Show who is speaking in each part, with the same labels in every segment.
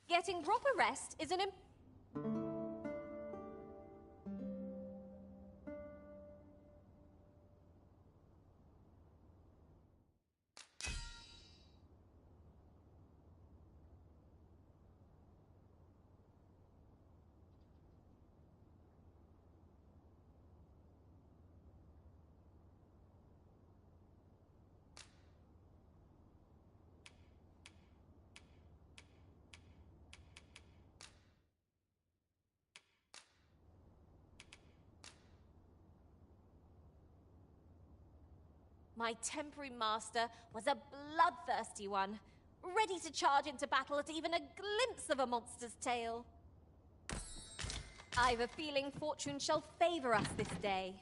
Speaker 1: Getting proper rest is an My temporary master was a bloodthirsty one, ready to charge into battle at even a glimpse of a monster's tail. I've a feeling fortune shall favor us this day.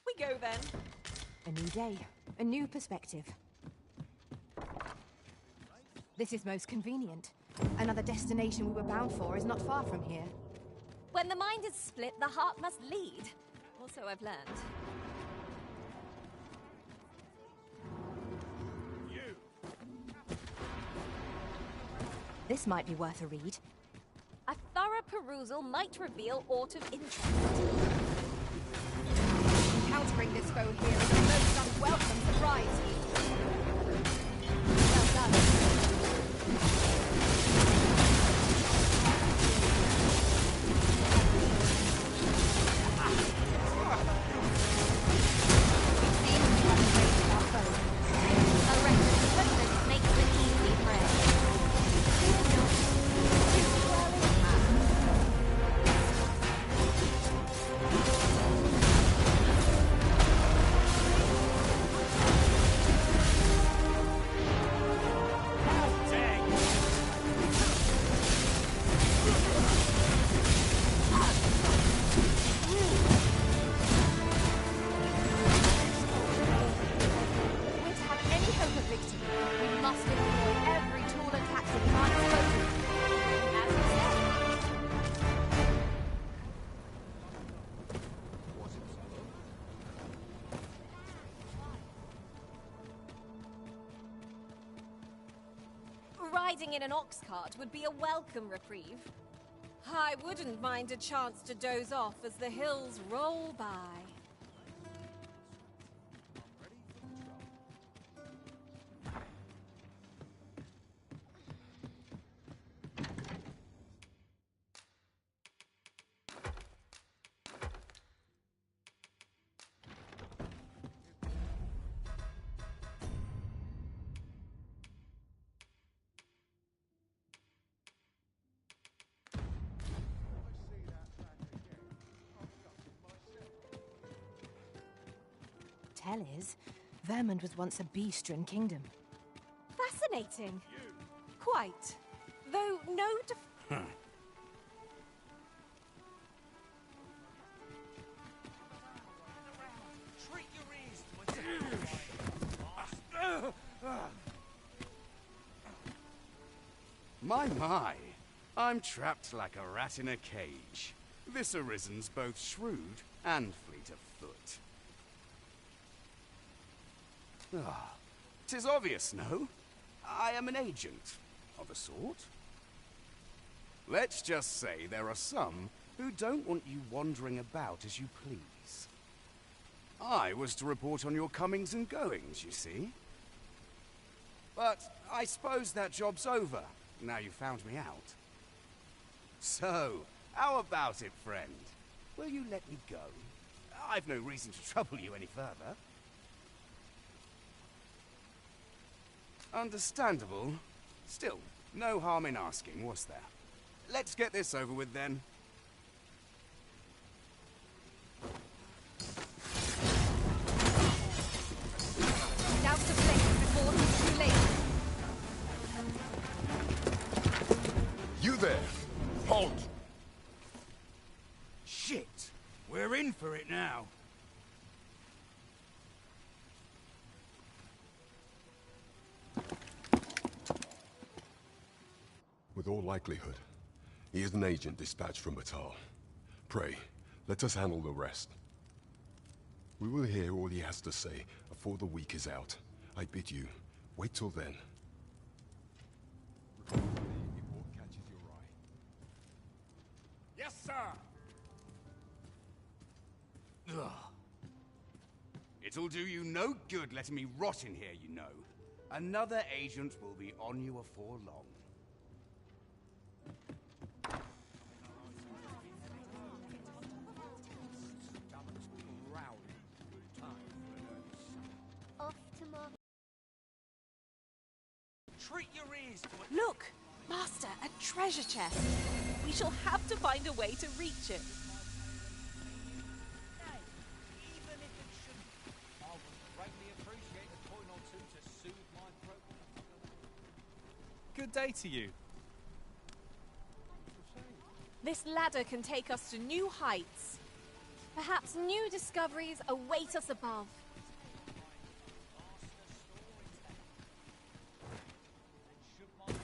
Speaker 1: We go then.
Speaker 2: A new day, a new perspective. This is most convenient. Another destination we were bound for is not far from here.
Speaker 1: When the mind is split, the heart must lead. Also, I've learned.
Speaker 2: This might be worth a read.
Speaker 1: A thorough perusal might reveal aught of interest.
Speaker 2: Encountering this foe here is a most unwelcome surprise. Well done.
Speaker 1: Riding in an ox cart would be a welcome reprieve. I wouldn't mind a chance to doze off as the hills roll by.
Speaker 2: Tell is, Vermund was once a beast-ridden kingdom.
Speaker 1: Fascinating. Quite. Though no
Speaker 3: My. I'm trapped like a rat in a cage. This Arisen's both shrewd and fleet of foot. 'Tis obvious, no? I am an agent, of a sort. Let's just say there are some who don't want you wandering about as you please. I was to report on your comings and goings, you see. But I suppose that job's over, now you found me out. So, how about it, friend? Will you let me go? I've no reason to trouble you any further. Understandable. Still, no harm in asking, was there? Let's get this over with, then.
Speaker 2: Now to place before it's too late.
Speaker 4: You there! Halt!
Speaker 3: Shit! We're in for it now.
Speaker 4: With all likelihood, he is an agent dispatched from Batal. Pray, let us handle the rest. We will hear all he has to say before the week is out. I bid you, wait till then. Report me if aught catches your eye.
Speaker 3: Yes, sir! Ugh. It'll do you no good letting me rot in here, you know. Another agent will be on you afore long.
Speaker 5: Treat your ears to it.
Speaker 1: Look! Master, a treasure chest. We shall have to find a way to reach it.
Speaker 5: Nay, even if it shouldn't, I would greatly appreciate a coin or two to soothe my throat.
Speaker 6: Good day to you.
Speaker 1: This ladder can take us to new heights. Perhaps new discoveries await us above.
Speaker 5: Should my tale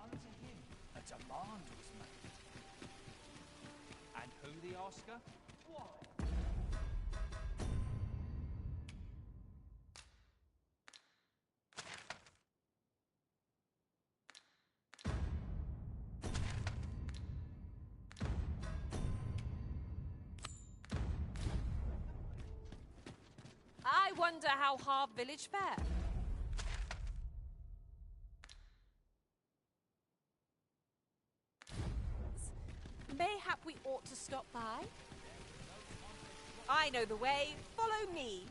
Speaker 5: entertain you? A demand was made. And who the asker? Why?
Speaker 1: I wonder how Harv Village fare. Mayhap we ought to stop by? I know the way. Follow me.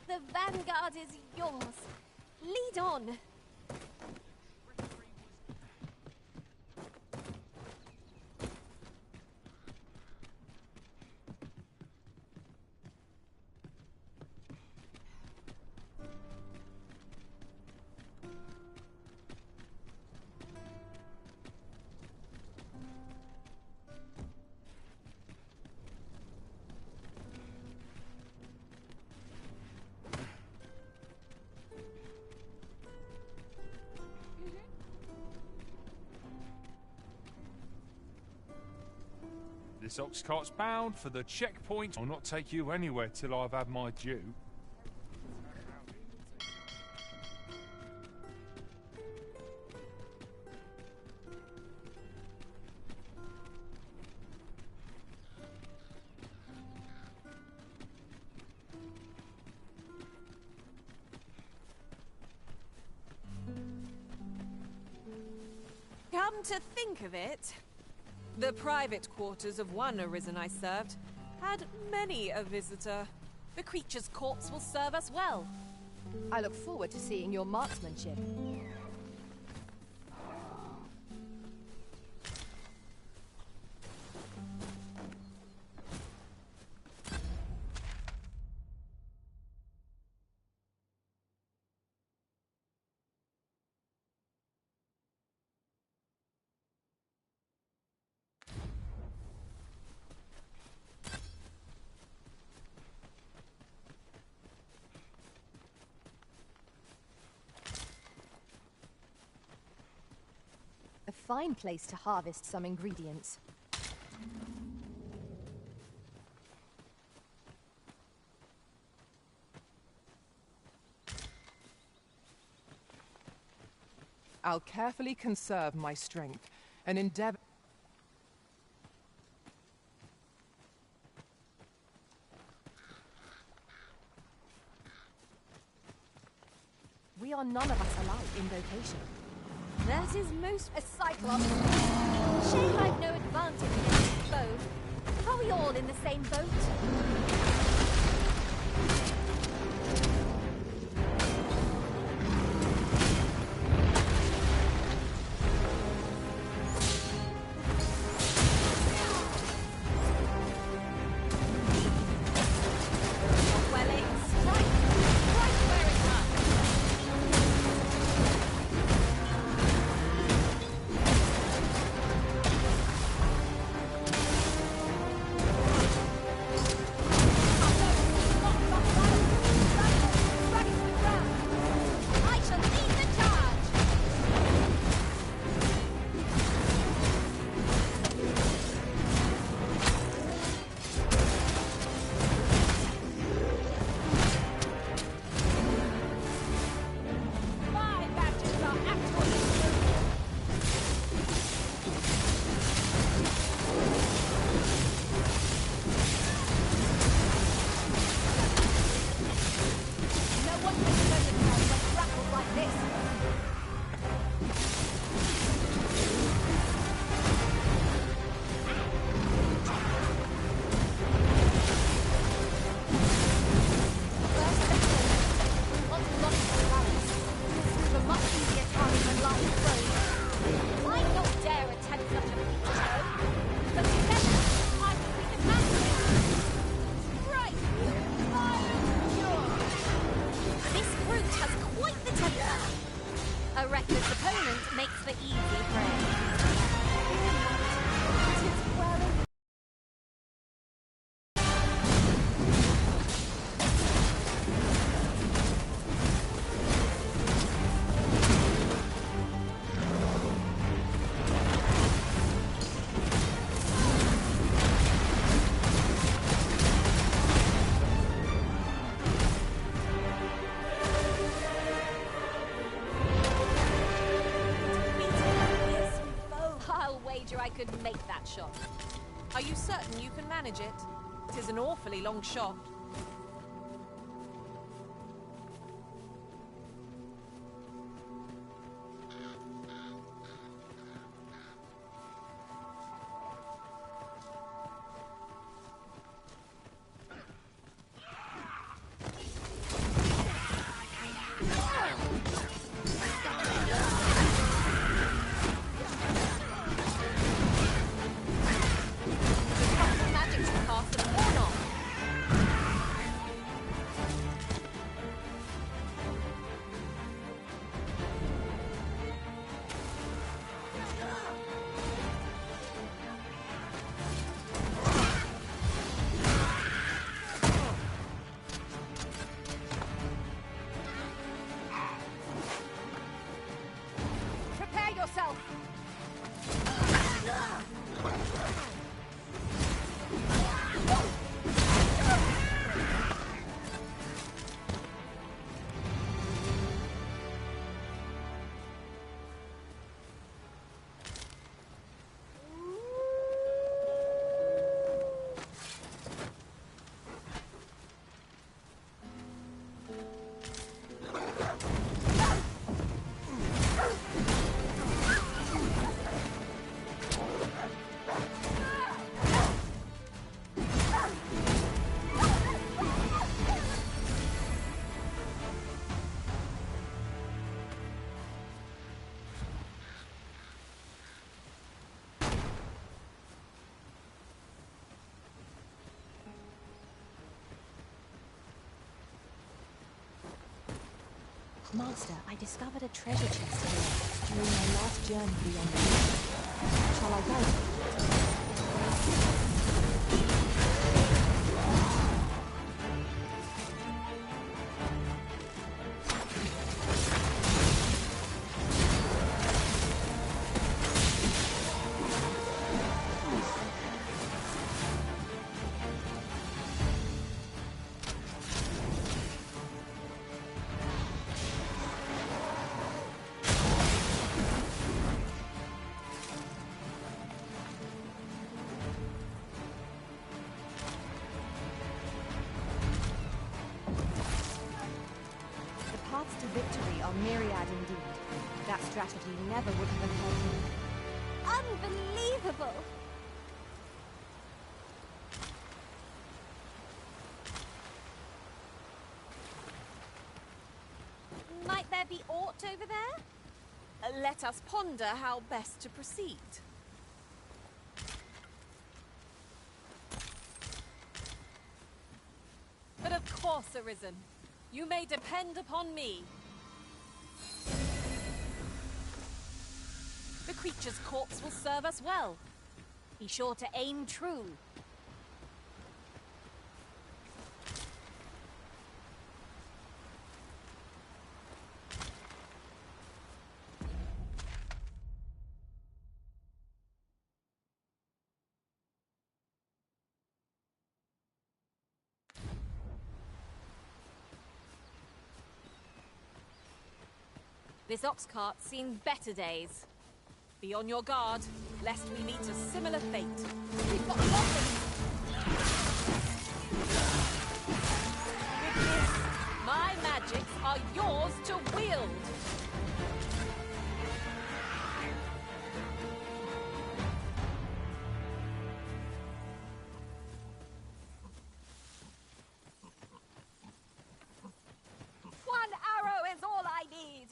Speaker 1: The vanguard is yours. Lead on.
Speaker 6: This ox cart's bound for the checkpoint. I'll not take you anywhere till I've had my due.
Speaker 1: Come to think of it, the private quarters of one arisen I served had many a visitor. The creature's corpse will serve us well.
Speaker 2: I look forward to seeing your marksmanship. fine place to harvest some ingredients.
Speaker 7: I'll carefully conserve my strength and endeavor.
Speaker 2: We are none of us alike in vocation.
Speaker 1: That is most...
Speaker 2: A Cyclops!
Speaker 8: Shame I've no advantage against both. Are we all in the same boat?
Speaker 1: I could make that shot. Are you certain you can manage it? 'Tis an awfully long shot.
Speaker 2: Master, I discovered a treasure chest here during my last journey beyond the sea. Shall I go? myriad indeed. That strategy never would have occurred to me.
Speaker 8: Unbelievable! Might there be aught over there?
Speaker 1: Let us ponder how best to proceed. But of course, Arisen. You may depend upon me. The creature's corpse will serve us well. Be sure to aim true. This ox cart's seen better days. Be on your guard, lest we meet a similar fate. We've got nothing! With this, my magics are yours to wield! One arrow is all I need!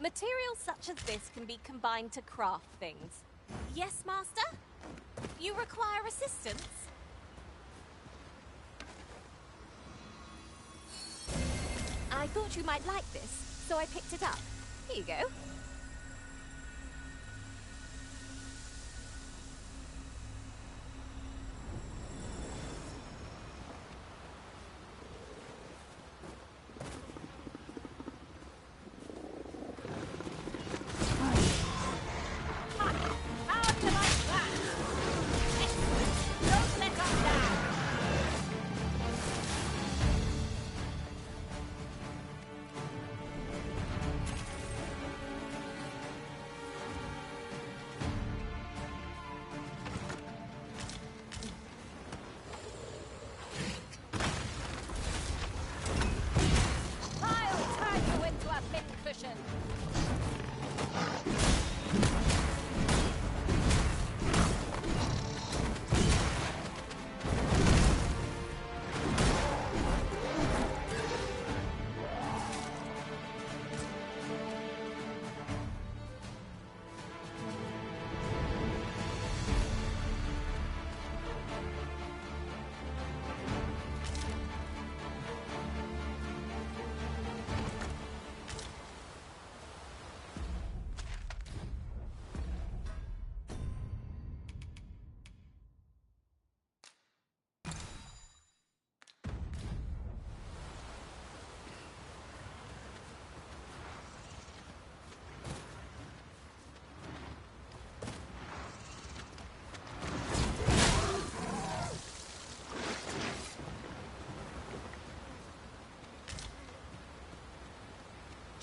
Speaker 1: Materials such as this can be combined to craft things. Yes, Master? You require assistance? I thought you might like this, so I picked it up. Here you go.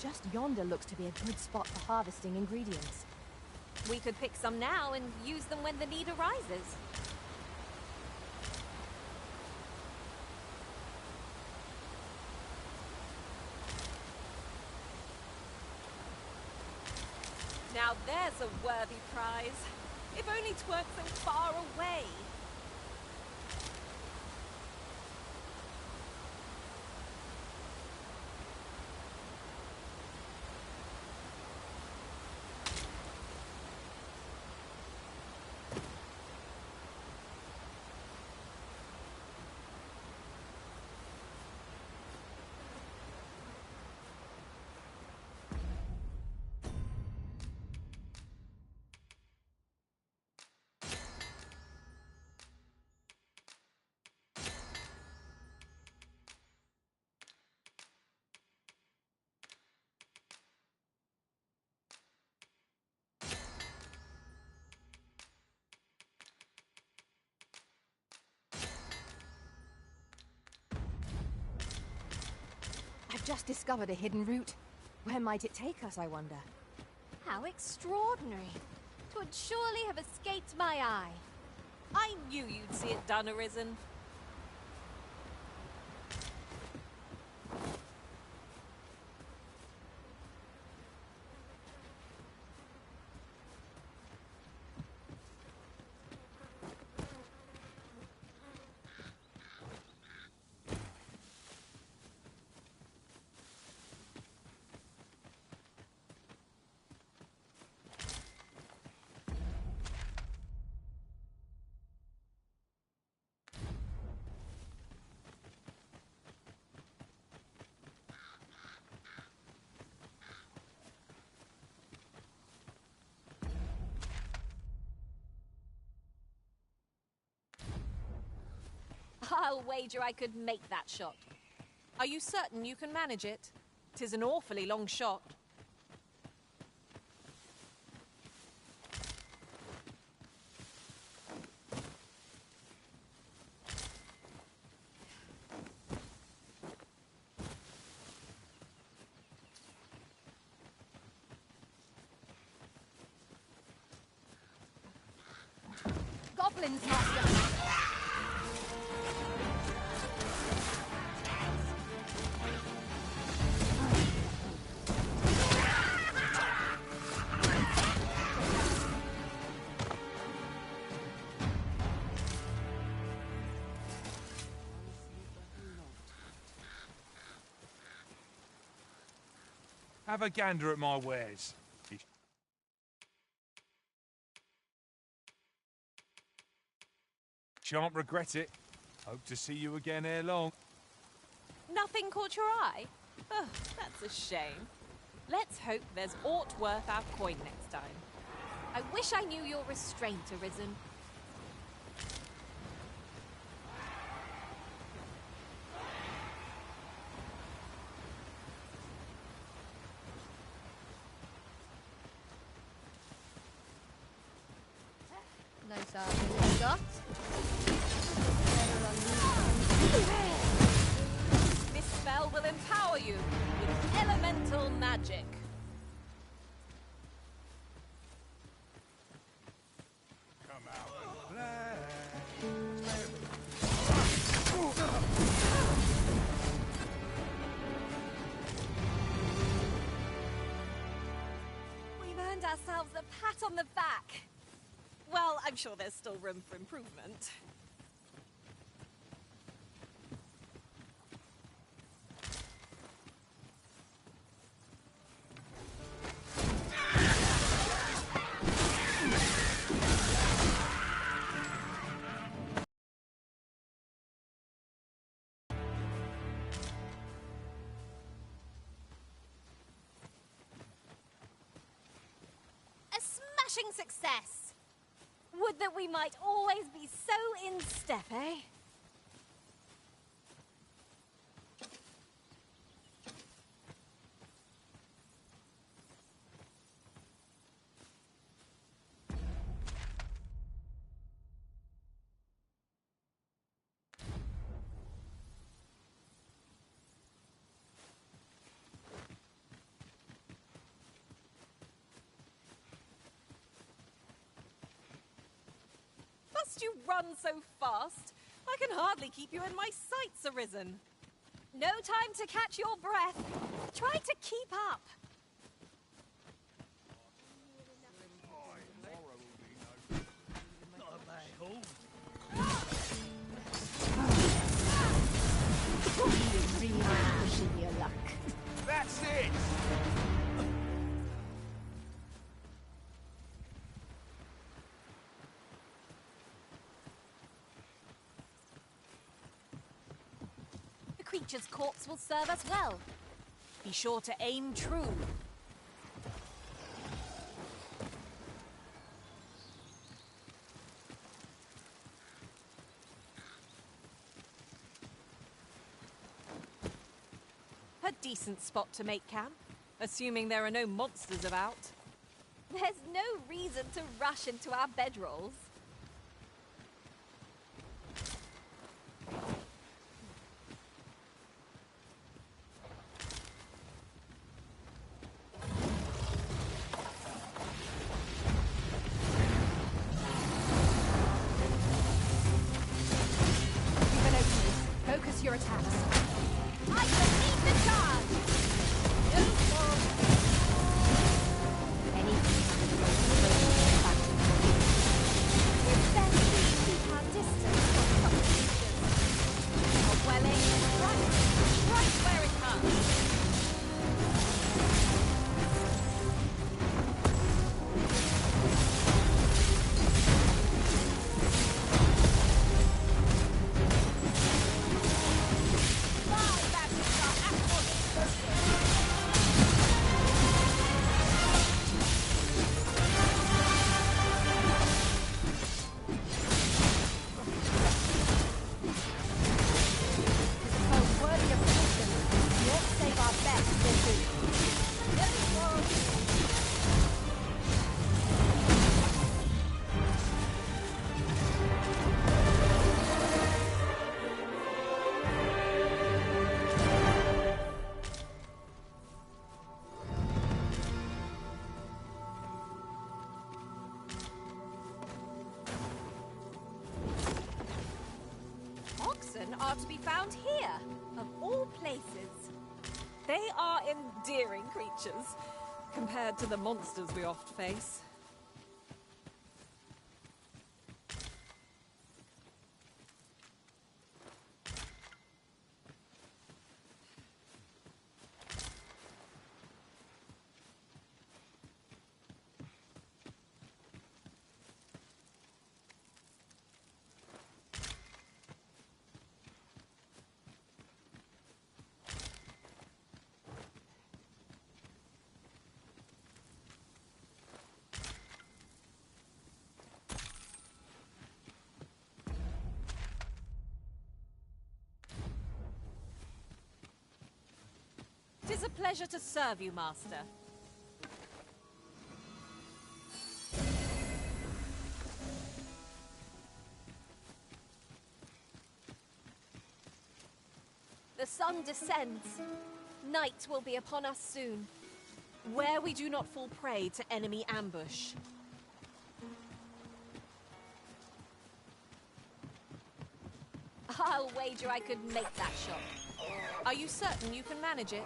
Speaker 2: Just yonder looks to be a good spot for harvesting ingredients.
Speaker 8: We could pick some now and use them when the need arises.
Speaker 1: Now there's a worthy prize. If only 'tweren't so far away.
Speaker 2: I've just discovered a hidden route. Where might it take us, I wonder?
Speaker 8: How extraordinary. 'Twould surely have escaped my eye.
Speaker 1: I knew you'd see it done, Arisen.
Speaker 8: I'll wager I could make that shot.
Speaker 1: Are you certain you can manage it? 'Tis an awfully long shot.
Speaker 2: Goblins, Master!
Speaker 6: Have a gander at my wares. Shan't regret it. Hope to see you again ere long.
Speaker 1: Nothing caught your eye? Oh, that's a shame. Let's hope there's aught worth our coin next time.
Speaker 8: I wish I knew your restraint, Arisen. No sergeant got.
Speaker 1: This spell will empower you with elemental magic.
Speaker 3: Come out and play.
Speaker 8: We've earned ourselves a pat on the back.
Speaker 1: Well, I'm sure there's still room for improvement.
Speaker 8: A smashing success! Would that we might always be so in step, eh?
Speaker 1: You run so fast. I can hardly keep you in my sights, Arisen.
Speaker 8: No time to catch your breath. Try to keep up.
Speaker 2: You're really pushing your luck.
Speaker 3: That's it!
Speaker 8: The creature's corpse will serve us well.
Speaker 1: Be sure to aim true. A decent spot to make camp, assuming there are no monsters about.
Speaker 8: There's no reason to rush into our bedrolls.
Speaker 2: You've been opened. Focus your attacks.
Speaker 8: I shall lead the charge! No quarrel. We're best to keep our distance from such creatures.
Speaker 1: A welling, right where it comes.
Speaker 8: Fly back to our actual focus.
Speaker 2: Oh, worthy of caution. Let's save our best for food.
Speaker 8: No quarrel.
Speaker 1: Oxen are to be found here, of all places. They are endearing creatures, compared to the monsters we oft face. Tis a pleasure to serve you, Master.
Speaker 8: The sun descends. Night will be upon us soon.
Speaker 1: Where we do not fall prey to enemy ambush.
Speaker 8: I'll wager I could make that shot.
Speaker 1: Are you certain you can manage it?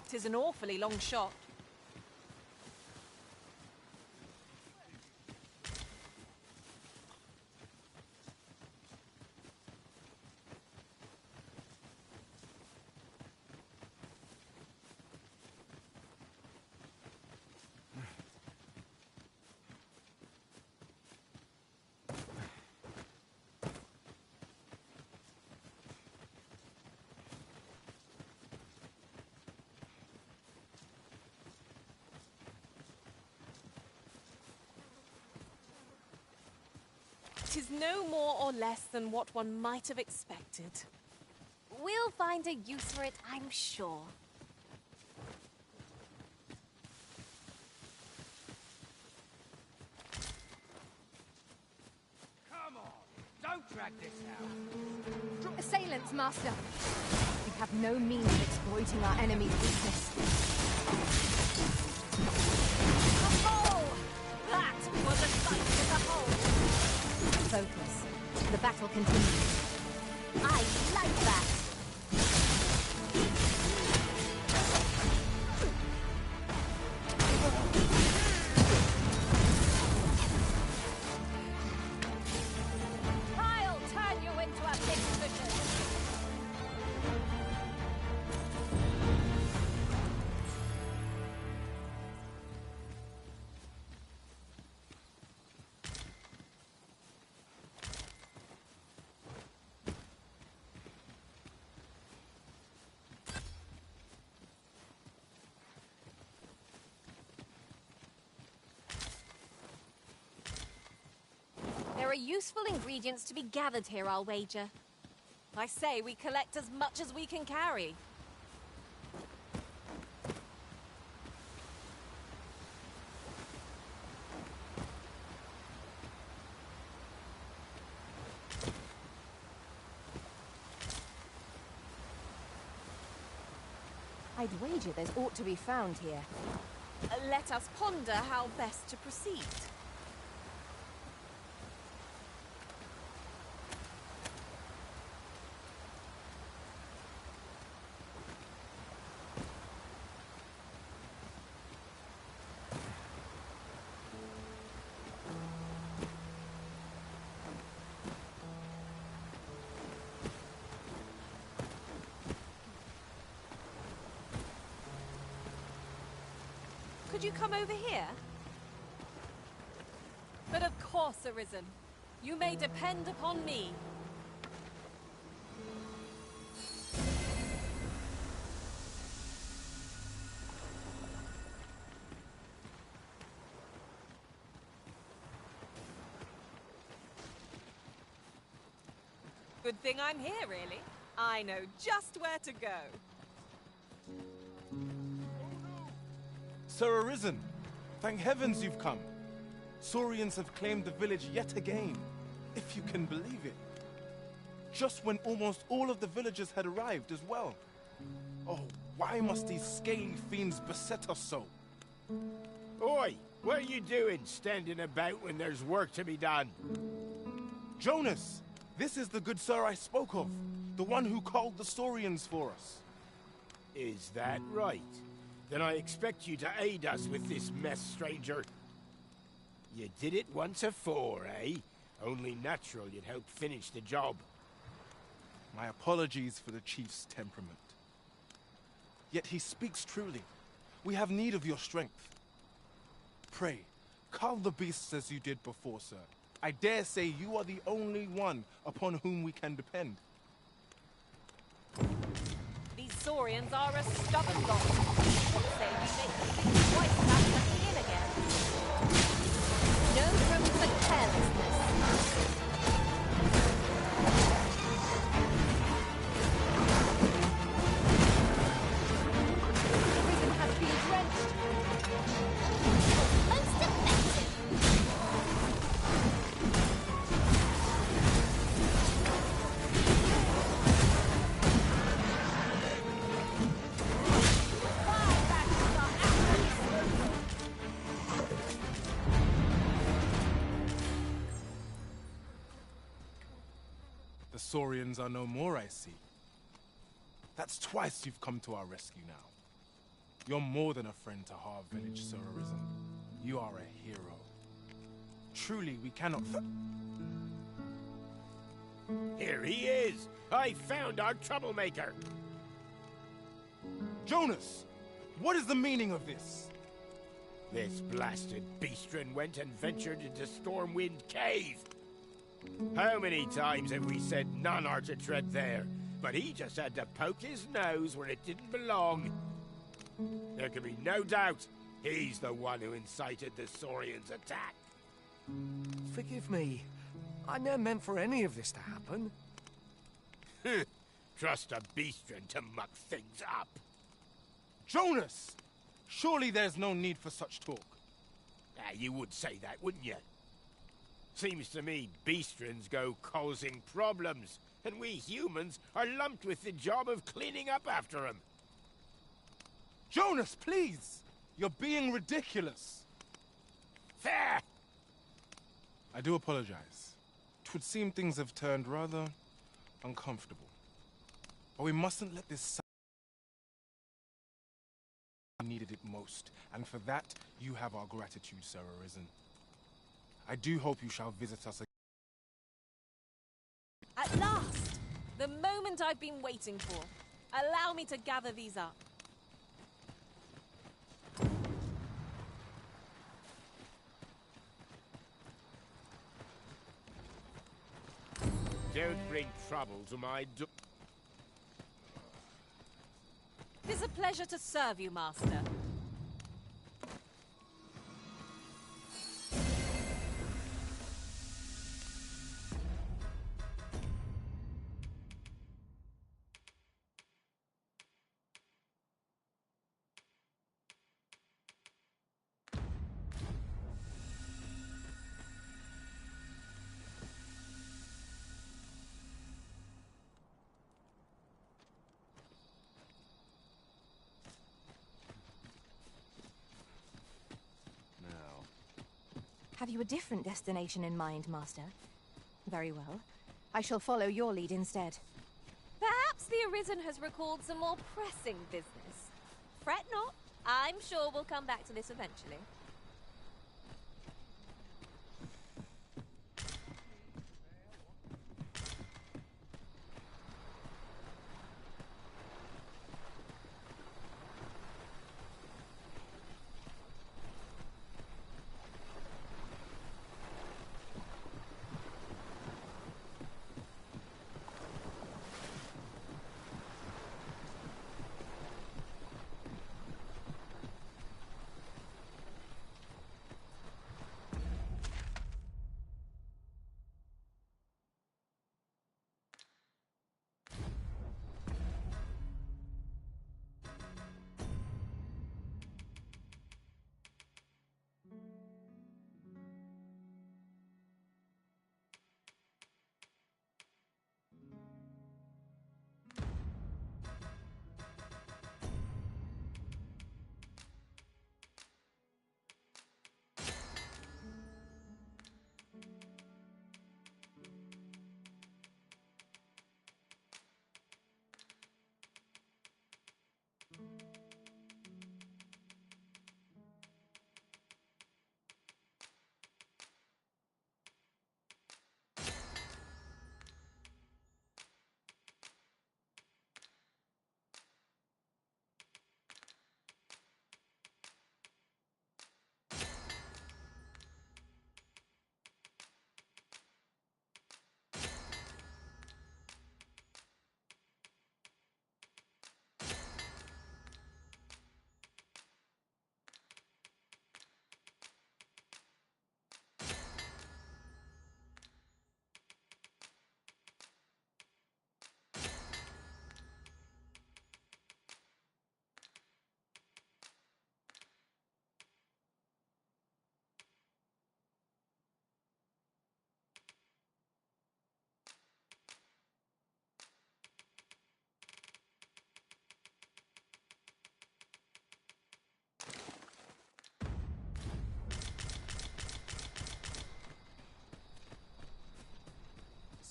Speaker 1: 'Tis an awfully long shot. Tis no more or less than what one might have expected.
Speaker 8: We'll find a use for it, I'm sure.
Speaker 5: Come on! Don't drag this out!
Speaker 2: Assailants, Master. We have no means of exploiting our enemy's weakness.
Speaker 8: A hole! That was a sight as a hole!
Speaker 2: Focus.
Speaker 8: battle continues. I like that. I'll turn you into a big fish. There are useful ingredients to be gathered here, I'll wager.
Speaker 1: I say we collect as much as we can carry.
Speaker 2: I'd wager there's aught to be found here.
Speaker 1: Let us ponder how best to proceed. Could you come over here? But of course, Arisen. You may depend upon me. Good thing I'm here, really. I know just where to go.
Speaker 9: Sir Arisen, thank heavens you've come. Saurians have claimed the village yet again, if you can believe it. Just when almost all of the villagers had arrived as well. Oh, why must these scaly fiends beset us so?
Speaker 10: Oi, what are you doing standing about when there's work to be done?
Speaker 9: Jonas, this is the good sir I spoke of, the one who called the Saurians for us.
Speaker 10: Is that right? Then I expect you to aid us with this mess, stranger. You did it once afore, eh? Only natural you'd help finish the job.
Speaker 9: My apologies for the chief's temperament. Yet he speaks truly. We have need of your strength. Pray, cull the beasts as you did before, sir. I dare say you are the only one upon whom we can depend.
Speaker 1: These Saurians are a stubborn lot. What say we make them think twice about letting in again?
Speaker 8: No room for carelessness.
Speaker 2: The prison has been drenched.
Speaker 8: Most effective.
Speaker 9: The Saurians are no more, I see. That's twice you've come to our rescue now. You're more than a friend to Har Village, Sir Arisen. You are a hero. Truly, we cannot
Speaker 10: Here he is! I found our troublemaker!
Speaker 9: Jonas! What is the meaning of this?
Speaker 10: This blasted beastren went and ventured into Stormwind Cave. How many times have we said none are to tread there? But he just had to poke his nose where it didn't belong. There can be no doubt he's the one who incited the Saurians' attack.
Speaker 11: Forgive me. I never meant for any of this to happen.
Speaker 10: Trust a beastren to muck things up.
Speaker 9: Jonas! Surely there's no need for such talk.
Speaker 10: You would say that, wouldn't you? Seems to me beastrens go causing problems, and we humans are lumped with the job of cleaning up after them.
Speaker 9: Jonas, please! You're being ridiculous.
Speaker 10: Fair!
Speaker 9: I do apologize. It would seem things have turned rather uncomfortable. But we mustn't let this needed it most, and for that you have our gratitude, Sir Arisen. I do hope you shall visit us again.
Speaker 1: At last! The moment I've been waiting for. Allow me to gather these up.
Speaker 10: Don't bring trouble to my door.
Speaker 1: It is a pleasure to serve you, Master.
Speaker 2: Have you a different destination in mind, Master? Very well. I shall follow your lead instead.
Speaker 8: Perhaps the Arisen has recalled some more pressing business. Fret not. I'm sure we'll come back to this eventually.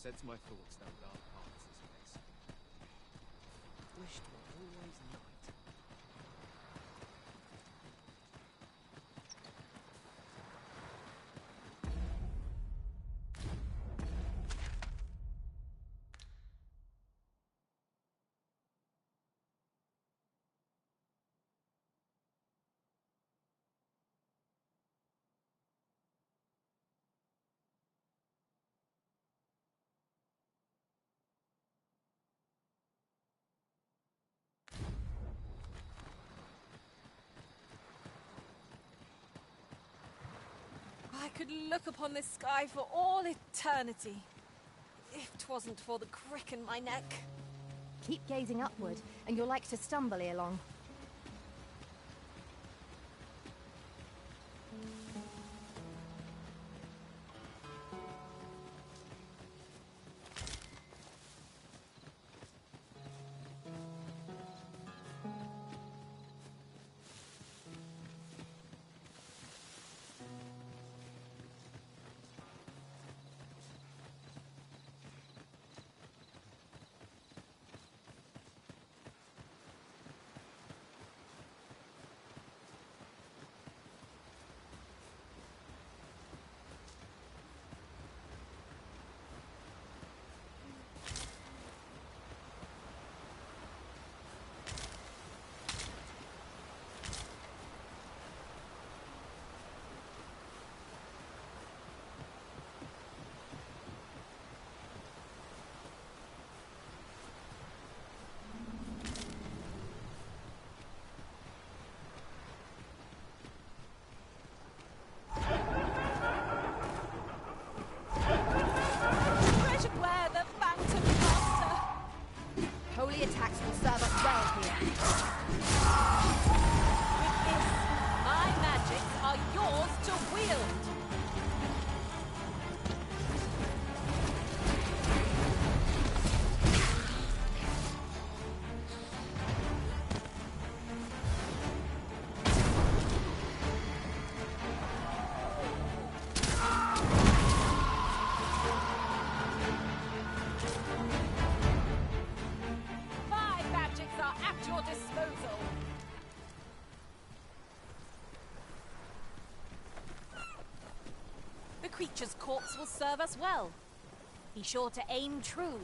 Speaker 5: Sets my thoughts down dark paths, this place. Wish it were always night.
Speaker 1: I could look upon this sky for all eternity, if 'twasn't for the crick in my neck.
Speaker 2: Keep gazing upward, and you're like to stumble ere long.
Speaker 8: creature's corpse will serve us well. Be sure to aim true.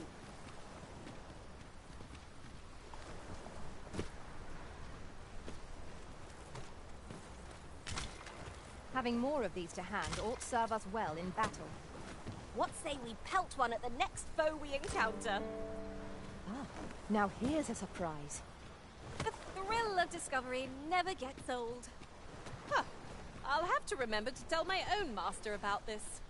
Speaker 2: Having more of these to hand ought serve us well in battle.
Speaker 8: What say we pelt one at the next foe we encounter?
Speaker 2: Ah, now here's a surprise.
Speaker 8: The thrill of discovery never gets old.
Speaker 1: Huh. I'll have to remember to tell my own master about this.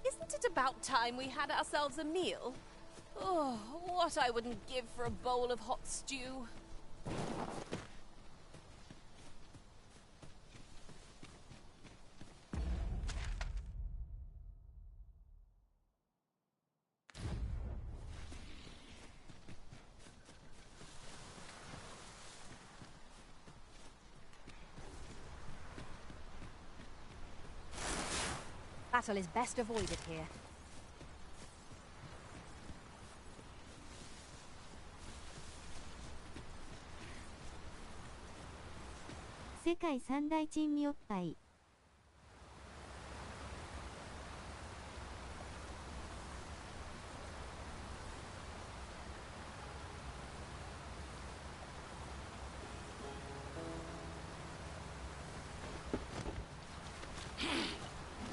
Speaker 1: Isn't it about time we had ourselves a meal? Oh, what I wouldn't give for a bowl of hot stew.
Speaker 2: Battle is best avoided here.
Speaker 12: 世界三大珍味おっぱい。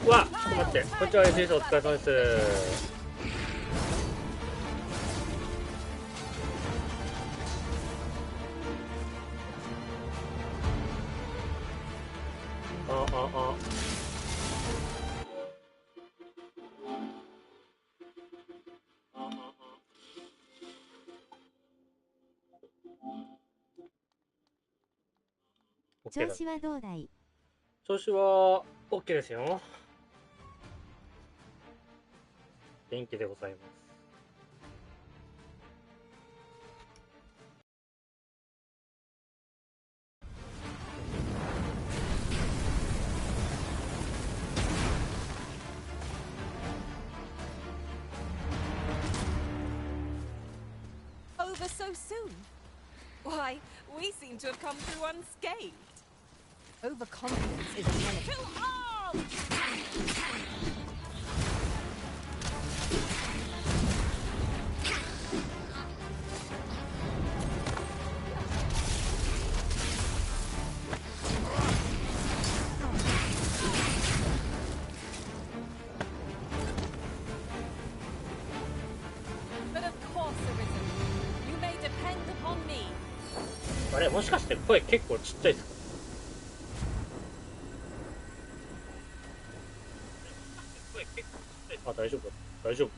Speaker 13: うわ、ちょっと待って、こんにちは、先生お疲れ様です。OK だ。
Speaker 12: 調子はどうだい？
Speaker 13: 調子は OK ですよ。元気でございます。
Speaker 1: Over so soon? Why, we seem to have come through unscathed.
Speaker 7: Overconfidence is a relic.
Speaker 1: To arms! But of course, Arisen. You may depend upon me.
Speaker 13: あれ、もしかして声結構ちっちゃいですか？あ、大丈夫か。大丈夫か。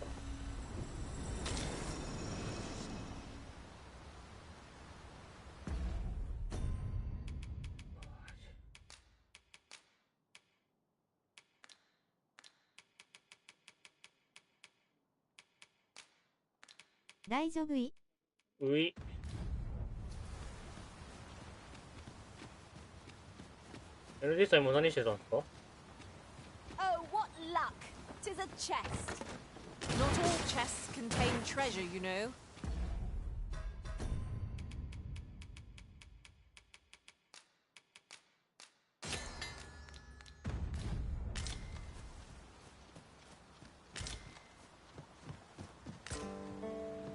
Speaker 12: 大丈夫い？
Speaker 13: うい。LD さんも何してたんですか？
Speaker 8: Oh, what luck! 'Tis a chest.
Speaker 1: Not all chests contain treasure, you know.
Speaker 13: 「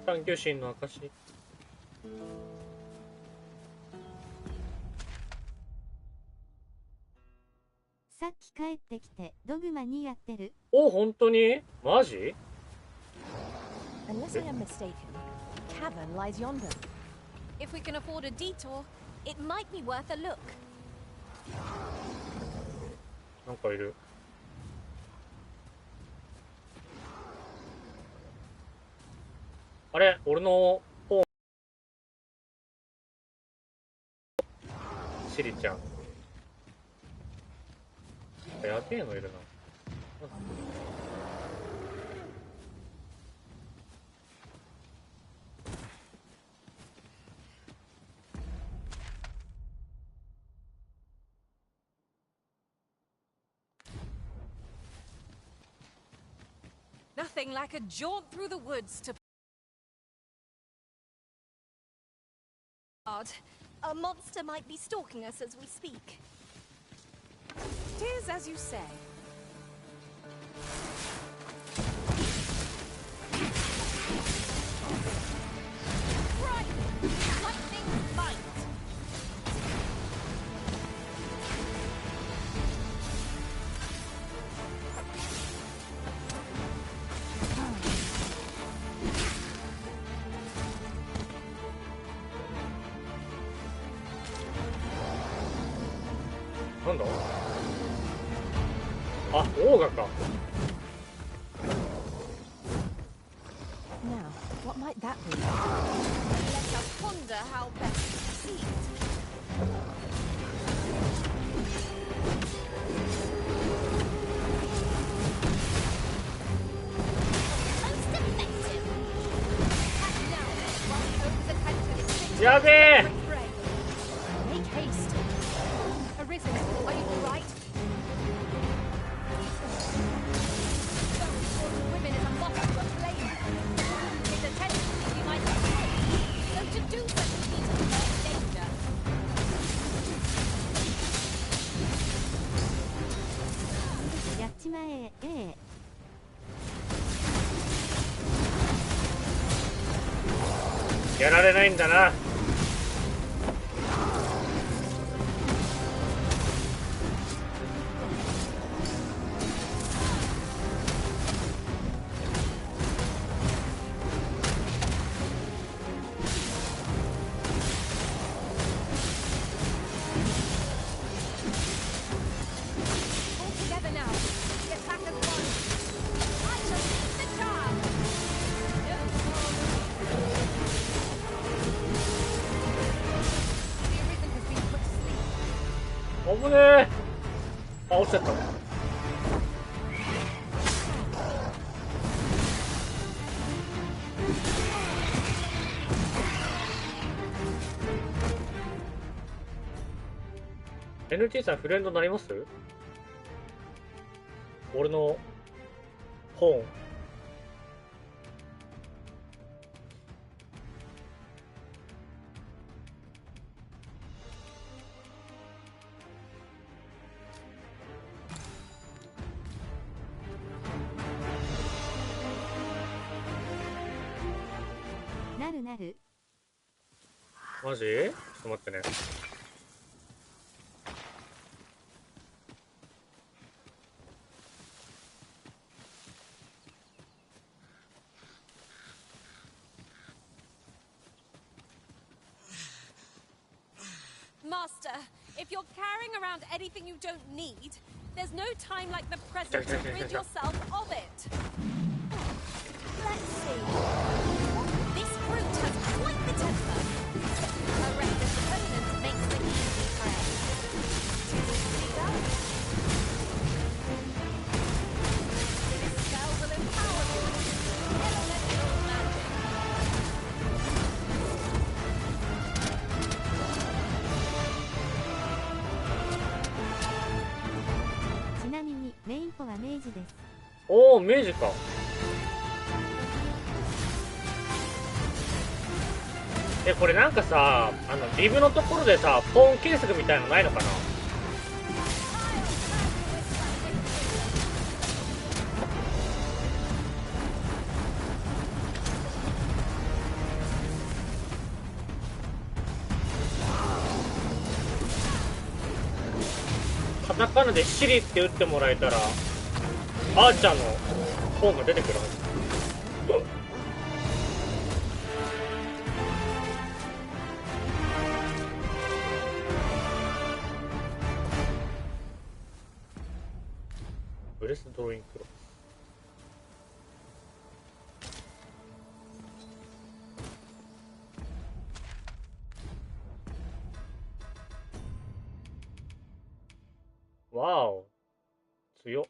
Speaker 13: 探求心の証」。
Speaker 12: さっき帰ってきてドグマにやってる？
Speaker 13: お、本当に？マジ？
Speaker 2: Unless I am mistaken, the cavern lies yonder.
Speaker 8: If we can afford a detour, it might be worth a look.
Speaker 13: なんかいる。あれ、俺のフォンシリちゃん。やべえのいるな。
Speaker 1: Nothing like a jaunt through the woods to...
Speaker 8: A monster might be stalking us as we speak.
Speaker 1: Tis as you say.
Speaker 8: Right! Lightning bite!
Speaker 13: なんだ？あ、オーガか。
Speaker 2: Now, what might that be?
Speaker 8: Let us ponder how best to proceed. Most effective! And now, while the ogres attempt to extinguish
Speaker 13: やべえ！
Speaker 2: Make haste. Arisen, are you all right?
Speaker 8: those women is a moth to a flame. His attention we might not take. So to do such would be to avoid danger.
Speaker 12: やっちまえ、
Speaker 13: やられないんだな。
Speaker 8: All together now. The attack as one. I shall lead the charge.
Speaker 13: 危ねえ。あ、落ちちゃった。NT さんフレンドになります？俺の本。
Speaker 12: なる。
Speaker 13: マジ？ちょっと待ってね。
Speaker 1: Master, if you're carrying around anything you don't need, there's no time like the present to rid yourself of it. Let's see. This brute has quite the temper. Her reckless opponent makes the easy prey. Tis easily done. This spell will empower you with elemental magic.
Speaker 12: ちなみにメインポは明治です。
Speaker 13: おお、明治か。これなんかさ、リブのところでさ、ポーン計測みたいのないのかな？カタカナでシリって打ってもらえたら、アーチャーのポーンが出てくるはず。ブレスドローインクロス。わお、強っ。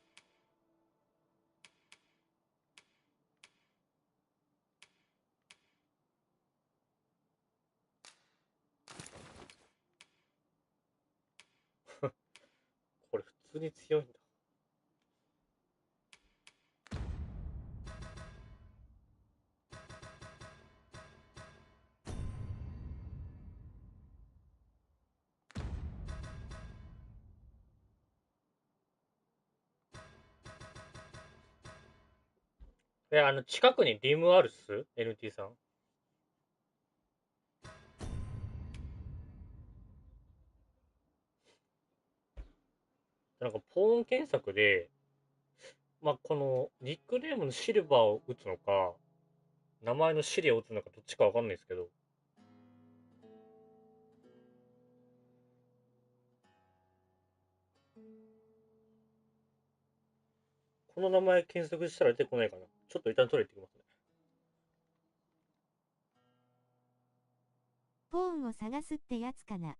Speaker 13: これ普通に強いんだ。近くにリムあるっす？ NT さん。なんか、ポーン検索で、まあ、この、ニックネームのシルバーを打つのか、名前のシリを打つのかどっちかわかんないですけど、この名前検索したら出てこないかな。ちょっと一旦取れてきますね。
Speaker 12: ポーンを探すってやつかな。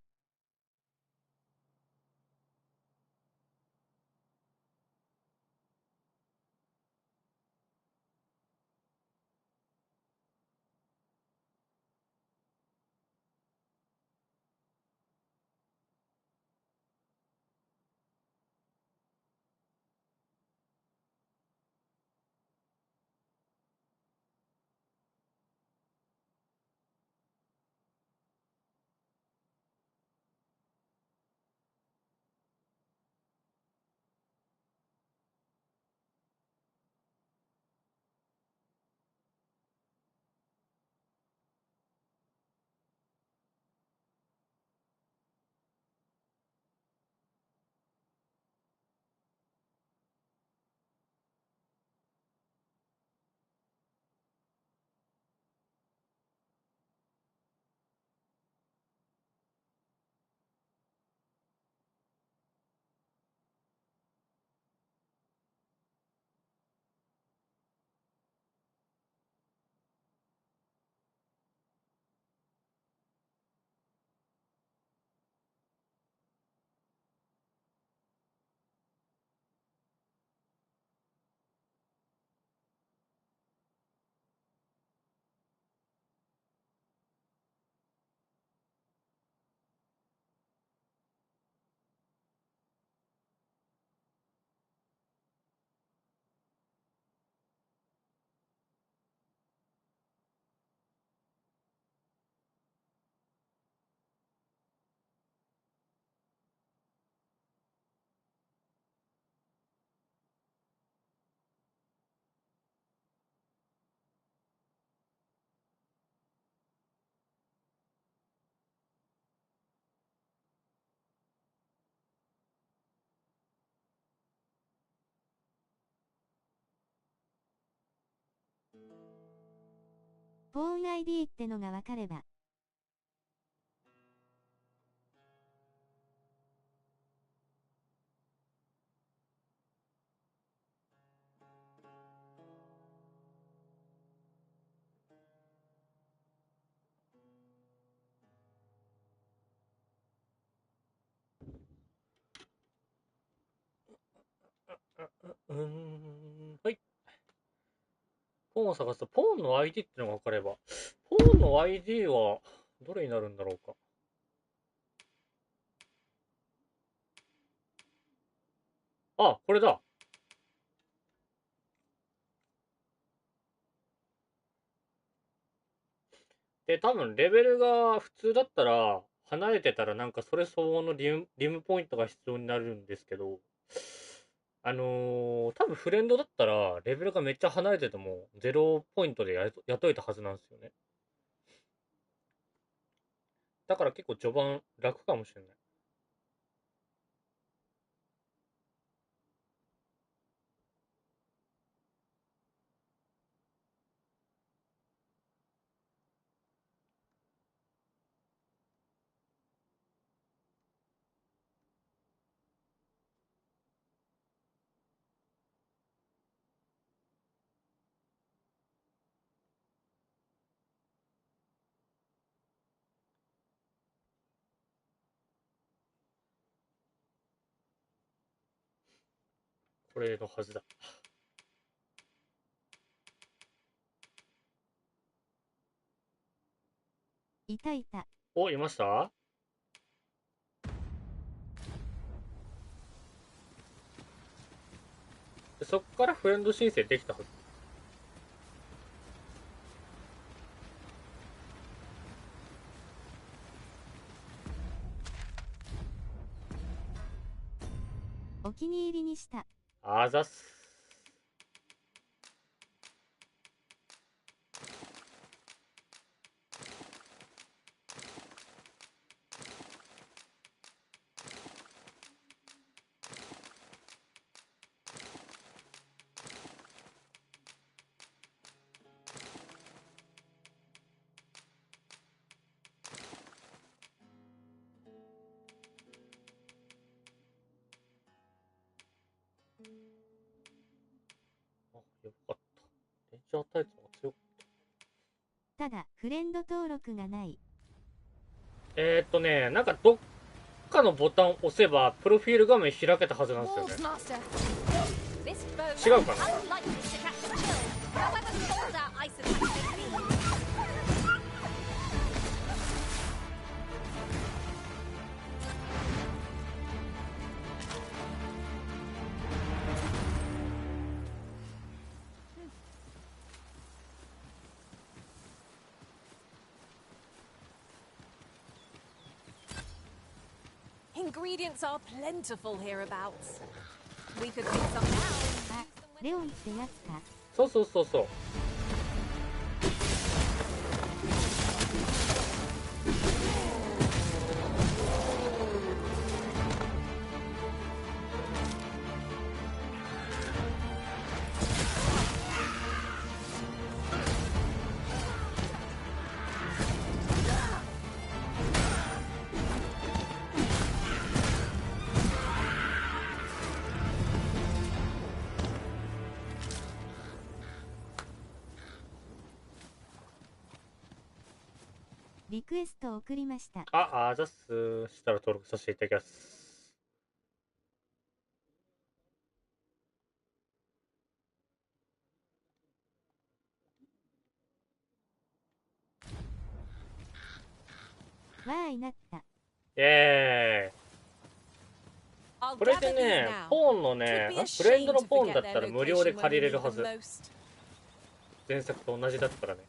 Speaker 12: ポーン ID ってのがわかれば。
Speaker 13: はい。ポーンを探すと、ポーンの ID ってのが分かれば。ポーンの ID は、どれになるんだろうか。あ、これだ。で、多分、レベルが普通だったら、離れてたらなんかそれ相応のリムポイントが必要になるんですけど、多分フレンドだったら、レベルがめっちゃ離れてても、0ポイントで雇えたはずなんですよね。だから結構序盤楽かもしれない。これのはずだ。
Speaker 12: いたいた。
Speaker 13: お、いました？でそっからフレンド申請できたはず。
Speaker 12: お気に入りにした。
Speaker 13: あざっす。あ、よかった。レンジャータイツの方が強かった。
Speaker 12: ただ、フレンド登録がない。
Speaker 13: なんかどっかのボタンを押せば、プロフィール画面開けたはずなんですよね。違うかな？Ingredients
Speaker 1: are plentiful hereabouts. We could make some now.
Speaker 12: あ、レオンってやつか。
Speaker 13: そうそうそうそう。
Speaker 12: リクエスト送りました。
Speaker 13: あざっす。したら登録させていただきます。
Speaker 12: わーいなった。
Speaker 13: イエーイ。これでね、ポーンのね、フレンドのポーンだったら無料で借りれるはず。前作と同じだったらね。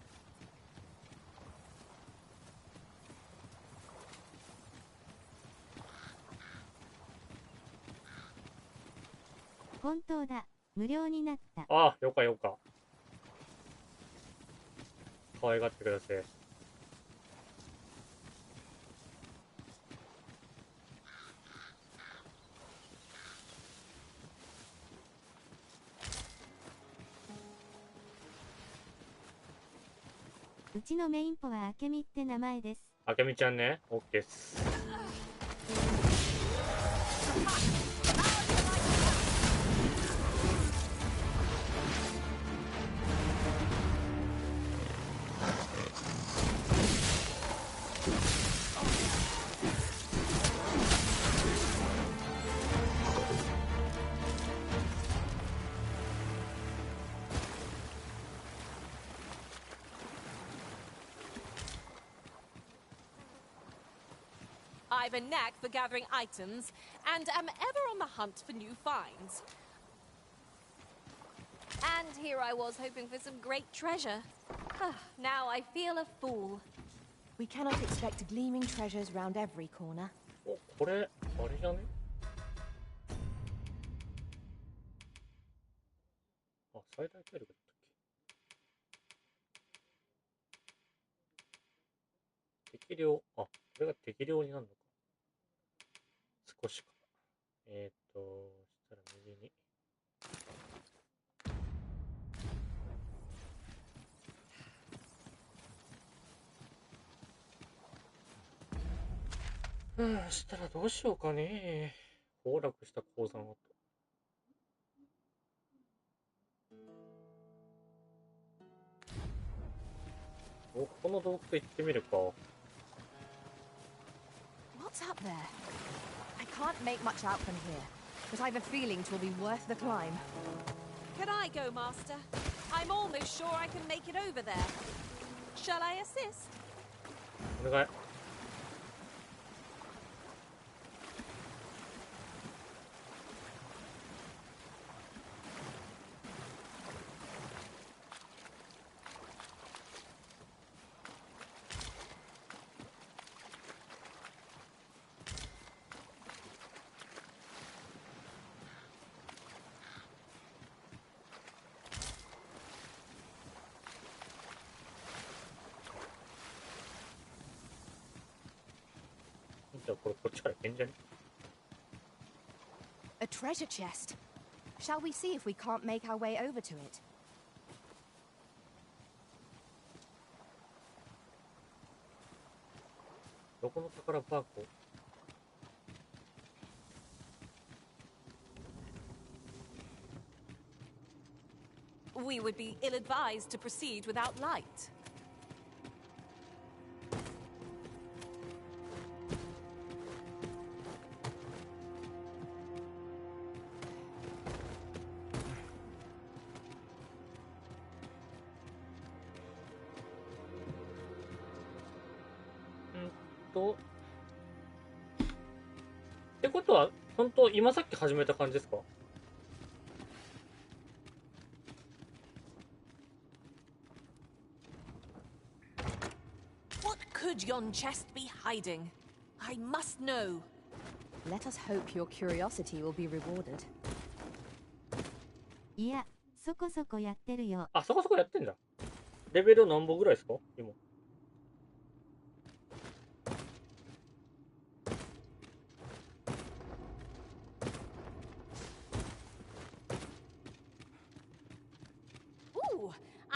Speaker 12: 本当だ。無料になった。
Speaker 13: あ、よかよか。可愛がってください。
Speaker 12: うちのメインポはあけみって名前です。
Speaker 13: あけみちゃんね。オッケーっす。
Speaker 1: I've a knack for gathering items, and am ever on the hunt for new finds. And here I was hoping for some great treasure. Now I feel a fool.
Speaker 2: We cannot expect gleaming treasures round every corner.
Speaker 13: お、これ、あれじゃね？あ、最大体力だったっけ？適量、あ、これが適量になるのか。少しか。そしたら右に。したらどうしようかね。崩落した鉱山跡。お、この洞窟行ってみるか。
Speaker 2: What's up there? I can't make much out from here, but I've a feeling 'twill be worth the climb.
Speaker 1: Can I go, Master? I'm almost sure I can make it over there. Shall I assist?
Speaker 13: お願い。じゃあこれこっちから行けんじゃね？
Speaker 2: A treasure chest. Shall we see if we can't make our way over to it?
Speaker 13: どこの宝箱
Speaker 1: ？We would be ill-advised to proceed without light.
Speaker 13: ってことは、本当今さっき始めた感じですか
Speaker 1: ？What could yon chest be hiding? I must know.
Speaker 2: Let us hope your curiosity will be rewarded.
Speaker 12: いや、そこそこやってるよ。
Speaker 13: あ、そこそこやってんだ。レベル何歩ぐらいですか今。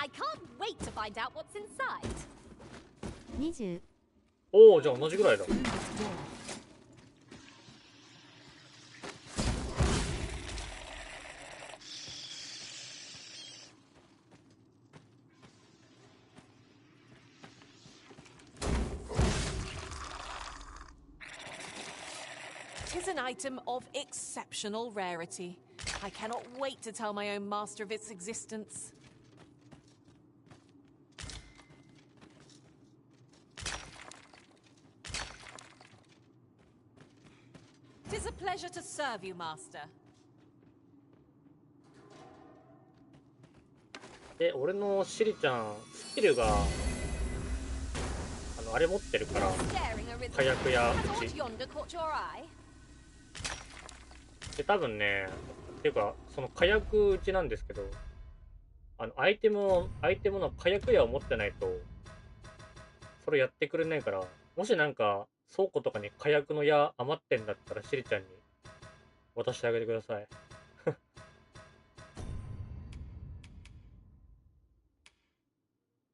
Speaker 1: I can't wait to find out what's inside.
Speaker 12: 20。
Speaker 13: おお、じゃあ同じぐらいだ。
Speaker 1: 'Tis an item of exceptional rarity. I cannot wait to tell my own master of its existence. Tis a pleasure to serve you, master.
Speaker 13: で、俺のシリちゃん、スキルが、あれ持ってるから、火薬やうち。で、多分ね、っていうか、その火薬うちなんですけど、アイテムの火薬矢を持ってないと、それやってくれないから、もしなんか、倉庫とかに火薬の矢余ってんだったら、シリちゃんに渡してあげてください。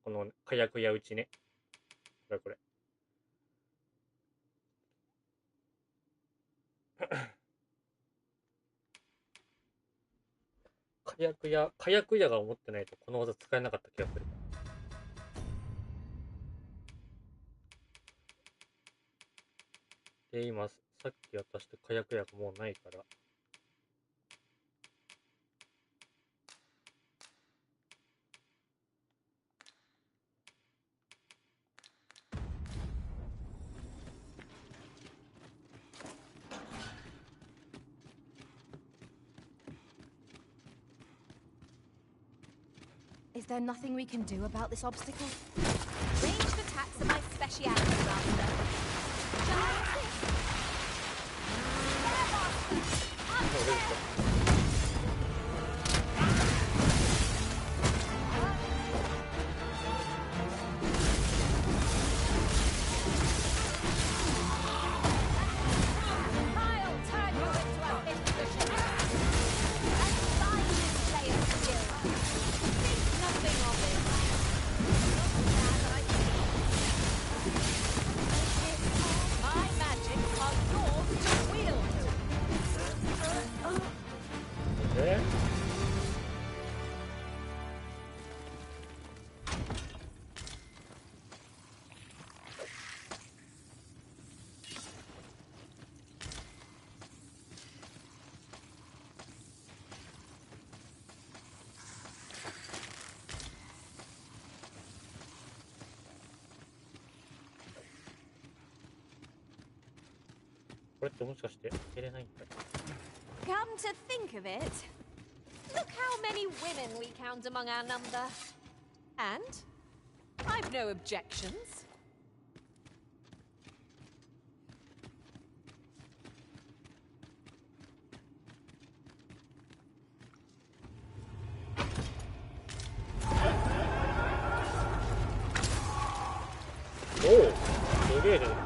Speaker 13: このの火薬やうちね。これ。火薬屋が持ってないとこの技使えなかった気がする。で、今、さっき渡した火薬屋がもうないから。
Speaker 2: Is there nothing we can do about this obstacle?
Speaker 8: Ranged attacks are my speciality, Master. Shall I assist? There, Master! On deck! I'll turn you into a fish to the ship. And find this player's skill. Think nothing of it. My magic are yours to wield.
Speaker 13: Okay.
Speaker 8: Come to think of it, look how many women we count among our number.
Speaker 1: And I've no objections.
Speaker 13: Oh, すげえ出てきた。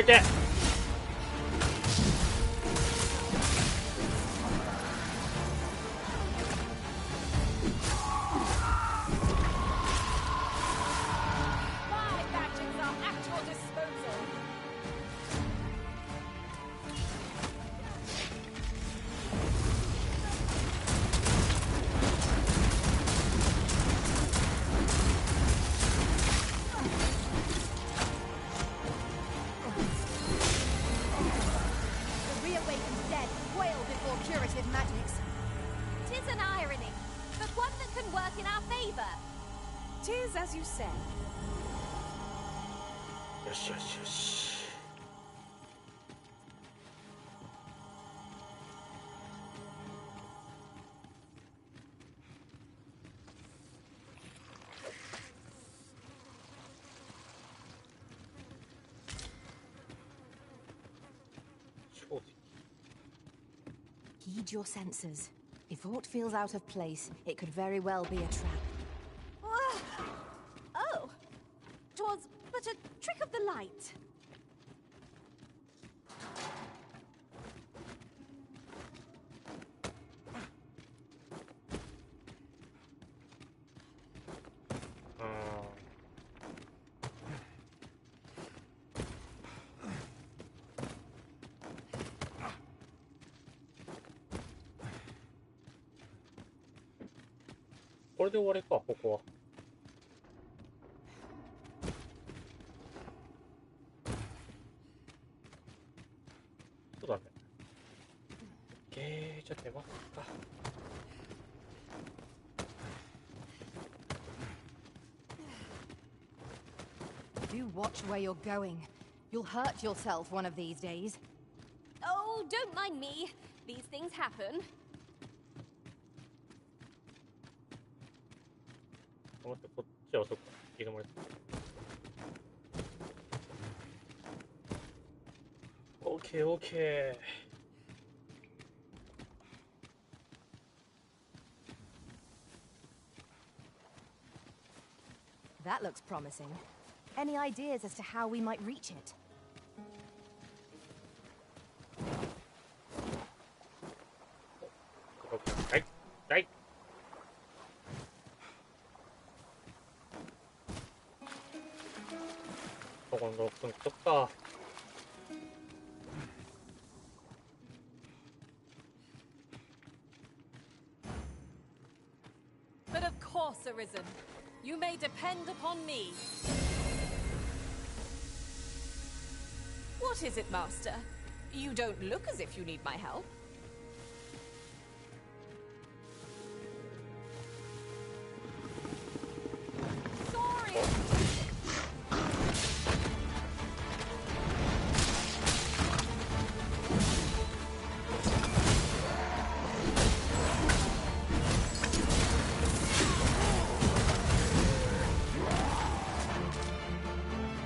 Speaker 13: いて。
Speaker 1: Tis as you say.
Speaker 13: よしよしよし。
Speaker 2: Heed your senses. If aught feels out of place, it could very well be a trap.
Speaker 8: Oh, 'twas but a trick of the light.
Speaker 13: Oh. これで終わりか、ここは。そうだね。じゃあ出ますか。
Speaker 2: Do watch where you're going. You'll hurt yourself one of these days.
Speaker 8: Oh,
Speaker 1: Oh, don't mind me. These things happen.
Speaker 13: 待って、こっちはそっか。入れまれた。オッケーオッケー。
Speaker 2: That looks promising. Any ideas as to how we might reach it?
Speaker 13: Right, right.
Speaker 1: But of course, Arisen. You may depend upon me. What is it, Master? You don't look as if you need my help. Sorry.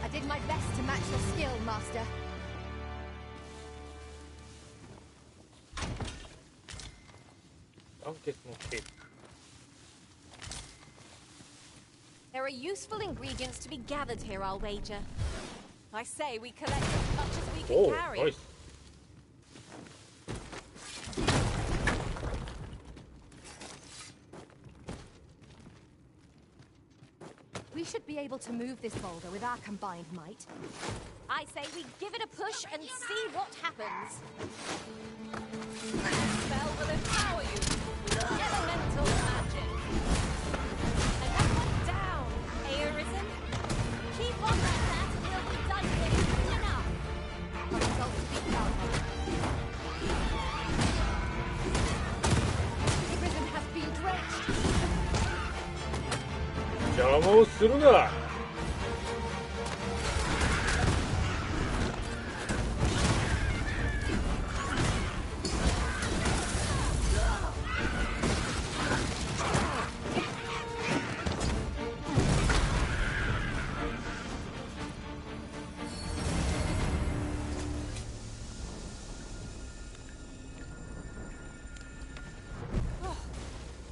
Speaker 2: I did my best to match your skill, Master.
Speaker 1: There are useful ingredients to be gathered here, I'll wager. I say we collect as much as we can carry.
Speaker 13: Nice.
Speaker 2: We should be able to move this boulder with our combined might.
Speaker 1: I say we give it a push and see what happens. Spell will empower you. Elemental magic. Another one down, Arisen. Keep on like that and we'll be done here soon enough.
Speaker 2: A result to be proud of. Arisen has been drenched.
Speaker 13: 邪魔をするな。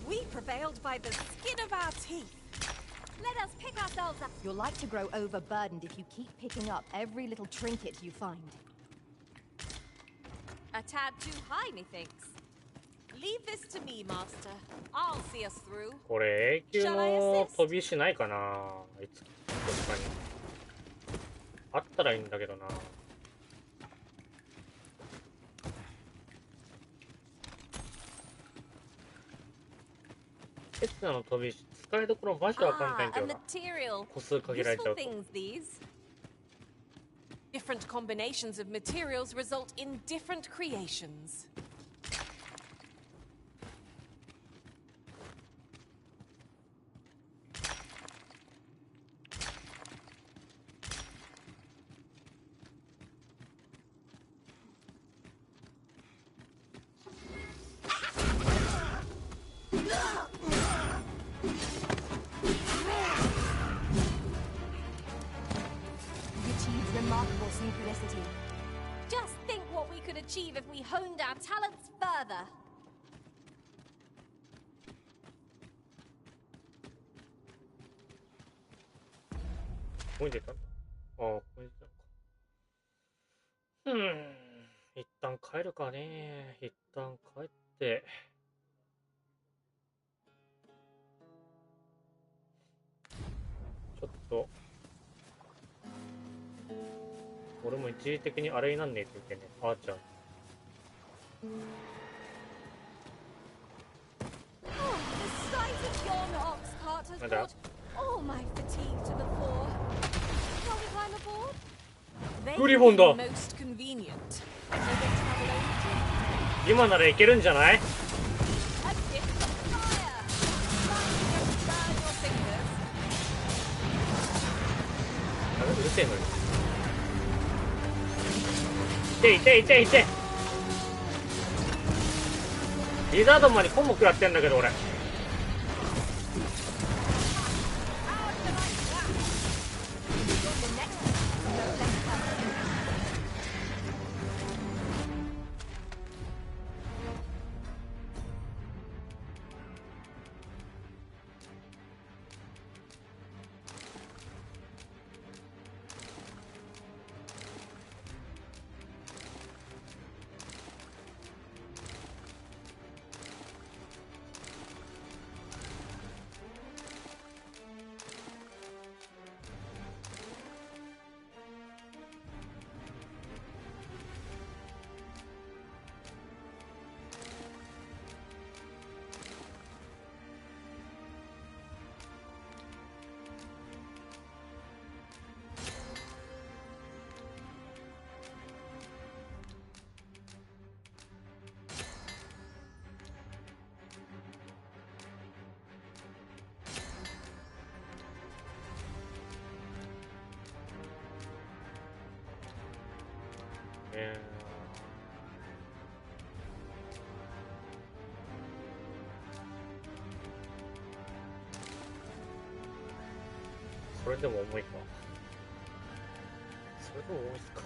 Speaker 1: We prevailed by the skin of our teeth. Let us pick ourselves up.
Speaker 2: You're like to grow overburdened if you keep picking up every little trinket you find.
Speaker 1: A tad too high, methinks. Leave this to me, Master. I'll see us through.
Speaker 13: これ永久の飛びしないかな。いつどっかにあったらいいんだけどな。刹那の飛びし使いどころマジわかんないんだよな。個数限られちゃうと。
Speaker 1: Different combinations of materials result in different creations.
Speaker 2: Remarkable synchronicity.
Speaker 1: Just think what we could achieve if we honed our talents further.
Speaker 13: Where did that? Oh, where did that? 一旦帰るかね。一旦帰って。ちょっと。俺も一時的にあれになんねえといけねえ。あーちゃん。なんだグリフォンだ。今ならいけるんじゃない？うるせえのに。いていていていて。リザードマンにコンボ食らってんだけど俺。それでも重いか。それでも重いっすか。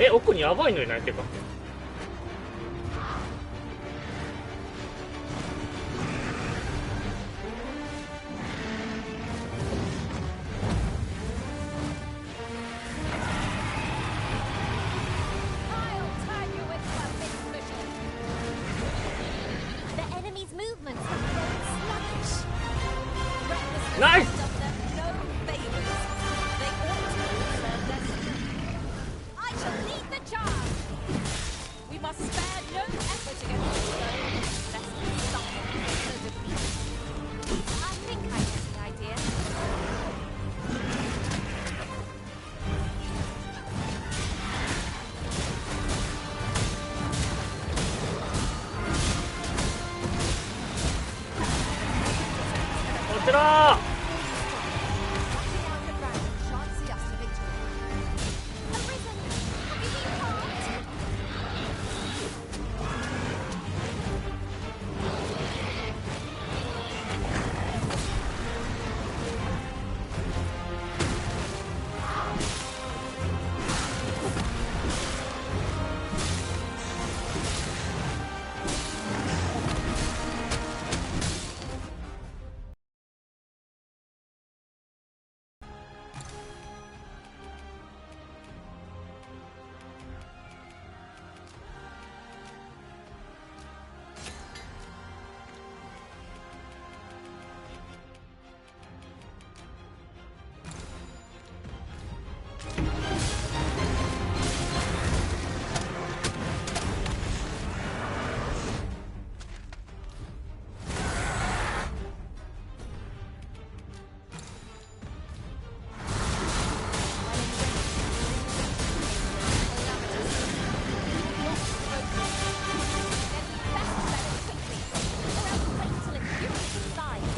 Speaker 13: 奥にやばいのにないってか。ナイス。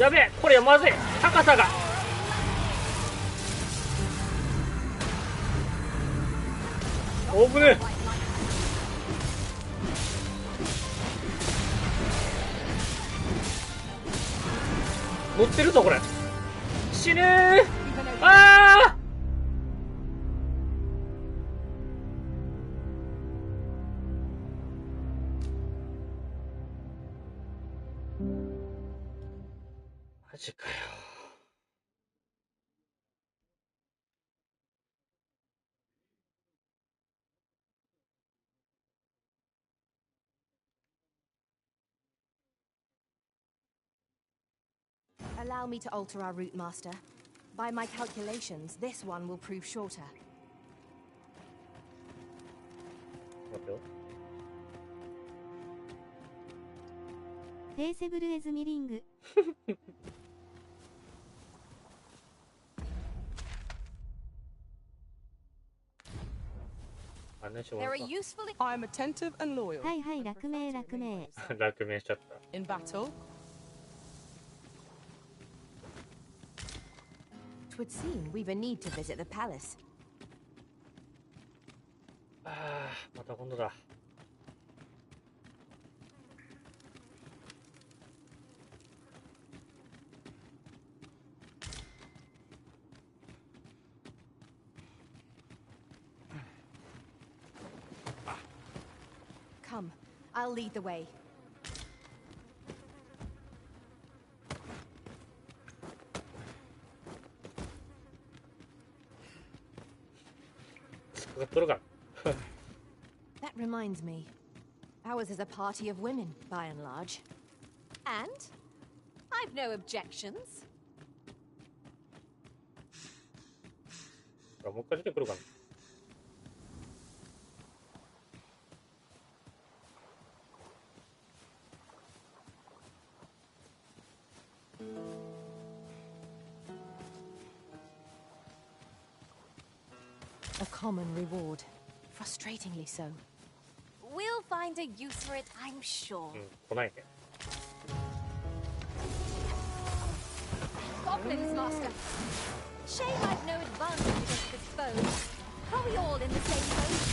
Speaker 13: やべえ、これまずい。高さがおぶねえ。乗ってるぞこれ。死ねー。あーマジかよ。
Speaker 2: Allow me to alter our route, Master. By my calculations, this one will prove shorter.
Speaker 13: 待てよ。
Speaker 12: テーセブルエズミリング。
Speaker 1: There are useful.
Speaker 7: I'm attentive and loyal.
Speaker 12: はいはい、落命落命。
Speaker 13: 落命しちゃった。
Speaker 7: In battle.
Speaker 2: Twould seem we've a need to visit the palace.
Speaker 13: ああ、また今度だ。
Speaker 2: Come, I'll lead the way.
Speaker 13: 使っとるから。
Speaker 2: That reminds me. Ours is a party of women, by and large.
Speaker 1: And I've no objections.
Speaker 13: もう一回出てくるかな。
Speaker 2: A common reward. Frustratingly so.
Speaker 1: We'll find a use for it, I'm sure.
Speaker 13: 来ないね。
Speaker 1: Goblins, Master. Shame I've no advantage against this foe. Are we all in the same boat?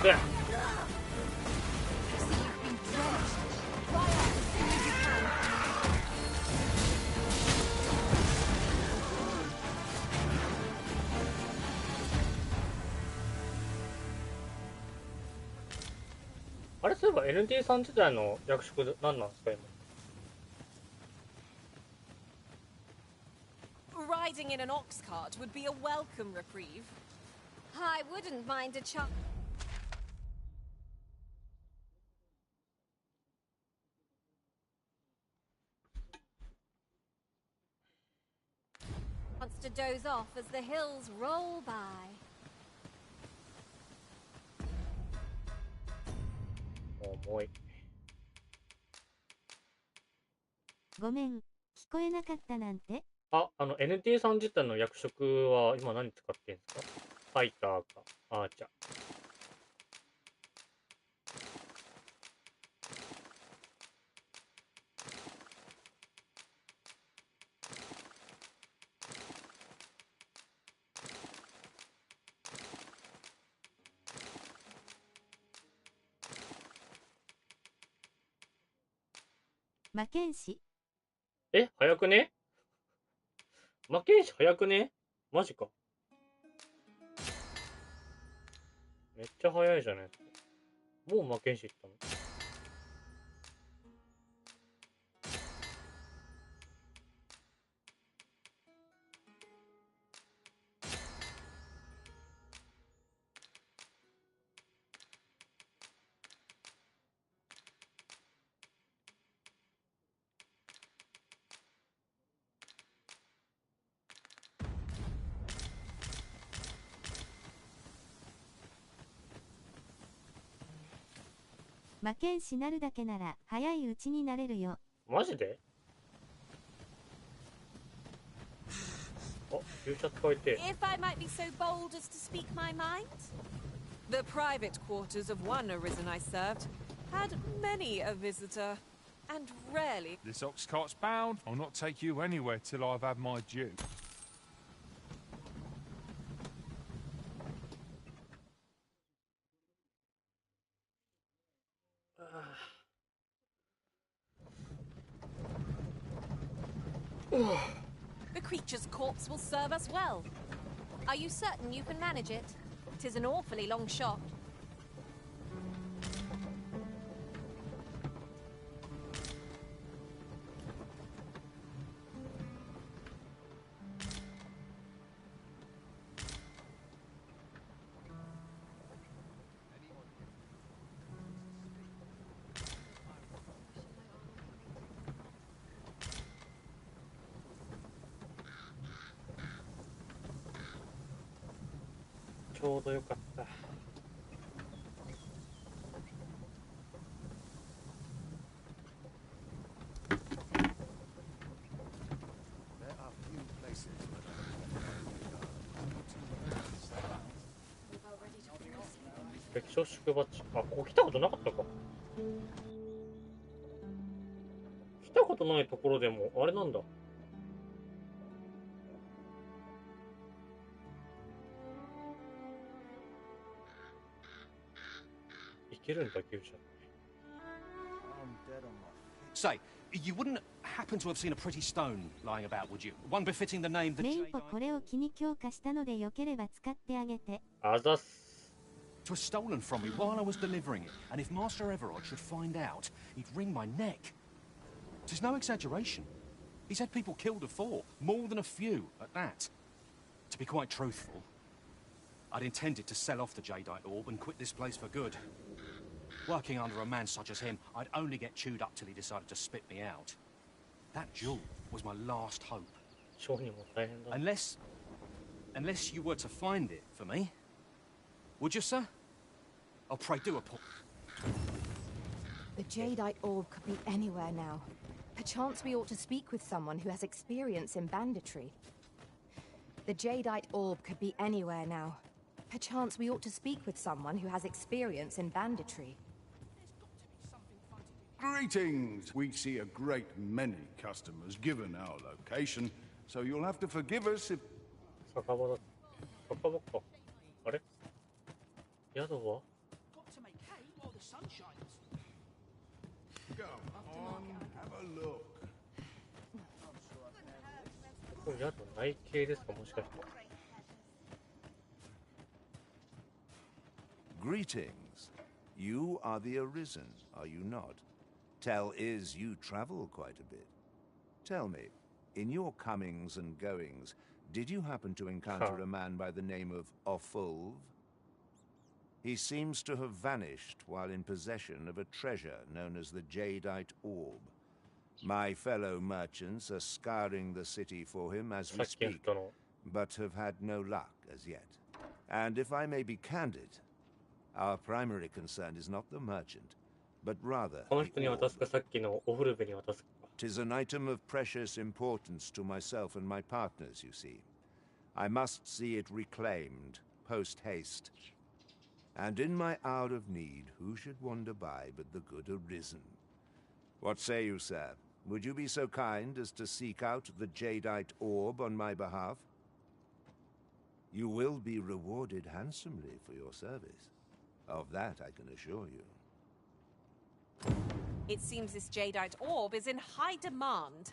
Speaker 13: Yeah.あれ、そういえば NT さん自体の役職何なんですか今。
Speaker 1: Riding in an ox cart would be a welcome reprieve. I wouldn't mind a chance. Wants to doze off as the hills roll by.
Speaker 13: 重い。
Speaker 12: ごめん、聞こえなかったなんて。
Speaker 13: あ、NT さん自体の役職は今何使ってんですか？ファイターか、アーチャー。
Speaker 12: 魔剣士。
Speaker 13: え、早くね？魔剣士早くね？マジか。めっちゃ早いじゃないですか。もう魔剣士行ったの？
Speaker 12: 魔剣士なるだけなら早いうちになれるよ。
Speaker 13: マジで？あ、勇者使いて。
Speaker 1: If I might be so bold as to speak my mind, the private quarters of one arisen I served had many a visitor, and rarely.
Speaker 6: This ox cart's bound. I'll not take you anywhere till I've had my due.
Speaker 1: The creature's corpse will serve us well. Are you certain you can manage it? 'Tis an awfully long shot.
Speaker 13: ちょうどよかった。歴史宿場地。あ、ここ来たことなかったか。来たことないところでも、あれなんだ。いけるんだ、牛舎。
Speaker 5: Say, you wouldn't happen to have seen a pretty stone lying about, would you? One befitting the name that...
Speaker 12: レインポこれを気に強化したのでよければ使ってあげて。
Speaker 13: あざっす。
Speaker 5: 'Twas stolen from me while I was delivering it, and if Master Everard should find out, he'd wring my neck. 'Tis no exaggeration. He's had people killed before, more than a few, at that. To be quite truthful, I'd intended to sell off the Jadeite Orb and quit this place for good. Working under a man such as him, I'd only get chewed up till he decided to spit me out. That jewel was my last hope. Unless you were to find it for me. Would you, sir? Oh, pray do report.
Speaker 2: The Jadeite Orb could be anywhere now. Perchance we ought to speak with someone who has experience in banditry. The Jadeite Orb could be anywhere now. Perchance we ought to speak with someone who has experience in banditry.
Speaker 3: Greetings! We see a great many customers given our location, so you'll have to forgive us if...
Speaker 13: 酒場だ。酒場か。あれ？宿は？
Speaker 3: Go on, have a look.
Speaker 13: これ宿内系ですか、もしかして。
Speaker 14: Greetings. You are the Arisen, are you not? Tell is you travel quite a bit. Tell me, in your comings and goings, did you happen to encounter a man by the name of Offulv? He seems to have vanished while in possession of a treasure known as the Jadeite Orb. My fellow merchants are scouring the city for him as we speak, but have had no luck as yet. And if I may be candid, our primary concern is not the merchant, but rather the orb. 'Tis an item of precious importance to myself and my partners, you see. I must see it reclaimed, post-haste. And in my hour of need, who should wander by but the good Arisen? What say you, sir? Would you be so kind as to seek out the Jadeite Orb on my behalf? You will be rewarded handsomely for your service. Of that I can assure you.
Speaker 1: It seems this Jadeite Orb is in high demand.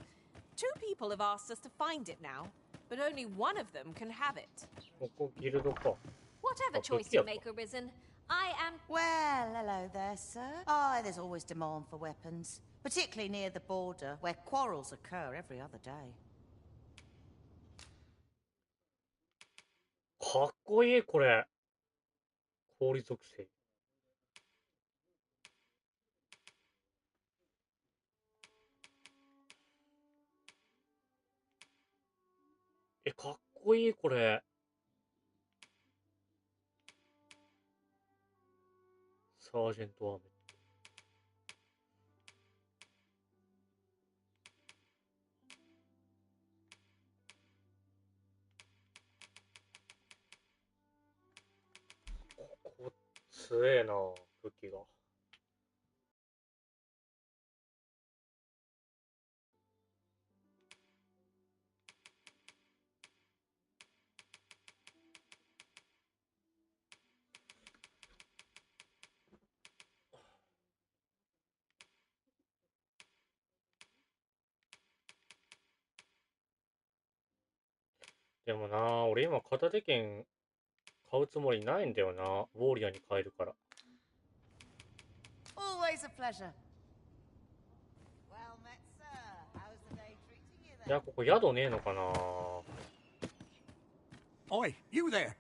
Speaker 1: 2 people have asked us to find it now, but only one of them can have it.
Speaker 8: Whatever choice you make, Arisen, I am...
Speaker 15: Well, hello there, sir. Oh, there's always demand for weapons, particularly near the border, where quarrels occur every other day.
Speaker 13: かっこいい、これ。氷属性。かっこいい、これ。サージェントアーメット。ここ強えな、武器が。でもな、俺今片手剣買うつもりないんだよな。ウォーリアーに変えるから。
Speaker 15: Always a pleasure. Well met, sir. How's the day treating you then?
Speaker 13: いや、ここ宿ねえのかな。
Speaker 11: Oi, you there!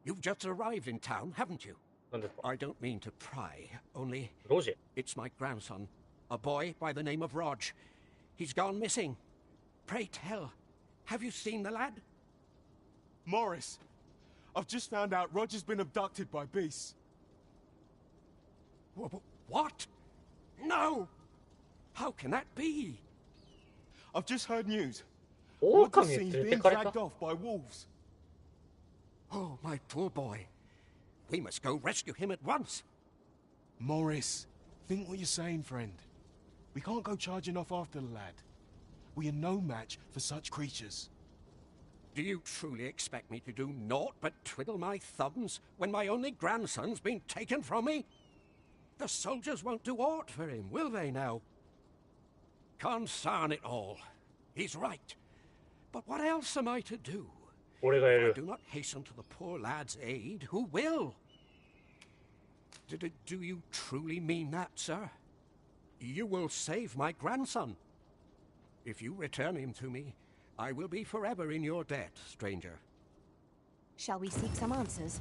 Speaker 11: You've just arrived in town, haven't you?
Speaker 13: 何ですか?
Speaker 11: I don't mean to pry, only...
Speaker 13: ロジェ?
Speaker 11: It's my grandson, a boy by the name of Rog. He's gone missing. Pray tell, have you seen the lad?
Speaker 9: Morris, I've just found out Roger's been abducted by beasts.
Speaker 16: What? No! How can that be?
Speaker 9: I've just heard news.
Speaker 16: Oh,
Speaker 9: Roger's seen being dragged off by wolves.
Speaker 16: Oh, my poor boy. We must go rescue him at once.
Speaker 9: Morris, think what you're saying, friend. We can't go charging off after the lad. We are no match for such creatures.
Speaker 16: Do you truly expect me to do naught but twiddle my thumbs when my only grandson's been taken from me? The soldiers won't do aught for him, will they now? Concern it all. He's right. But what else am I to do? If I do not hasten to the poor lad's aid, who will? Do you truly mean that, sir? You will save my grandson. If you return him to me, I will be forever in your debt, stranger.
Speaker 2: Shall we seek some answers?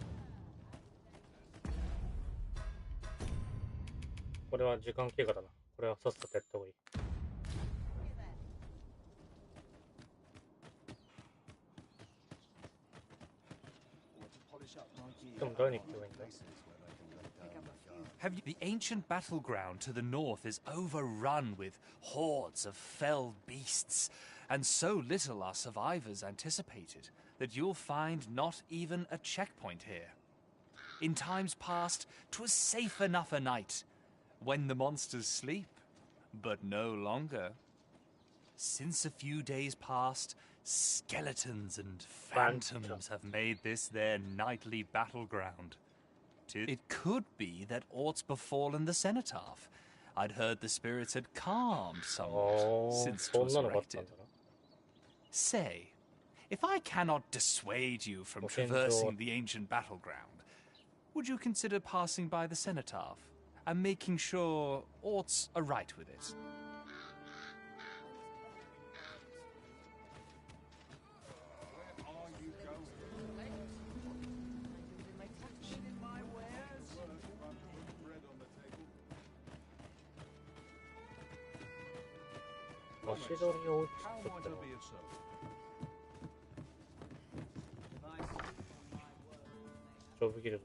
Speaker 13: これは時間経過だな。これはさっさとやった方がいい。でも誰に聞けばいいんだ？
Speaker 17: Have you... The ancient battleground to the north is overrun with hordes of fell beasts, and so little are survivors anticipated that you'll find not even a checkpoint here. In times past, 'twas safe enough a night, when the monsters sleep, but no longer. Since a few days past, skeletons and phantoms have made this their nightly battleground. It could be that aught's befallen the cenotaph. I'd heard the spirits had calmed somewhat since 'twas erected. Say, if I cannot dissuade you from traversing the ancient battleground, would you consider passing by the cenotaph and making sure aught's aright with it?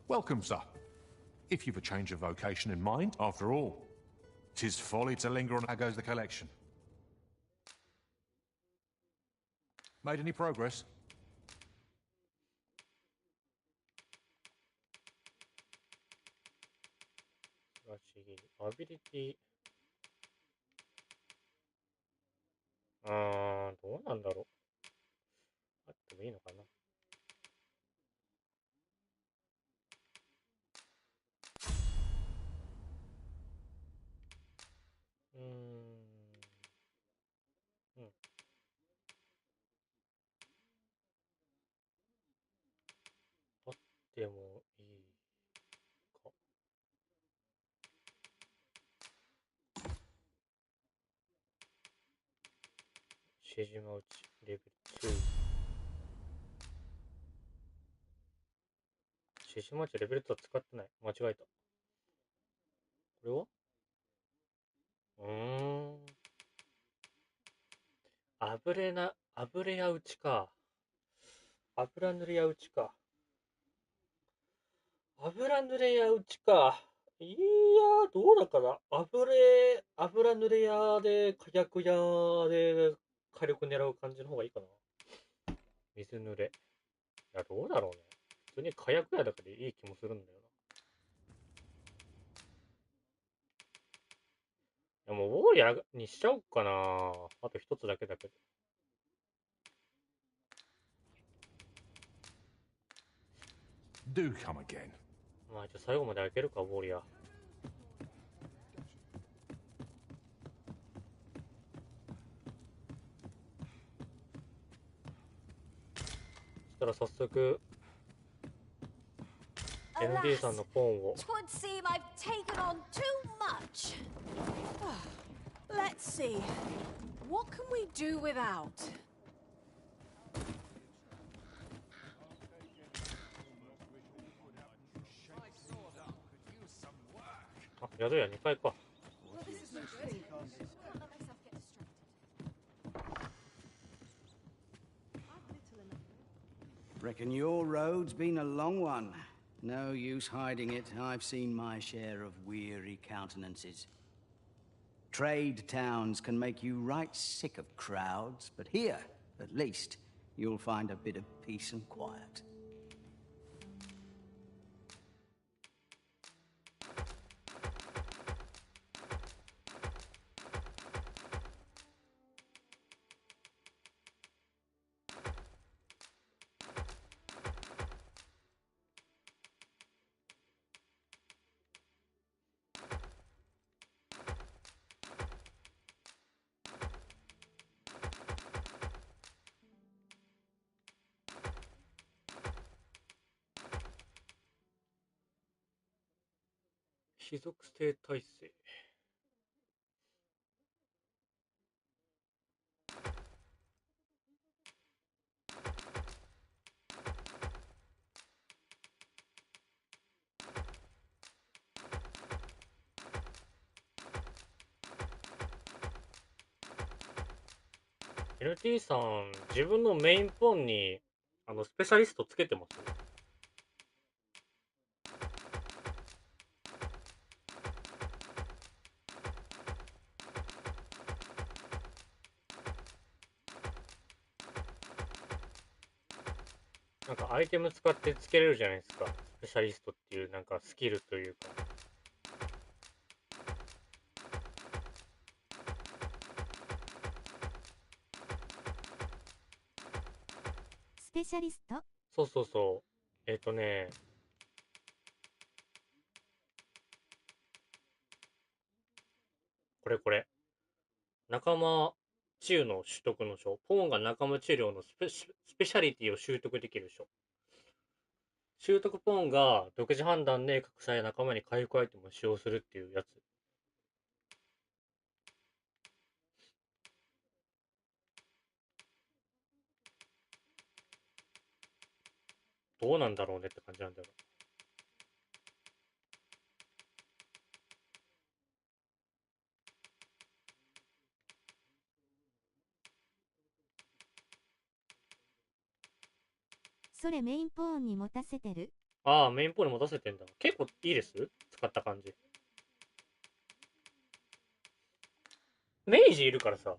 Speaker 5: Welcome, sir. If you've a change of vocation in mind, after all, 'tis folly to linger on. How goes the collection? Made any progress?
Speaker 13: Ability. どうなんだろう。あってもいいのかな。あってもいいか。しじま打ちレベル2。しじま打ちレベル2は使ってない。間違えた。これは油や打ちか。油塗りや打ちか。油塗れや打ちか。いやー、どうだかな。油塗れやで、火薬やで、火力狙う感じの方がいいかな。水濡れ。いや、どうだろうね。普通に火薬やだけでいい気もするんだよな。いや、もうウォーリアーにしちゃおうかな。あと一つだけだけど。
Speaker 5: Do come again.
Speaker 13: まあ、じゃあ最後まで開けるか、ウォーリアー。そしたら早速 ND さんのポンを。
Speaker 1: 'Twould seem I've taken on too much. Let's see. What can we do without?
Speaker 13: あ、宿屋2階か。
Speaker 18: Reckon your road's been a long one. No use hiding it. I've seen my share of weary countenances. Trade towns can make you right sick of crowds, but here, at least, you'll find a bit of peace and quiet. 貴族性体制。NT さん、自分のメインポンにスペシャリストつけてます？なんかアイテム使ってつけれるじゃないですか。スペシャリストっていうなんかスキルというか。
Speaker 12: スペシャリスト？
Speaker 13: そうそうそう。これ。仲間治癒の取得の書。ポーンが仲間治療のスペシャリティを習得できる書。習得ポーンが独自判断で各社や仲間に回復アイテムを使用するっていうやつ。どうなんだろうねって感じなんだよ。
Speaker 12: それメインポーンに持たせてる？
Speaker 13: ああ、メインポーンに持たせてんだ。結構いいです？使った感じ。メイジいるからさ。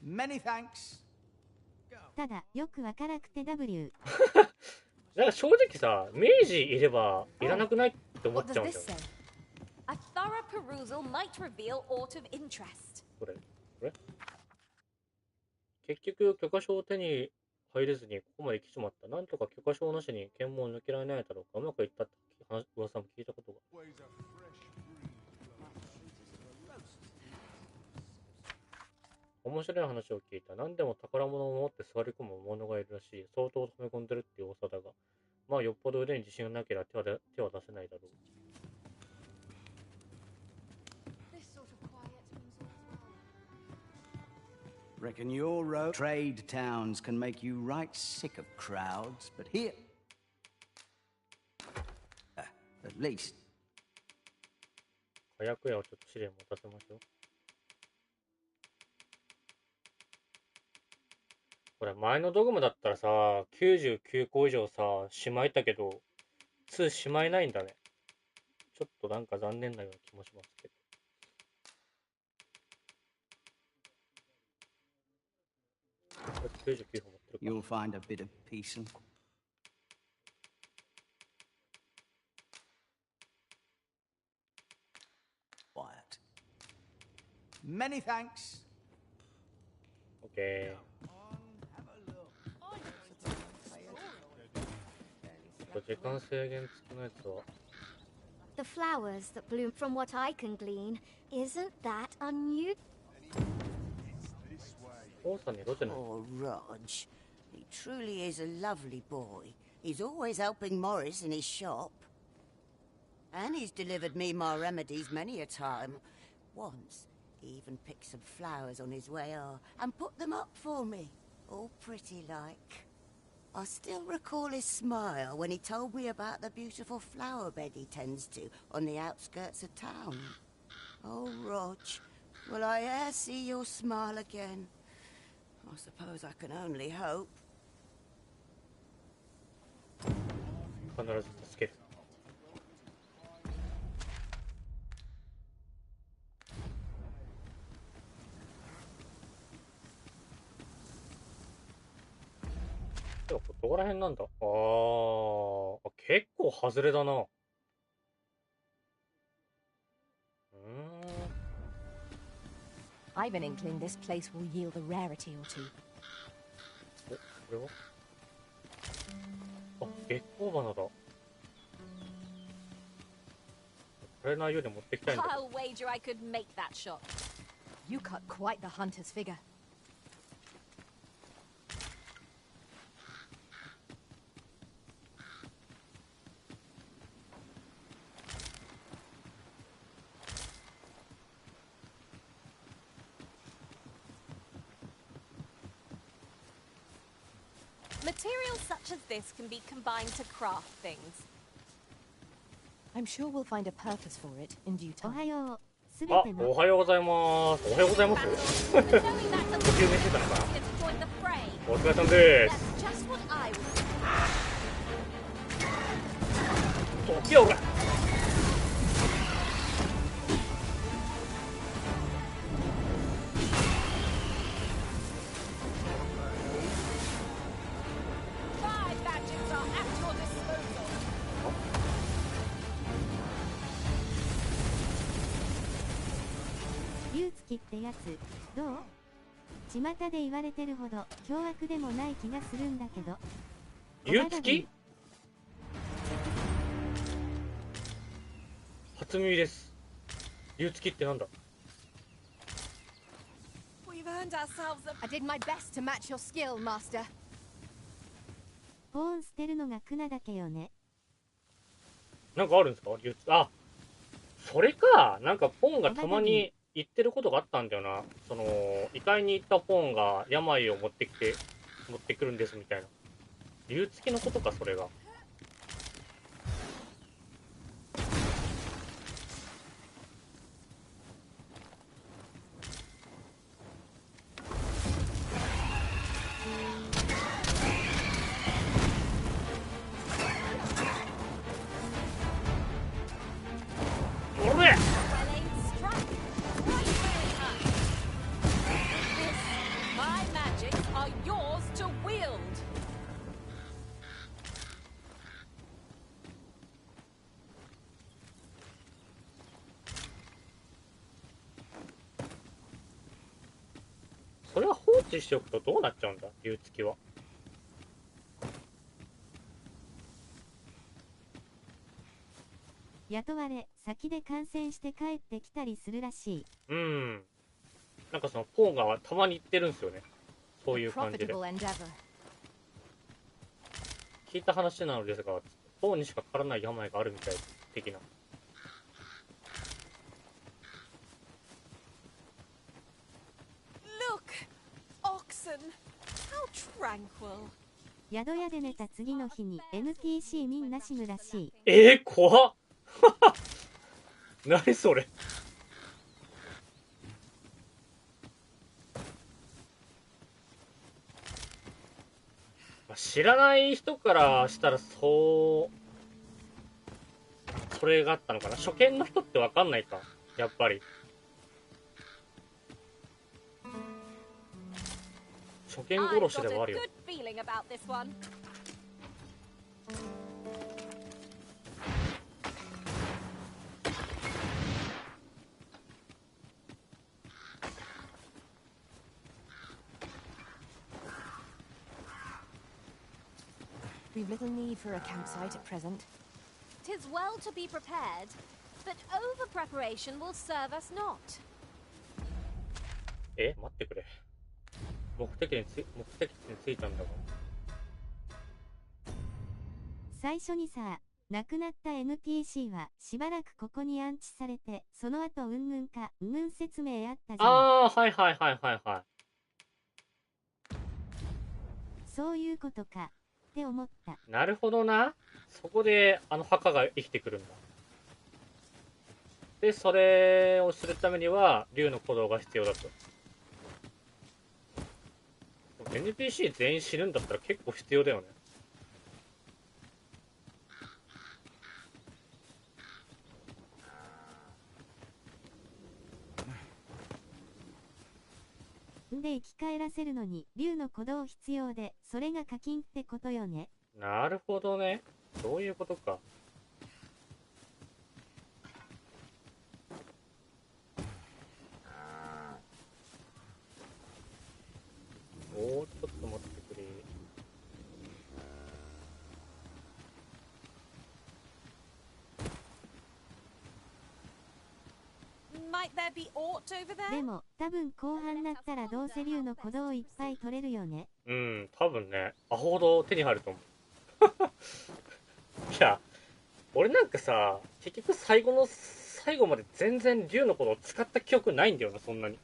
Speaker 18: Many thanks.
Speaker 12: ただ、よくわからなくて W。
Speaker 13: なんか正直さ、メイジいればいらなくないって思っちゃうんだよ。
Speaker 1: A thorough perusal might reveal aught of interest.
Speaker 13: これ結局、許可証を手に入れずにここまで来ちまった。なんとか許可証なしに検問を抜けられないだろうか。うまくいったって噂も聞いたことが。面白い話を聞いた。何でも宝物を持って座り込む者がいるらしい。相当溜め込んでるっていう噂だが、まあよっぽど腕に自信がなければ手は出せないだろう。
Speaker 18: Reckon your road trade towns can make you right sick of crowds, but here, at least.
Speaker 13: 火薬屋をちょっと試練持たせましょう。これ前のドグマだったらさ、99個以上さ、しまえたけど、2しまえないんだね。ちょっとなんか残念なような気もしますけど。99本持ってるか。
Speaker 18: You'll find a bit of peace and quiet. Many thanks.
Speaker 13: OK。時間制限付きのやつは
Speaker 8: The flowers that bloom, from what I can glean, isn't that unusual?
Speaker 15: Oh, Rog. He truly is a lovely boy. He's always helping Morris in his shop. And he's delivered me my remedies many a time. Once, he even picked some flowers on his way and put them up for me, all pretty like. I still recall his smile when he told me about the beautiful flower bed he tends to on the outskirts of town. Oh, Rog, will I e'er see your smile again? I suppose I can only hope.
Speaker 13: 必ず助ける。どこら辺なんだ。結構外れだな。
Speaker 2: I've an inkling this place will yield a rarity or two.
Speaker 13: これは？月光花だ。これないように持ってきたいんだけど。
Speaker 1: I'll wager I could make that shot.
Speaker 2: You cut quite the hunter's figure.
Speaker 1: Materials such as this can be combined to craft things.
Speaker 2: I'm sure we'll find a purpose for it in due time.
Speaker 13: おはようございます。おはようございます。途中寝してたのかな。お疲れ様です。起きようが。
Speaker 12: 竜付きってやつ、どう？巷で言われてるほど凶悪でもない気がするんだけど。
Speaker 13: 竜付き？初耳です。竜付きってなんだ？
Speaker 1: We've earned ourselves a...
Speaker 2: I did my best to match your skill, master.
Speaker 12: ポーン捨てるのが苦なだけよね。
Speaker 13: なんかあるんですか？竜付き。あ、それか。なんかポンがたまに言ってることがあったんだよな。その異界に行ったポンが病を持ってくるんですみたいな。竜付きのことか、それが。それは放置しておくとどうなっちゃうんだ、竜付きは。
Speaker 12: 雇われ、先で感染して帰ってきたりするらしい。
Speaker 13: なんかそのポーがたまに言ってるんですよね。そういう感じで。聞いた話なのですが、ポーにしかかからない病があるみたい的な。
Speaker 12: 宿屋で寝た次の日に NPC みんな死ぬらし
Speaker 13: い。怖っ何それ。知らない人からしたらそれがあったのかな。初見の人って分かんないか、やっぱり。初見殺しではあるよ。
Speaker 2: We've little need for a campsite at present.
Speaker 1: 'Tis well to be prepared, but over preparation will serve us not.
Speaker 13: 待ってくれ。目的地に着いたんだが。
Speaker 12: 最初にさ、亡くなった NPC はしばらくここに安置されて、その後うんぬんか、説明あったじゃん。
Speaker 13: はい。
Speaker 12: そういうことかって思った。
Speaker 13: なるほどな。そこであの墓が生きてくるんだ。で、それをするためには竜の鼓動が必要だと。NPC 全員死ぬんだったら結構必要だよね。
Speaker 12: んで生き返らせるのに竜の鼓動必要で、それが課金ってことよね。
Speaker 13: なるほどね。そういうことか。おー、ちょっと待ってくれ。
Speaker 1: Might there be aught over there?
Speaker 12: でも、多分後半なったらどうせ竜の鼓動いっぱい取れるよね。
Speaker 13: うん、多分ね、アホほど手に入ると思う。いや、俺なんかさ、結局最後の最後まで全然竜のことを使った記憶ないんだよな、そんなに。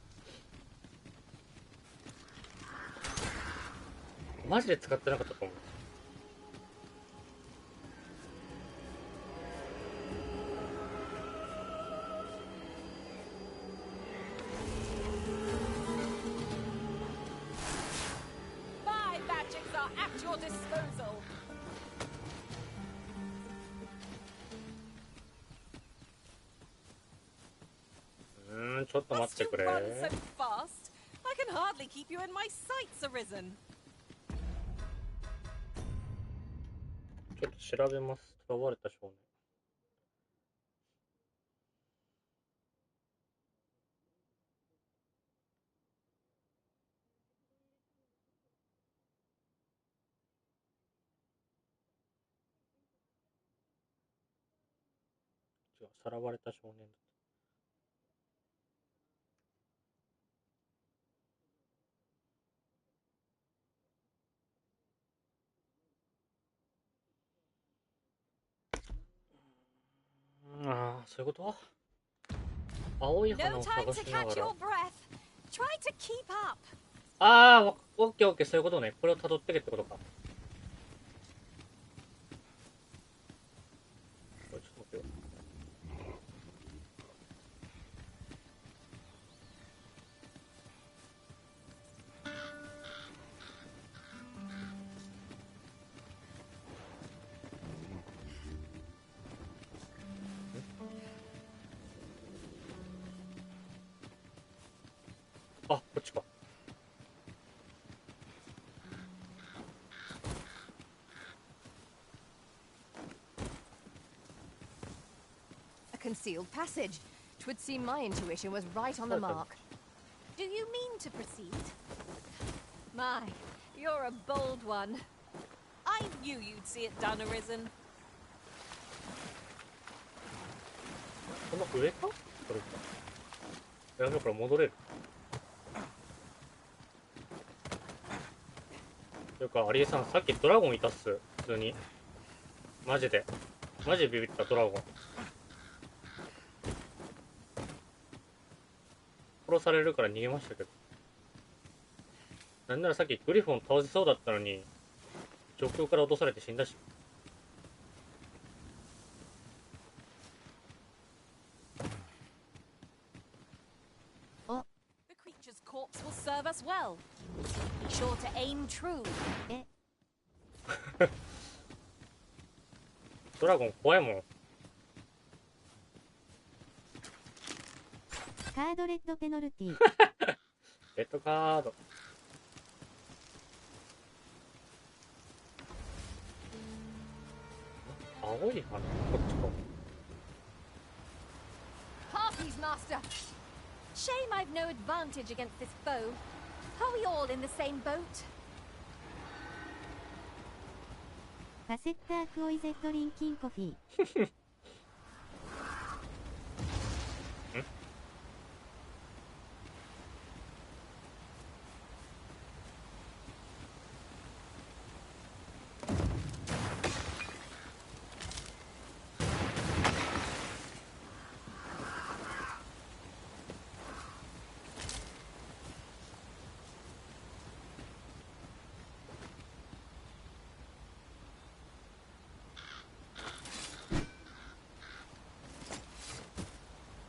Speaker 13: マジで使ってなかったと思う。
Speaker 1: My magics are at your disposal.
Speaker 13: ちょっと待ってくれ。
Speaker 1: Must you run so fast? I can hardly keep you in my sights, Arisen.
Speaker 13: ちょっと調べます。囚われた少年。違う、さらわれた少年だ。ああ、そういうこと？青い花
Speaker 1: No
Speaker 13: を
Speaker 1: time
Speaker 13: 探
Speaker 1: to
Speaker 13: しな
Speaker 1: catch
Speaker 13: がら。
Speaker 1: your breath. Try to keep up.
Speaker 13: ああ、オッケーオッケー、そういうことね。これを辿ってけってことか。これちょっと待ってよ。あ、こっちか。
Speaker 2: A concealed passage. 'Twould seem my intuition was right on the mark.
Speaker 1: Do you mean to proceed? My, you're a bold one. I knew you'd see it done, Arisen.
Speaker 13: この上か？これか。やめろ、これ戻れる。というか、アリエさん、さっきドラゴンいたっす。普通に。マジで。マジでビビったドラゴン。殺されるから逃げましたけど。なんならさっきグリフォン倒せそうだったのに、上空から落とされて死んだし。
Speaker 1: The creature's corpse will serve us well. Be sure to aim true.
Speaker 13: ドラゴン怖いもん。
Speaker 12: カードレッドペナルティ。
Speaker 13: レッドカード。青い花、こっちか。
Speaker 1: Harpies, Master. Shame I've no advantage against this foe. Are we all in the same boat?
Speaker 12: カセッタークオイゼットリンキンコフィー。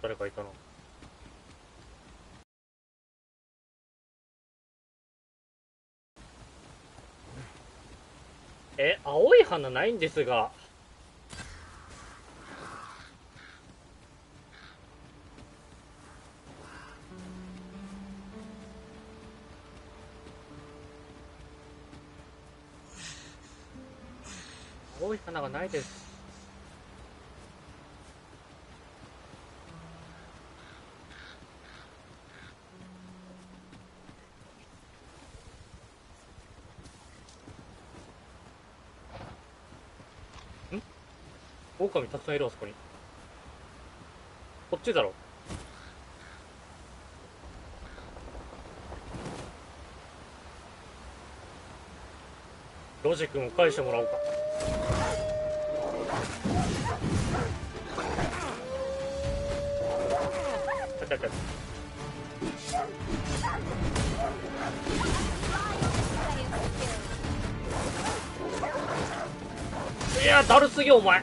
Speaker 13: 誰かいたな。青い花ないんですが。青い花がないです。狼たくさんいる、あそこに。こっちだろ。ロジ君を返してもらおうか。いや、だるすぎお前。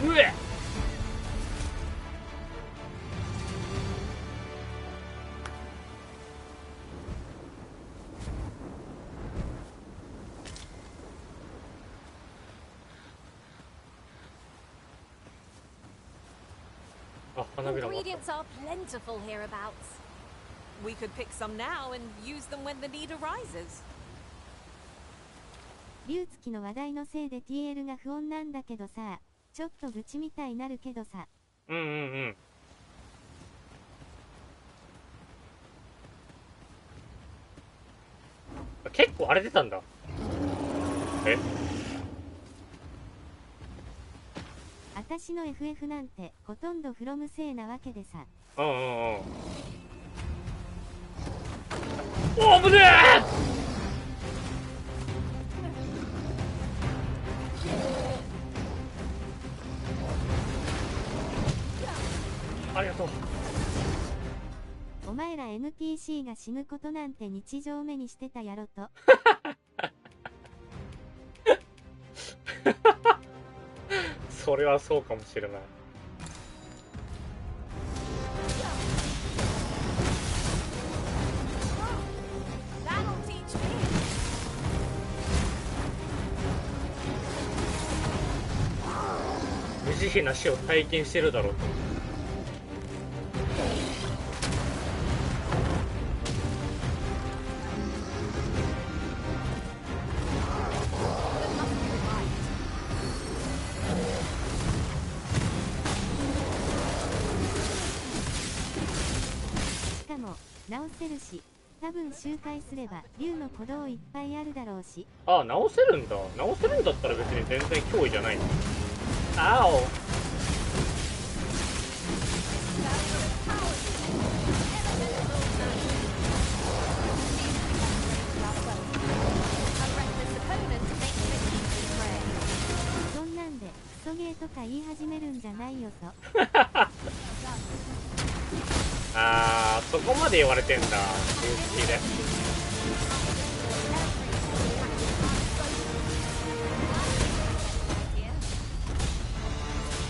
Speaker 13: うえ。あ、花びらもあった。
Speaker 1: Ingredients are plentiful hereabouts. We could pick some now and use them when the need arises.
Speaker 12: 竜月の話題のせいで TL が不穏なんだけどさ、ちょっと愚痴みたいなるけどさ。
Speaker 13: うんうんうん。結構荒れてたんだ。え？
Speaker 12: 私の FF なんてほとんどフロムせいなわけでさ。
Speaker 13: うんうんうん。おぶねえ！ありがとう。
Speaker 12: お前ら NPC が死ぬことなんて日常目にしてたやろと。
Speaker 13: それはそうかもしれない。無慈悲な死を体験してるだろうと。
Speaker 12: しかも直せるし、多分周回すれば竜の鼓動いっぱいあるだろうし。
Speaker 13: ああ、直せるんだ。直せるんだったら別に全然脅威じゃないの。あお。
Speaker 12: そんなんでクソゲーとか言い始めるんじゃないよと。
Speaker 13: あー、そこまで言われてんだ。好きで。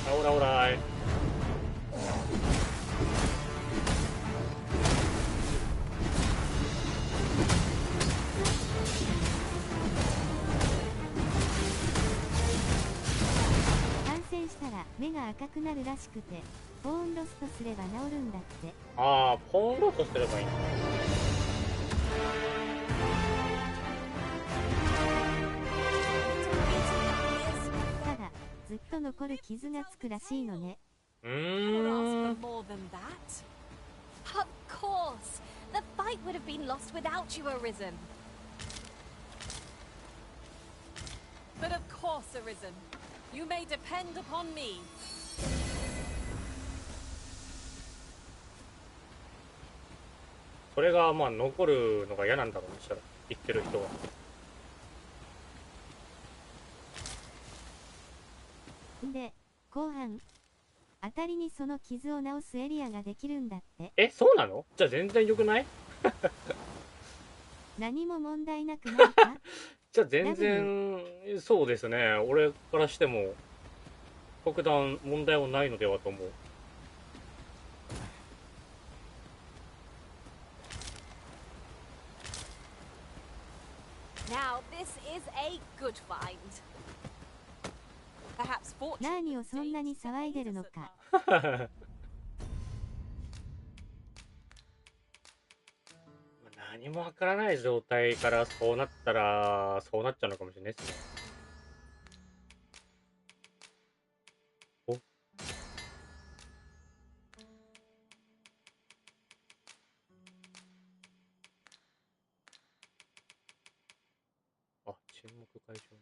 Speaker 13: あ、オラオラーい。
Speaker 12: 感染したら目が赤くなるらしくて、ポーンロストすれば治るんだって。
Speaker 13: ああ、ポーンロストすればいいんだ。
Speaker 12: ただ、ずっと残る傷がつくらしいのね。
Speaker 1: More than that. Of course. The fight would have been lost without you, Arisen. But of course, Arisen. You may depend upon me.
Speaker 13: それがまあ残るのが嫌なんだろうね、したら言ってる人は。
Speaker 12: で、後半、当たりにその傷を治すエリアができるんだって。
Speaker 13: え、そうなの？じゃあ全然良くない？
Speaker 12: 何も問題なくないか？
Speaker 13: じゃあ全然、そうですね。俺からしても、特段問題はないのではと思う。
Speaker 1: Now, this is a good find. Perhaps fortune.
Speaker 12: 何をそんなに騒いでるのか。
Speaker 13: 何もわからない状態からそうなったらそうなっちゃうのかもしれないですね。お。あ、沈黙解消。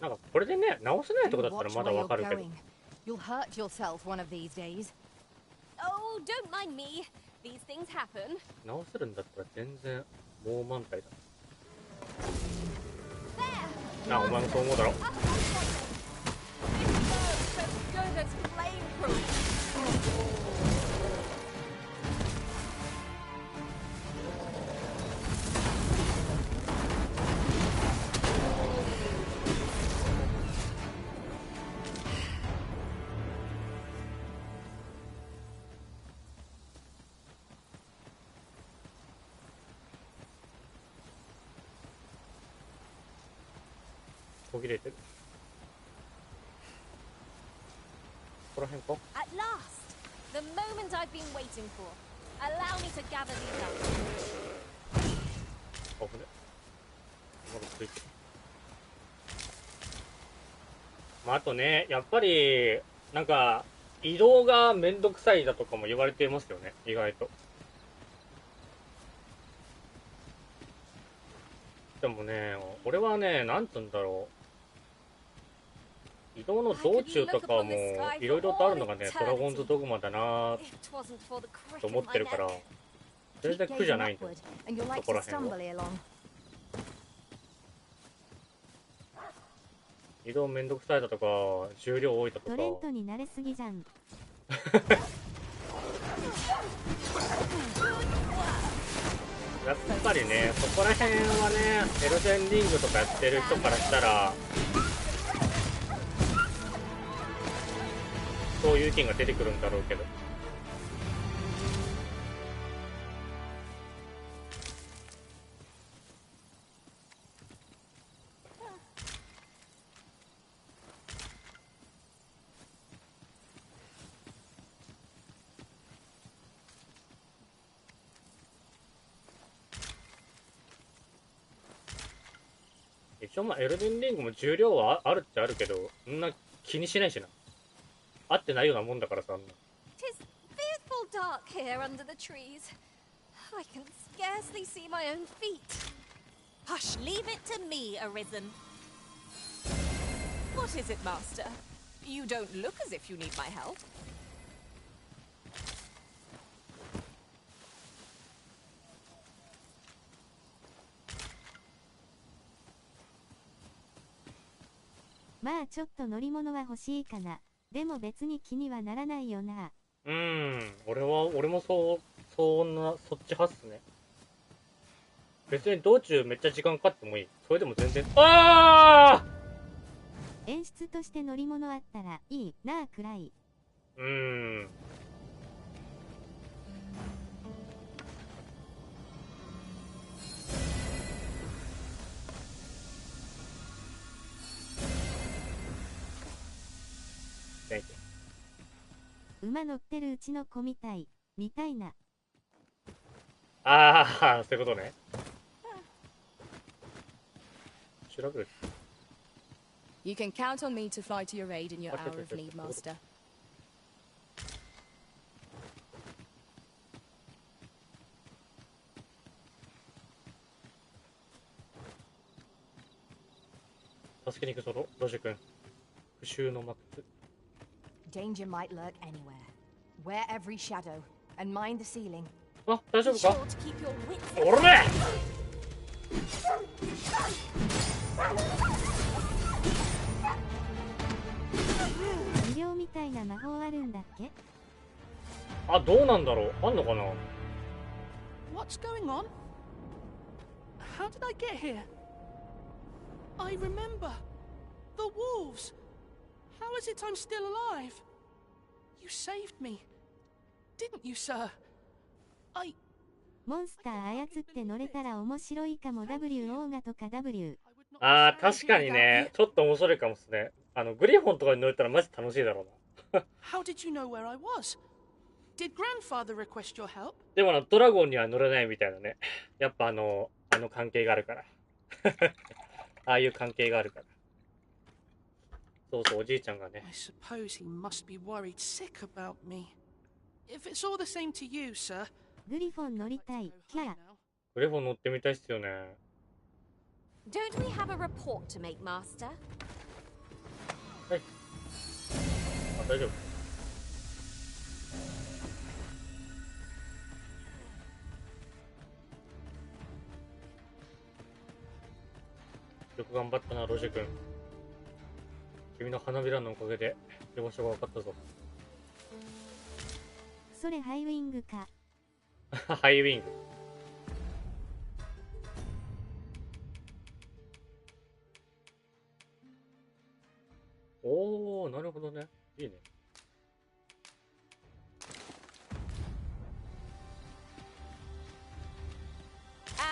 Speaker 13: なんかこれでね直せないとこだったらまだわかるけど。
Speaker 2: You'll hurt yourself one of these days.
Speaker 1: Oh, don't mind me. These things happen.
Speaker 13: 直せるんだったら全然もう満体だ。あ、お前もそう思うだろ。途切れてる。ここら辺か。
Speaker 1: At last, the moment I've been waiting for. Allow me to gather these up.
Speaker 13: あ、これ。まだついてる。まあ、あとね、やっぱりなんか移動がめんどくさいだとかも言われていますよね、意外と。でもね、俺はね、なんつうんだろう。移動の道中とかもいろいろとあるのがね、ドラゴンズドグマだなと思ってるから、全然苦じゃないんだよ、そこら辺は。移動めんどくさいだとか、重量多いだとか。
Speaker 12: トレントに慣れすぎじゃん。
Speaker 13: やっぱりね、そこら辺はね、エルデンリングとかやってる人からしたら、そういう意見が出てくるんだろうけど。一応まあエルデンリングも重量はあるっちゃあるけど、そんな気にしないしな。合ってないようなもんだからさ。
Speaker 1: 'Tis fearful dark here under the trees. I can scarcely see my own feet. Hush, leave it to me, Arisen.
Speaker 7: What is it, Master? You don't look as if you need my help.
Speaker 12: Ma, ちょっと乗り物は欲しいかな。でも別に気にはならないよな。
Speaker 13: 俺もそっち派っすね。別に道中めっちゃ時間かかってもいい。それでも全然。ああ！
Speaker 12: 演出として乗り物あったらいいなあ、くらい。馬乗ってるうちの子みたいな。
Speaker 13: ああ、そういうことね。調べる。
Speaker 7: You can count on me to fly to your aid in your hour of need, Master.
Speaker 13: 助けに行くぞ、ロジェ君。復讐のマックス。
Speaker 2: Danger might lurk anywhere. Wear every shadow and mind the ceiling.
Speaker 13: あ、大丈夫か？おら！
Speaker 12: 医療みたいな魔法あるんだっけ？
Speaker 13: あ、どうなんだろう。あんのかな？
Speaker 19: What's going on? How did I get here? I remember. The wolves. How is it I'm still alive? You saved me. Didn't you, sir?
Speaker 12: モンスター操って乗れたら面白いかも。 WO がとか W。
Speaker 13: ああ、確かにね。ちょっと面白いかもっすね。グリフォンとかに乗れたらマジ楽しいだろうな。
Speaker 19: How did you know where I was? Did grandfather request your help?
Speaker 13: でもドラゴンには乗れないみたいなね。やっぱあの関係があるから。ああいう関係があるから。そうそう、おじいちゃんがね。
Speaker 19: I suppose he must be worried sick about me. If it's all the same to you, sir.
Speaker 12: グリフォン乗りたい。キャラ。
Speaker 13: グリフォン乗ってみたいっすよね。
Speaker 8: Don't we have a report to make, Master?
Speaker 13: はい。あ、大丈夫。よく頑張ったな、ロジェ君。君の花びらのおかげで居場所が分かったぞ。
Speaker 12: それハイウィングか。
Speaker 13: ハイウィング。おー、なるほどね。いいね。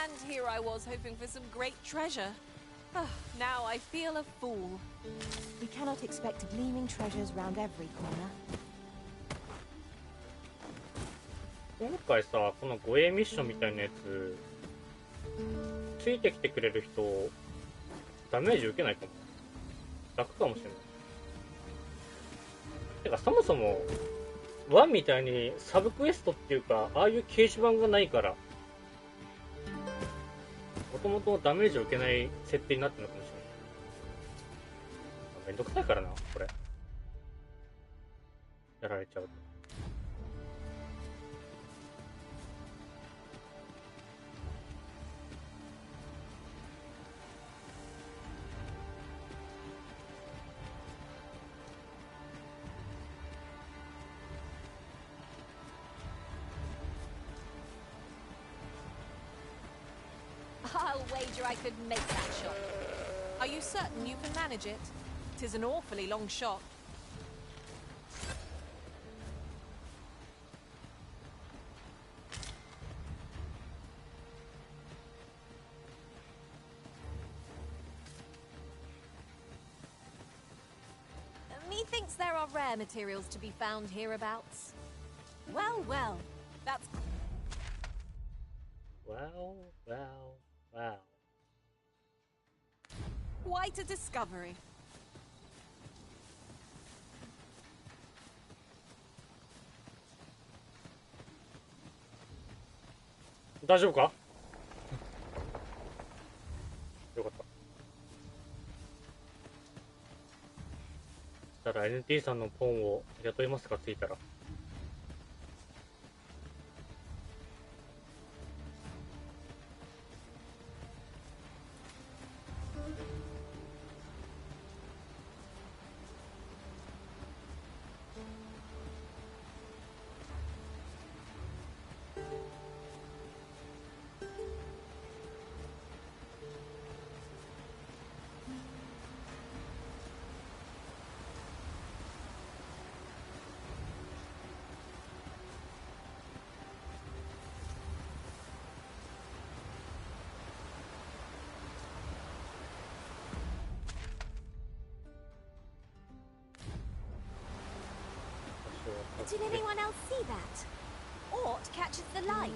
Speaker 1: And here I was hoping for some great treasure. Now I feel a fool.
Speaker 2: We cannot expect gleaming treasures round every corner.
Speaker 13: 今回さ、この護衛ミッションみたいなやつ、ついてきてくれる人、ダメージ受けないかも。楽かもしれない。てか、そもそも、1みたいにサブクエストっていうか、ああいう掲示板がないから、もともとダメージを受けない設定になってるのかもしれない。めんどくさいからな、これ。やられちゃうと。
Speaker 1: I'll wager I could make that shot. Are you certain you can manage it? 'Tis an awfully long shot. Methinks there are rare materials to be found hereabouts. Well, well, that's...
Speaker 13: Wow.
Speaker 1: Quite a discovery.
Speaker 13: 大丈夫か？よかった。そしたら NT さんのポンを雇いますか、ついたら。
Speaker 8: Did anyone else see that? Ort catches the light.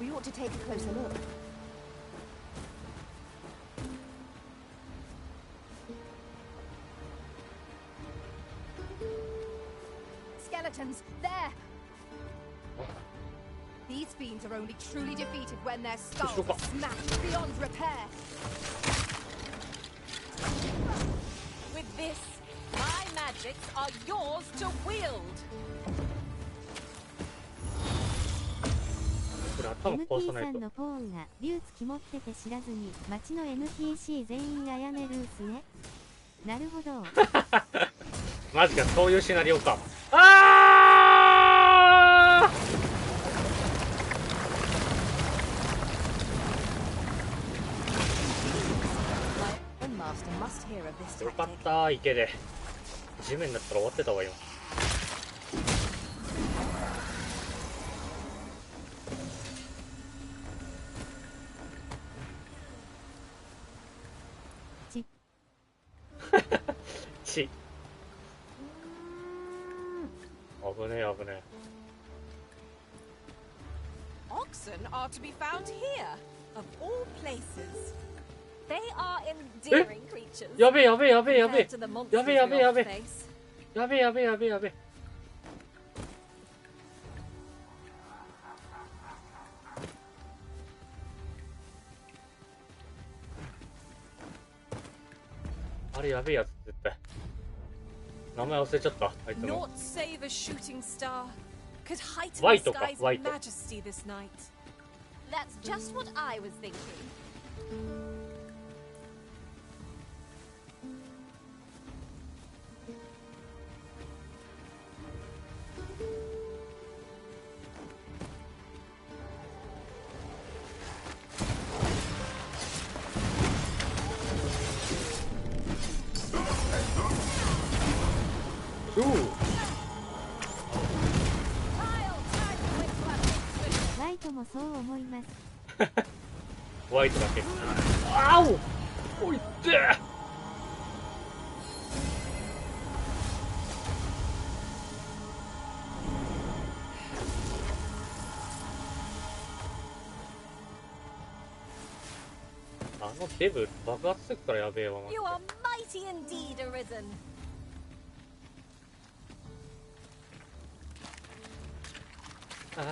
Speaker 2: We ought to take a closer look.
Speaker 20: Skeletons, there! These fiends are only truly defeated when their skulls are smashed beyond repair.
Speaker 1: With this, my magics are yours to wield.
Speaker 12: MT さんのポーンが竜つき持ってて知らずに町の NPC 全員あやめルースね。なるほど。
Speaker 13: マジか、そういうシナリオか。あー！
Speaker 8: this
Speaker 13: よかっ
Speaker 8: tactic.
Speaker 13: た、池で。地面だったら終わってたわ、今。ち。危ねえ、危ねえ。
Speaker 1: Oxen are to be found here, of all places.
Speaker 8: They are endearing creatures.
Speaker 13: やべえ、やべえ、やべえ、やべえ。
Speaker 8: compared to the monsters
Speaker 13: やべえ、やべえ、や
Speaker 8: we
Speaker 13: べ
Speaker 8: often
Speaker 13: え。
Speaker 8: face.
Speaker 13: やべえ、やべえ、やべえ、やべえ。あれやべえやつ、絶対。名前忘れちゃった、あいつの。
Speaker 1: Naught save a shooting star could heighten
Speaker 13: White
Speaker 1: the
Speaker 13: か、
Speaker 1: sky's
Speaker 13: White.
Speaker 1: majesty this night.
Speaker 8: That's just what I was thinking.
Speaker 13: Ooh.
Speaker 12: ワイトもそう思います。
Speaker 13: ホワイトだけ。あお、おいってー。あのデブ爆発するからやべえわ。
Speaker 8: You are mighty indeed, Arisen.
Speaker 13: ああ。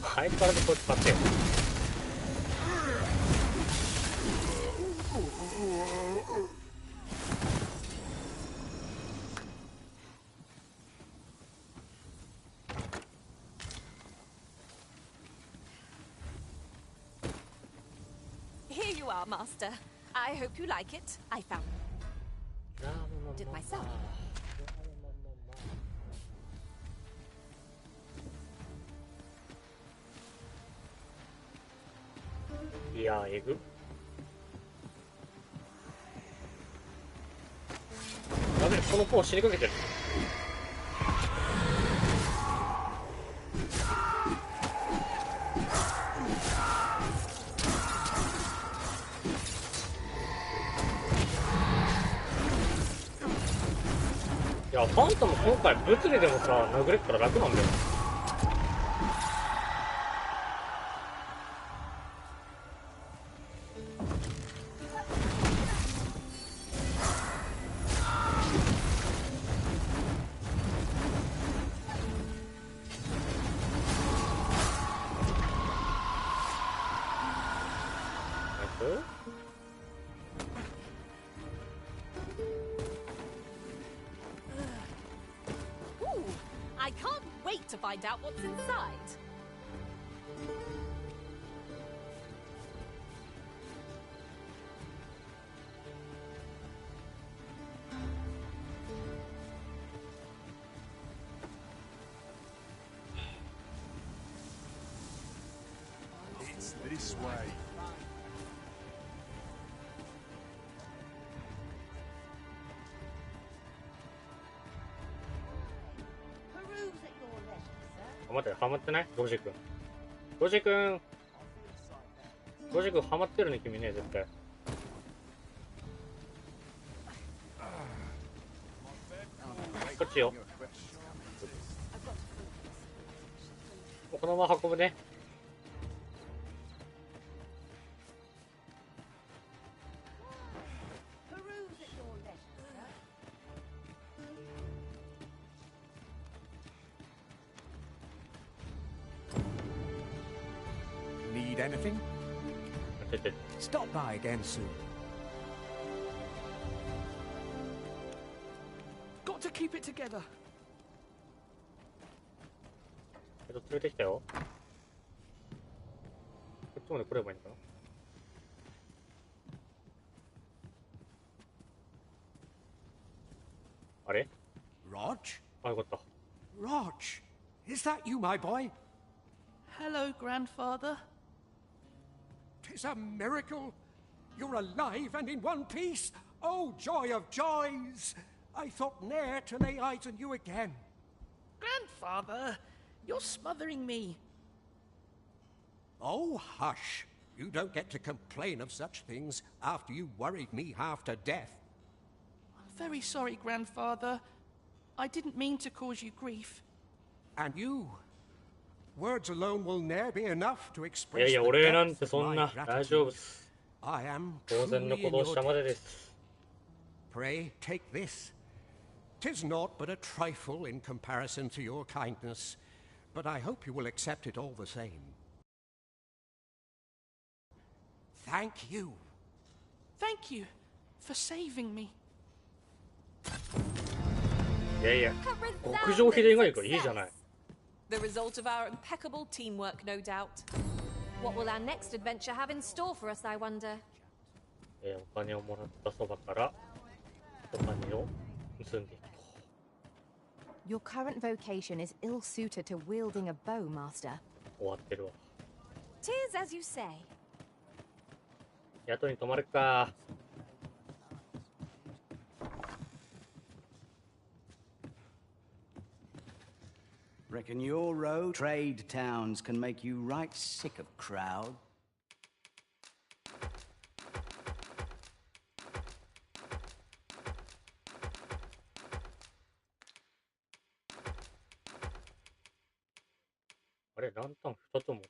Speaker 13: ハイパーでこいつ買ってよ。
Speaker 1: Here you are, Master. I hope you like it. I found it myself.
Speaker 13: いやー、えぐ。やべえ、このポン死にかけてる。いや、ファントも今回物理でもさ、殴れっから楽なんだよ。
Speaker 1: Ooh, I can't wait to find out what's inside.
Speaker 4: It's this way.
Speaker 15: Peruse at your leisure, sir.
Speaker 13: 待って、ハマってないロジ君。ロジ君。ロジ君ハマってるね、君ね、絶対。こっちよ。このまま運ぶね。
Speaker 15: Peruse at your leisure, sir.
Speaker 16: Need anything? Stop by again soon.
Speaker 19: Got to keep it together.
Speaker 13: 連れてきたよ。こっちまで来ればいいのかな。
Speaker 16: Rog?
Speaker 13: あ、よかった。
Speaker 16: Rog, is that you, my boy?
Speaker 19: Hello, grandfather.
Speaker 16: 'Tis a miracle. You're alive and in one piece. Oh, joy of joys! I thought ne'er to lay eyes on you again.
Speaker 19: Grandfather, you're smothering me.
Speaker 16: Oh, hush. You don't get to complain of such things after you worried me half to death.
Speaker 19: I'm very sorry, grandfather. I didn't mean to cause you grief.
Speaker 16: And you? Words alone will ne'er be enough to
Speaker 13: いや
Speaker 16: express
Speaker 13: いや、
Speaker 16: the
Speaker 13: お礼なん
Speaker 16: depth
Speaker 13: て
Speaker 16: of
Speaker 13: そん
Speaker 16: my
Speaker 13: な大丈夫っ
Speaker 16: gratitude.
Speaker 13: す。
Speaker 16: I am
Speaker 13: 当然の
Speaker 16: truly
Speaker 13: こ
Speaker 16: in
Speaker 13: とを
Speaker 16: your
Speaker 13: したまで
Speaker 16: debt.
Speaker 13: です。
Speaker 16: Pray, take this. 'Tis naught but a trifle in comparison to your kindness, but I hope you will accept it all the same. Thank you.
Speaker 19: Thank you for saving me.
Speaker 13: いやいや、極上秘伝がいいからいいじゃない。
Speaker 1: The result of our impeccable teamwork, no doubt. What will our next adventure have in store for us, I wonder?
Speaker 13: お金をもらったそばからお金を盗んでいくと。
Speaker 2: Your current vocation is ill-suited to wielding a bow, Master.
Speaker 13: 終わってるわ。
Speaker 1: Tis as you say.
Speaker 13: 宿に泊まるか。
Speaker 18: Reckon your road trade towns can make you right sick of crowd.
Speaker 13: 「あれ、ランタン2つ持ってる。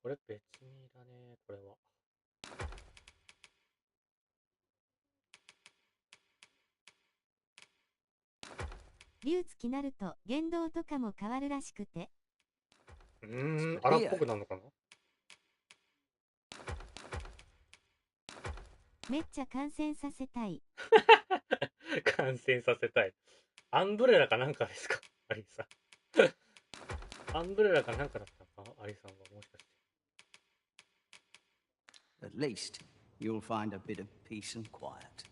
Speaker 13: これ別にだね、これは。
Speaker 12: 竜付きなると言動とかも変わるらしくて。
Speaker 13: 荒っぽくなるのかな。
Speaker 12: めっちゃ感染させたい。
Speaker 13: 感染させたい。アンブレラかなんかですか、アリさん。アンブレラかなんかだったのか、アリさんはもしかして。
Speaker 18: At least you'll find a bit of peace and quiet.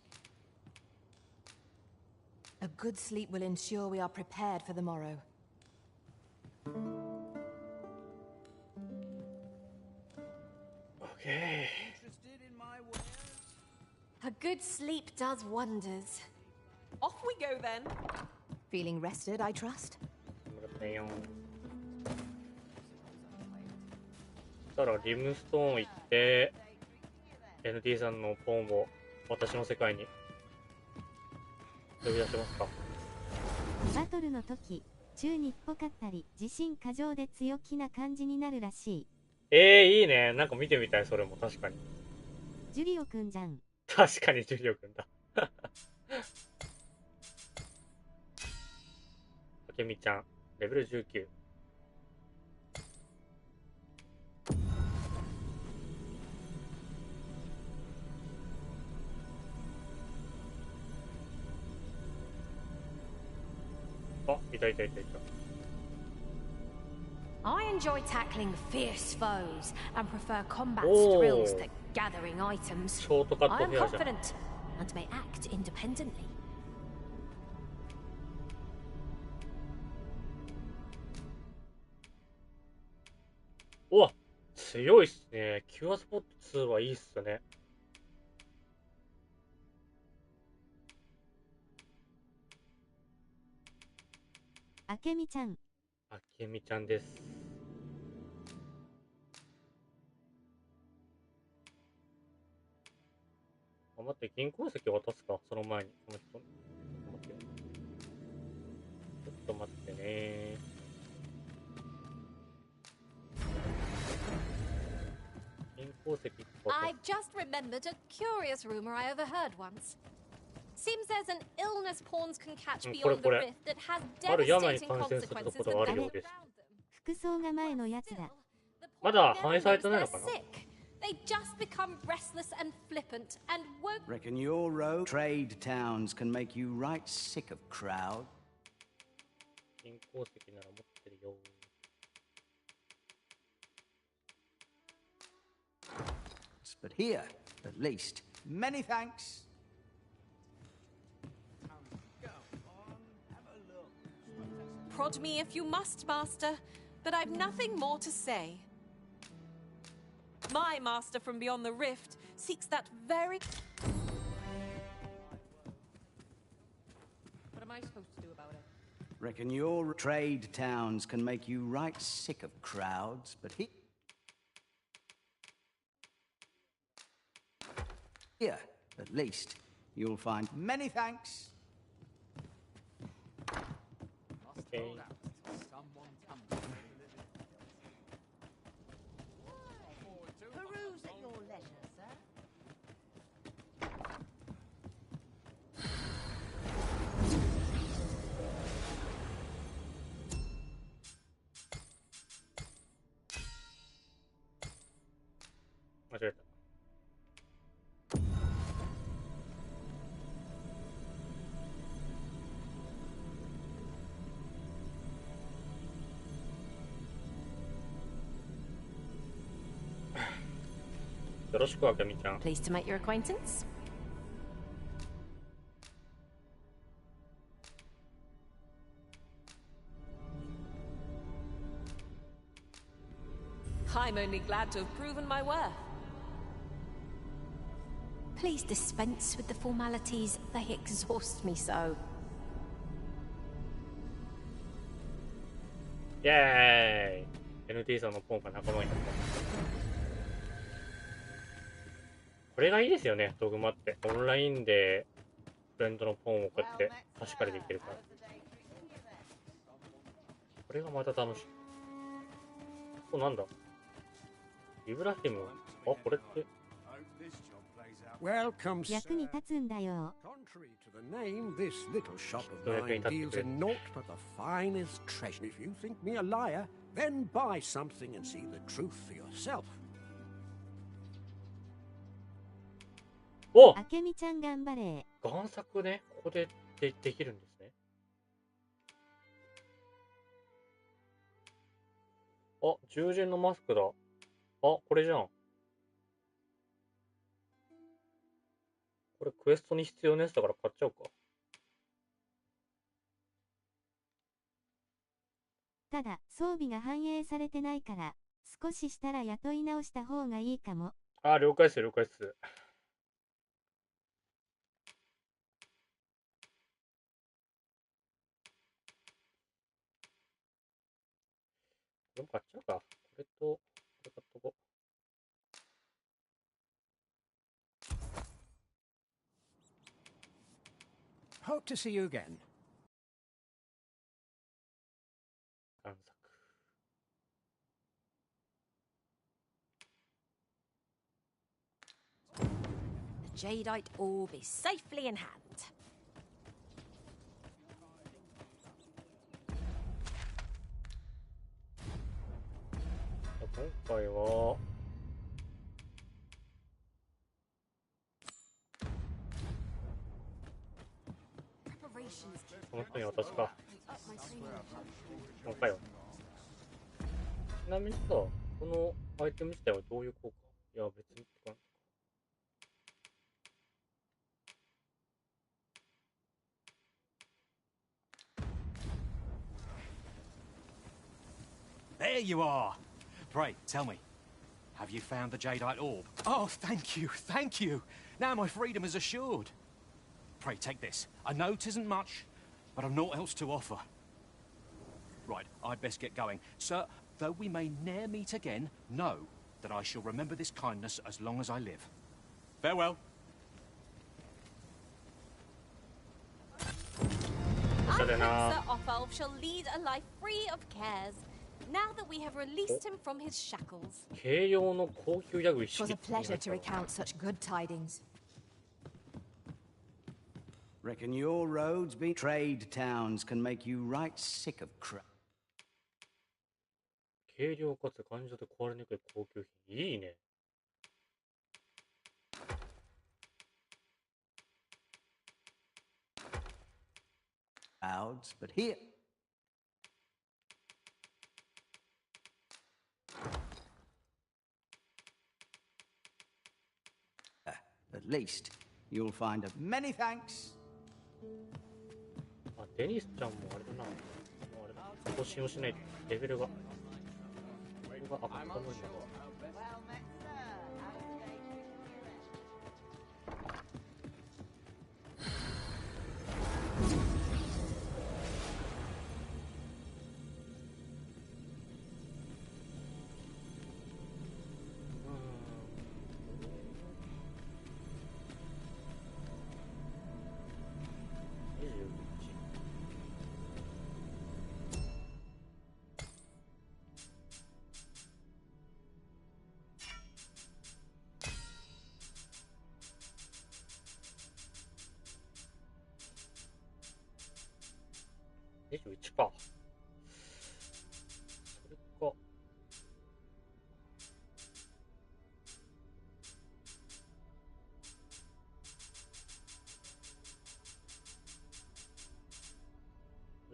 Speaker 2: A good sleep will ensure we are prepared for the morrow.
Speaker 13: Okay.
Speaker 1: A good sleep does wonders. Off we go then.
Speaker 2: Feeling rested, I trust?
Speaker 13: そしたらリムストーン行って NT さんのポンを私の世界に呼び出せますか。
Speaker 12: バトルの時、宙にっぽかったり、自信過剰で強気な感じになるらしい。
Speaker 13: いいね。なんか見てみたい、それも確かに。
Speaker 12: ジュリオくんじゃん。
Speaker 13: 確かにジュリオくんだ。あけみちゃん、レベル19。あ、いたいたいたいた。
Speaker 8: I enjoy tackling fierce foes and prefer combat
Speaker 13: Oh.
Speaker 8: thrills to gathering items.
Speaker 13: ショートカッ
Speaker 8: I
Speaker 13: ト
Speaker 8: am
Speaker 13: ヘアじゃん。
Speaker 8: confident and may act independently.
Speaker 13: うわ、強いっすね。キュアスポット2はいいっすね。
Speaker 12: あけみちゃん。
Speaker 13: あけみちゃんです。あ、待って、銀行石渡すか、その前に、この人。ちょっと待ってね。銀行石渡
Speaker 1: I've just remembered a curious rumor I overheard once. Seems there's an illness pawns can catch beyond the rift that has devastating consequences for those around them.
Speaker 12: 服装が前のやつだ。
Speaker 13: まだ反映されてないのかな。
Speaker 1: They just become restless and flippant and won't.
Speaker 18: Reckon your road trade towns can make you right sick of crowd.
Speaker 13: 銀鉱石なら持ってるよ。
Speaker 18: But here, at least, many thanks.
Speaker 1: Prod me if you must, Master, but I've nothing more to say. My master from beyond the rift seeks that very... What am I supposed to do about it?
Speaker 18: Reckon your trade towns can make you right sick of crowds, but here, at least, you'll find many thanks.
Speaker 13: Okay.
Speaker 15: Peruse at your leisure, sir.
Speaker 13: 間違えた。よろしくあかみちゃん。
Speaker 1: Pleased to make your acquaintance. I'm only glad to have proven my worth.
Speaker 8: Please dispense with the formalities. They exhaust me so.
Speaker 13: イェーイ !NT さんのポンが仲間になった。これがいいですよね、ドグマって。オンラインでフレンドのポンをこうやって貸し借りできるから。これがまた楽しい。これなんだイブラヒム。あ、これって。
Speaker 16: Welcome, sir.
Speaker 12: 役に立つんだよ。
Speaker 16: Contrary to the name, this little shop of mine deals in naught but the finest treasure. If you think me a liar, then buy something and see the truth for yourself.
Speaker 13: お、
Speaker 12: あけみちゃん頑張れ。
Speaker 13: 贋作ね、ここでできるんですね。あ、獣人のマスクだ。あ、これじゃん。これクエストに必要なやつだから買っちゃおうか。
Speaker 12: ただ、装備が反映されてないから、少ししたら雇い直した方がいいかも。
Speaker 13: あ、了解っす、了解っす。これも買っちゃうか。これと、これ買っとこう。
Speaker 16: Hope to see you again.
Speaker 13: 贋作。
Speaker 1: The jadeite orb is safely in hand.
Speaker 13: 今回はこの人に渡すか。今回は。ちなみにさ、このアイテム自体はどういう効果？いや、別にってか。
Speaker 5: There you are. Pray, tell me, have you found the jadeite orb? Oh, thank you, thank you. Now my freedom is assured. Pray, take this. I know 'tisn't much, but I've naught else to offer. Right, I'd best get going. Sir, though we may ne'er meet again, know that I shall remember this kindness as long as I live. Farewell.
Speaker 1: I think Sir Offalv shall lead a life free of cares, now that we have released him from his shackles.
Speaker 13: 軽用の高級ヤグ一
Speaker 2: It was
Speaker 13: 式
Speaker 2: a pleasure to recount such good tidings.
Speaker 18: Reckon your roads be trade towns can make you right sick of crap.
Speaker 13: 軽量かつ感情で壊れにくい高級品。いいね。
Speaker 18: Clouds, but here. At least you'll find a many thanks.
Speaker 13: あ、デニスちゃんもあれだな。もうあれだ。更新をしないとレベルが。これが上がった分だわ。21か。それか。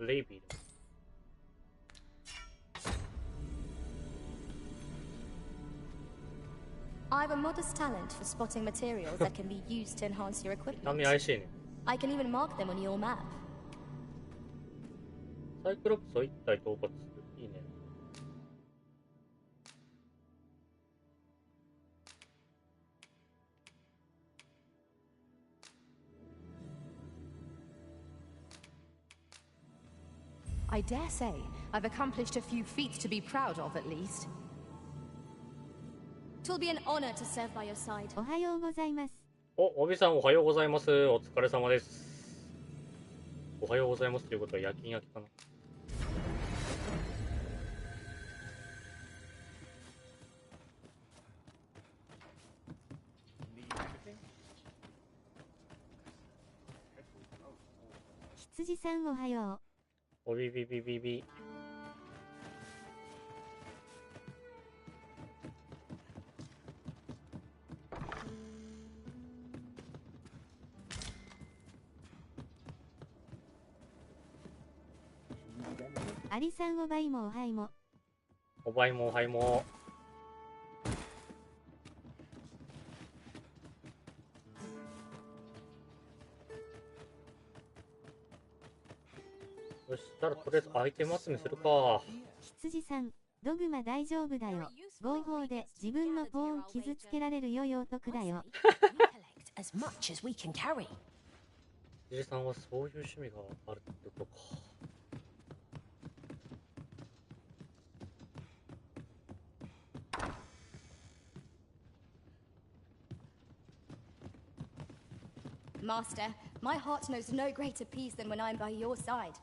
Speaker 13: レイビーだ。
Speaker 21: I have a modest talent for spotting materials that can be used to enhance your equipment.
Speaker 13: 見た目怪しいね。
Speaker 21: I can even mark them on your map.
Speaker 13: サイクロプスを一体討伐する。いいね。
Speaker 2: I dare say I've accomplished a few feats to be proud of, at least.
Speaker 21: It will be an honor to serve by your side.
Speaker 12: おはようございます。
Speaker 13: おびさんおはようございます。お疲れ様です。おはようございますということは夜勤明けかな。
Speaker 12: 羊さんおはよ
Speaker 13: う。おびびびびび。
Speaker 12: アリさんおばいもおはいも。
Speaker 13: おばいもおはいも。そしたらとりあえずアイテム集めするか。
Speaker 12: 羊さん、ドグマ大丈夫だよ。合法で自分のポーン傷つけられるよよ得だよ。
Speaker 13: 羊さんはそういう趣味があるってことか。
Speaker 21: Master, my heart knows no greater peace than when I'm by your side.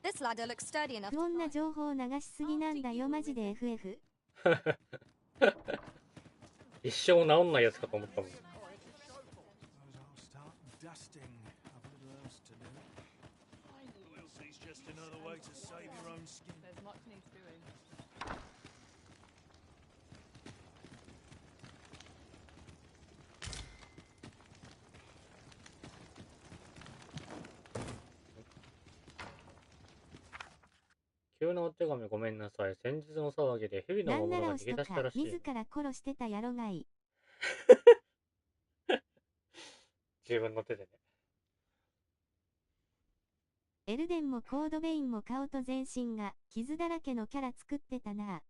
Speaker 21: This ladder looks sturdy enough.
Speaker 12: 不穏な情報を流しすぎなんだよマジで FF。
Speaker 13: 一生治んないやつかと思ったもん。急なお手紙ごめんなさい。先日の騒ぎで蛇の魔物が逃げ出したらしい。
Speaker 12: 自ら殺してたやろがい。
Speaker 13: 自分の手でね。
Speaker 12: エルデンもコードベインも顔と全身が傷だらけのキャラ作ってたな。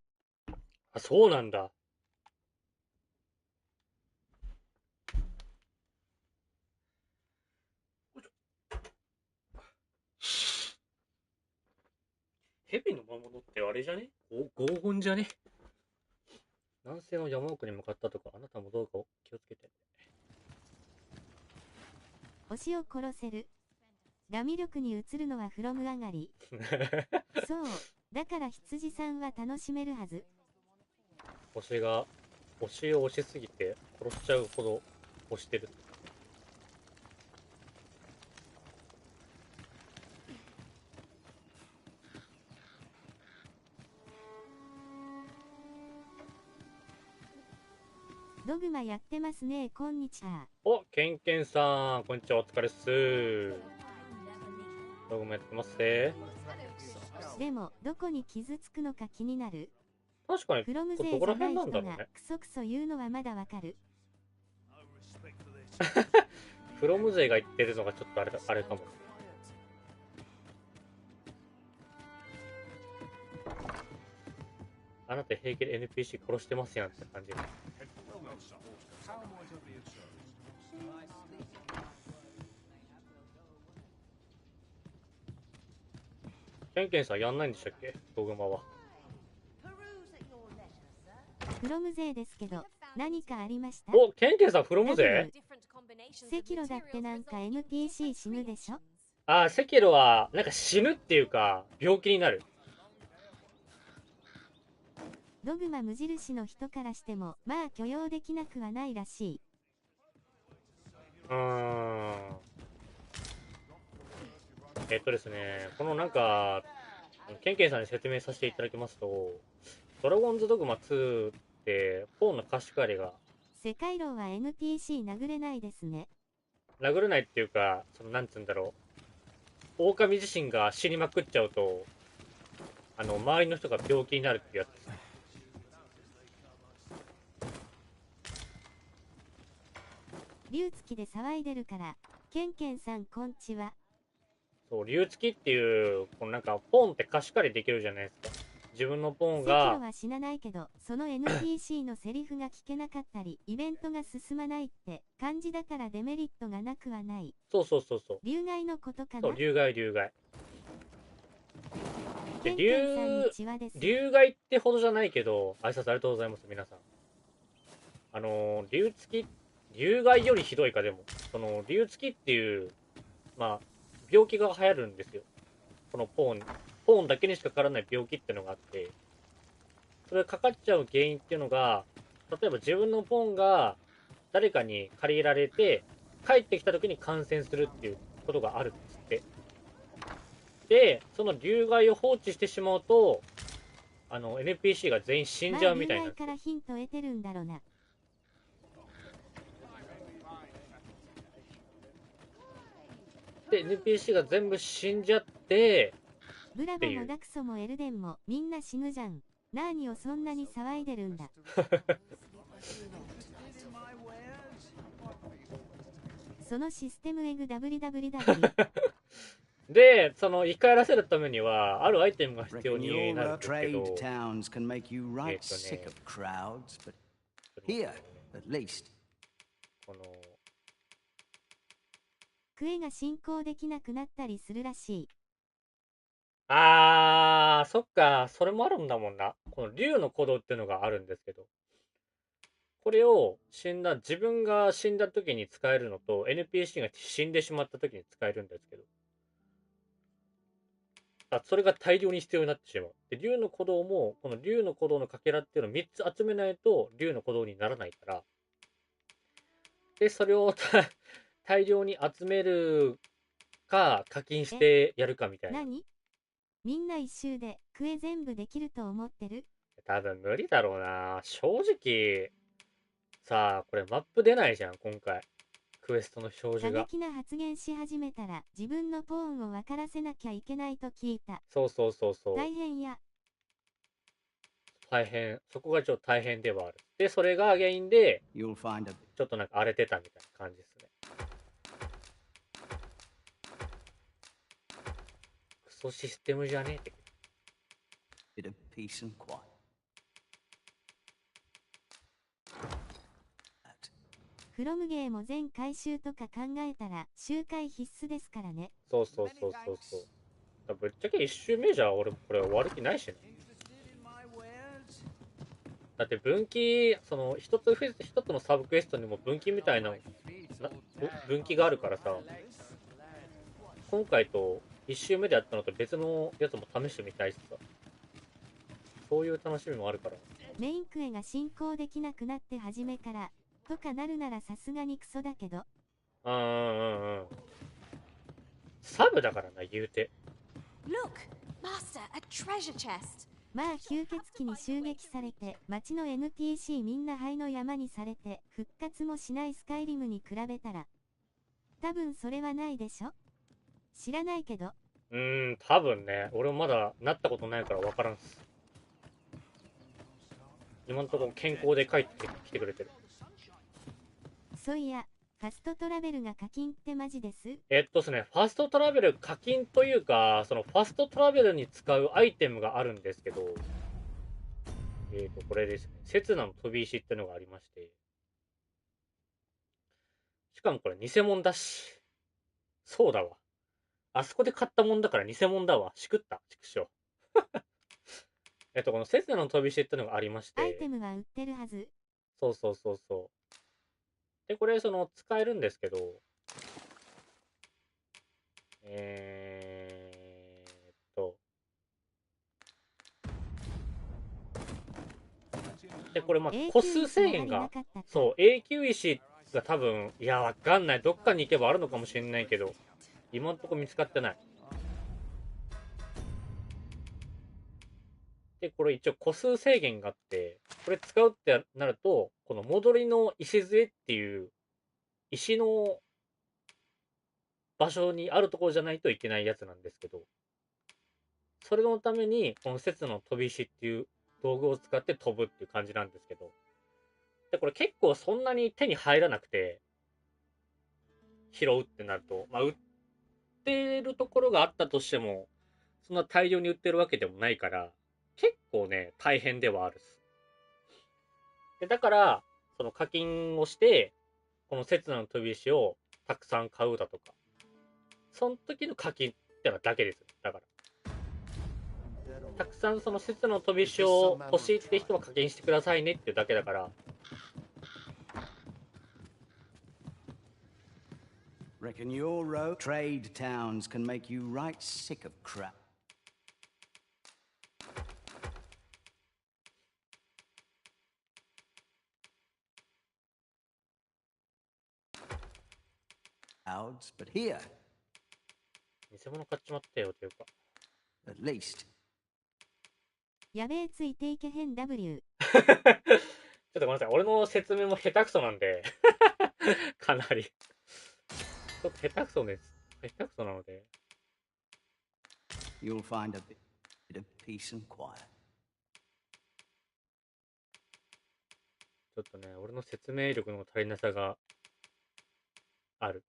Speaker 13: あ、そうなんだ。蛇の魔物ってあれじゃね？拷問じゃね？南西の山奥に向かったとか、あなたもどうか気をつけて。
Speaker 12: 推しを殺せる。が魅力に移るのはフロム上がり。そう。だから羊さんは楽しめるはず。
Speaker 13: 推しを押しすぎて殺しちゃうほど押してる。
Speaker 12: ドグマやってますね。こんにちは。
Speaker 13: お、ケンケンさん、こんにちは、お疲れっす。ドグマやってますね。
Speaker 12: でも、どこに傷つくのか気になる。
Speaker 13: 確かに、
Speaker 12: フロム勢
Speaker 13: どこら
Speaker 12: じゃない人
Speaker 13: 辺なんだろうね。
Speaker 12: がクソクソ言うのはまだわかる。
Speaker 13: フロム勢が言ってるのがちょっとあれかも。あなた平気で NPC 殺してますやんって感じ。ケンケンさんやんないんでしたっけ、ドグマは。
Speaker 12: フロム勢ですけど、何かありました？
Speaker 13: お、ケンケンさんフロム勢？
Speaker 12: セキロだってなんか NPC 死ぬでしょ？
Speaker 13: ああ、セキロはなんか死ぬっていうか病気になる。
Speaker 12: ドグマ無印の人からしてもまあ許容できなくはないらしい。
Speaker 13: ですね、このなんかケンケンさんに説明させていただきますと、ドラゴンズドグマ2ってポーンの貸し借りが
Speaker 12: 世界狼は NPC 殴れないですね。
Speaker 13: 殴れないっていうか、そのなんつうんだろう、狼自身が死にまくっちゃうと周りの人が病気になるっていうやつです。
Speaker 12: 竜付きで騒いでるから、ケンケンさんこんちは。
Speaker 13: そう、竜付きっていう、このなんかポーンって貸し借りできるじゃないですか。自分のポーンが。
Speaker 12: セキロは死なないけど、その NPC のセリフが聞けなかったり、イベントが進まないって感じだからデメリットがなくはない。
Speaker 13: そうそうそうそう。
Speaker 12: 竜害のことかな。
Speaker 13: そう、竜害。竜害ってほどじゃないけど、挨拶ありがとうございます、皆さん。竜付き、竜害よりひどいか、でも。その、竜付きっていう、まあ、病気が流行るんですよ。このポーンだけにしかかからない病気っていうのがあって、それがかかっちゃう原因っていうのが、例えば自分のポーンが誰かに借りられて、帰ってきた時に感染するっていうことがあるんですって。で、その竜害を放置してしまうと、NPC が全員死んじゃうみたいな。
Speaker 12: 竜害からヒント得てるんだろうな。
Speaker 13: で、NPC が全部死んじゃって、
Speaker 12: ブラボもダクソもエルデンもみんな死ぬじゃん。なーにをそんなに騒いでるんだ。そのシステムエグ www。
Speaker 13: で、その生き返らせるためには、あるアイテムが必要になるんですけど、この、
Speaker 12: クエが進行できなくなったりするらしい。
Speaker 13: そっか、それもあるんだもんな。この竜の鼓動っていうのがあるんですけど、これを自分が死んだ時に使えるのと、NPC が死んでしまった時に使えるんですけど、それが大量に必要になってしまう。で、竜の鼓動も、この竜の鼓動のかけらっていうのを3つ集めないと、竜の鼓動にならないから、で、それを大量に集めるか、課金してやるかみたいな。
Speaker 12: 何？みんな一周でクエ全部できると思ってる？
Speaker 13: 多分無理だろうな。正直、さあ、これマップ出ないじゃん、今回。クエストの表示が。
Speaker 12: 過激な発言し始めたら自分のポーンを分からせなきゃいけないと聞いた。
Speaker 13: そう。
Speaker 12: 大変や。
Speaker 13: 大変。そこがちょっと大変ではある。で、それが原因で、ちょっとなんか荒れてたみたいな感じですね。クソシステムじゃねえって。
Speaker 12: フロムゲーも全回収とか考えたら周回必須ですからね。
Speaker 13: そう。ぶっちゃけ1周目じゃ俺これ終わる気ないしね。だって分岐、その一つのサブクエストにも分岐みたいな分岐があるからさ、今回と1周目でやったのと別のやつも試してみたいしさ、そういう楽しみもあるから。
Speaker 12: メインクエが進行できなくなって初めからとかなるならさすがにクソだけど。
Speaker 13: サブだからな、言うて。
Speaker 1: Look, Master, a treasure chest.
Speaker 12: まあ吸血鬼に襲撃されて、町の NPC みんな灰の山にされて、復活もしないスカイリムに比べたら。多分それはないでしょ？知らないけど。
Speaker 13: 多分ね。俺もまだなったことないから分からんす。今のところ健康で帰ってきてくれてる。
Speaker 12: そういや、ファストトラベルが課金ってマジです？
Speaker 13: ですね、ファストトラベル課金というか、そのファストトラベルに使うアイテムがあるんですけど、これですね。刹那の飛び石ってのがありまして。しかもこれ偽物だし。そうだわ。あそこで買ったもんだから偽物だわ。しくった。ちくしょう。この刹那の飛び石ってのがありまして。
Speaker 12: アイテムが売ってるはず。
Speaker 13: そうそうそうそう。で、これ、使えるんですけど、で、これ、個数制限が、そう、永久石が多分、いや、わかんない。どっかに行けばあるのかもしれないけど、今んとこ見つかってない。で、これ一応個数制限があって、これ使うってなると、この戻りの礎っていう、石の場所にあるところじゃないといけないやつなんですけど、それのために、この刹那の飛び石っていう道具を使って飛ぶっていう感じなんですけど、で、これ結構そんなに手に入らなくて、拾うってなると、売ってるところがあったとしても、そんな大量に売ってるわけでもないから、結構ね、大変ではあるっす。で、だから、その課金をして、この刹那の飛び石をたくさん買うだとか、その時の課金ってのはだけです。だから。たくさんその刹那の飛び石を欲しいって人は課金してくださいねっていうだけだから。
Speaker 18: Reckon your trade towns can make you right sick of crap. But here,
Speaker 13: 偽物買っちまったよというか。
Speaker 18: at least.
Speaker 12: やべえついていけへん W。
Speaker 13: ちょっとごめんなさい。俺の説明も下手くそなんで。かなり。ちょっと下手くそです。下手くそなので。
Speaker 18: You'll find a bit of peace and quiet.
Speaker 13: ちょっとね、俺の説明力の足りなさがある。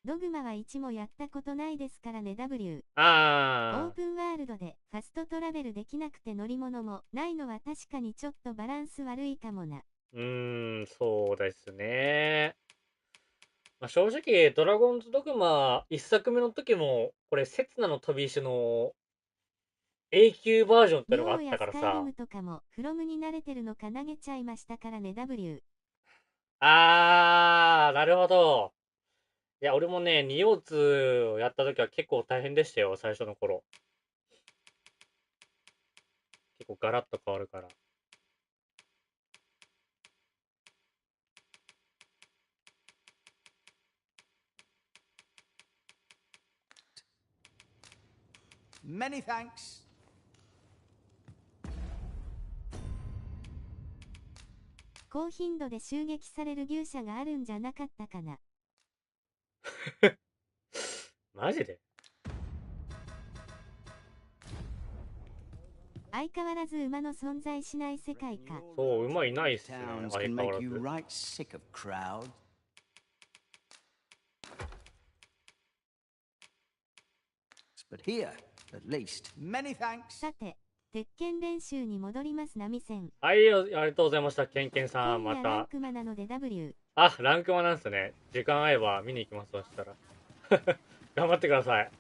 Speaker 12: ドグマは1もやったことないですからね W。オ
Speaker 13: ー
Speaker 12: プンワールドでファストトラベルできなくて乗り物もないのは確かにちょっとバランス悪いかもな。
Speaker 13: そうですね。正直、ドラゴンズドグマ1作目の時も、これ、刹那の飛び石の永久バージョンってのがあったからさ。
Speaker 12: スカイリムとかもフロムに慣れてるのか投げちゃいましたからね W。
Speaker 13: なるほど。いや、俺もね、二葉ツをやった時は結構大変でしたよ、最初の頃。結構ガラッと変わるから。
Speaker 18: Many thanks.
Speaker 12: 高頻度で襲撃される牛舎があるんじゃなかったかな。
Speaker 13: マジで？
Speaker 12: 相変わらず馬の存在しない世界か。
Speaker 13: そう、馬いないっすね。相変わらず。
Speaker 12: さて、鉄拳練習に戻りますナミセン。
Speaker 13: はい、ありがとうございました、ケンケンさん、また。
Speaker 12: ランクマなので W。
Speaker 13: ランクマなんすね。時間合えば見に行きます、そしたら。頑張ってください。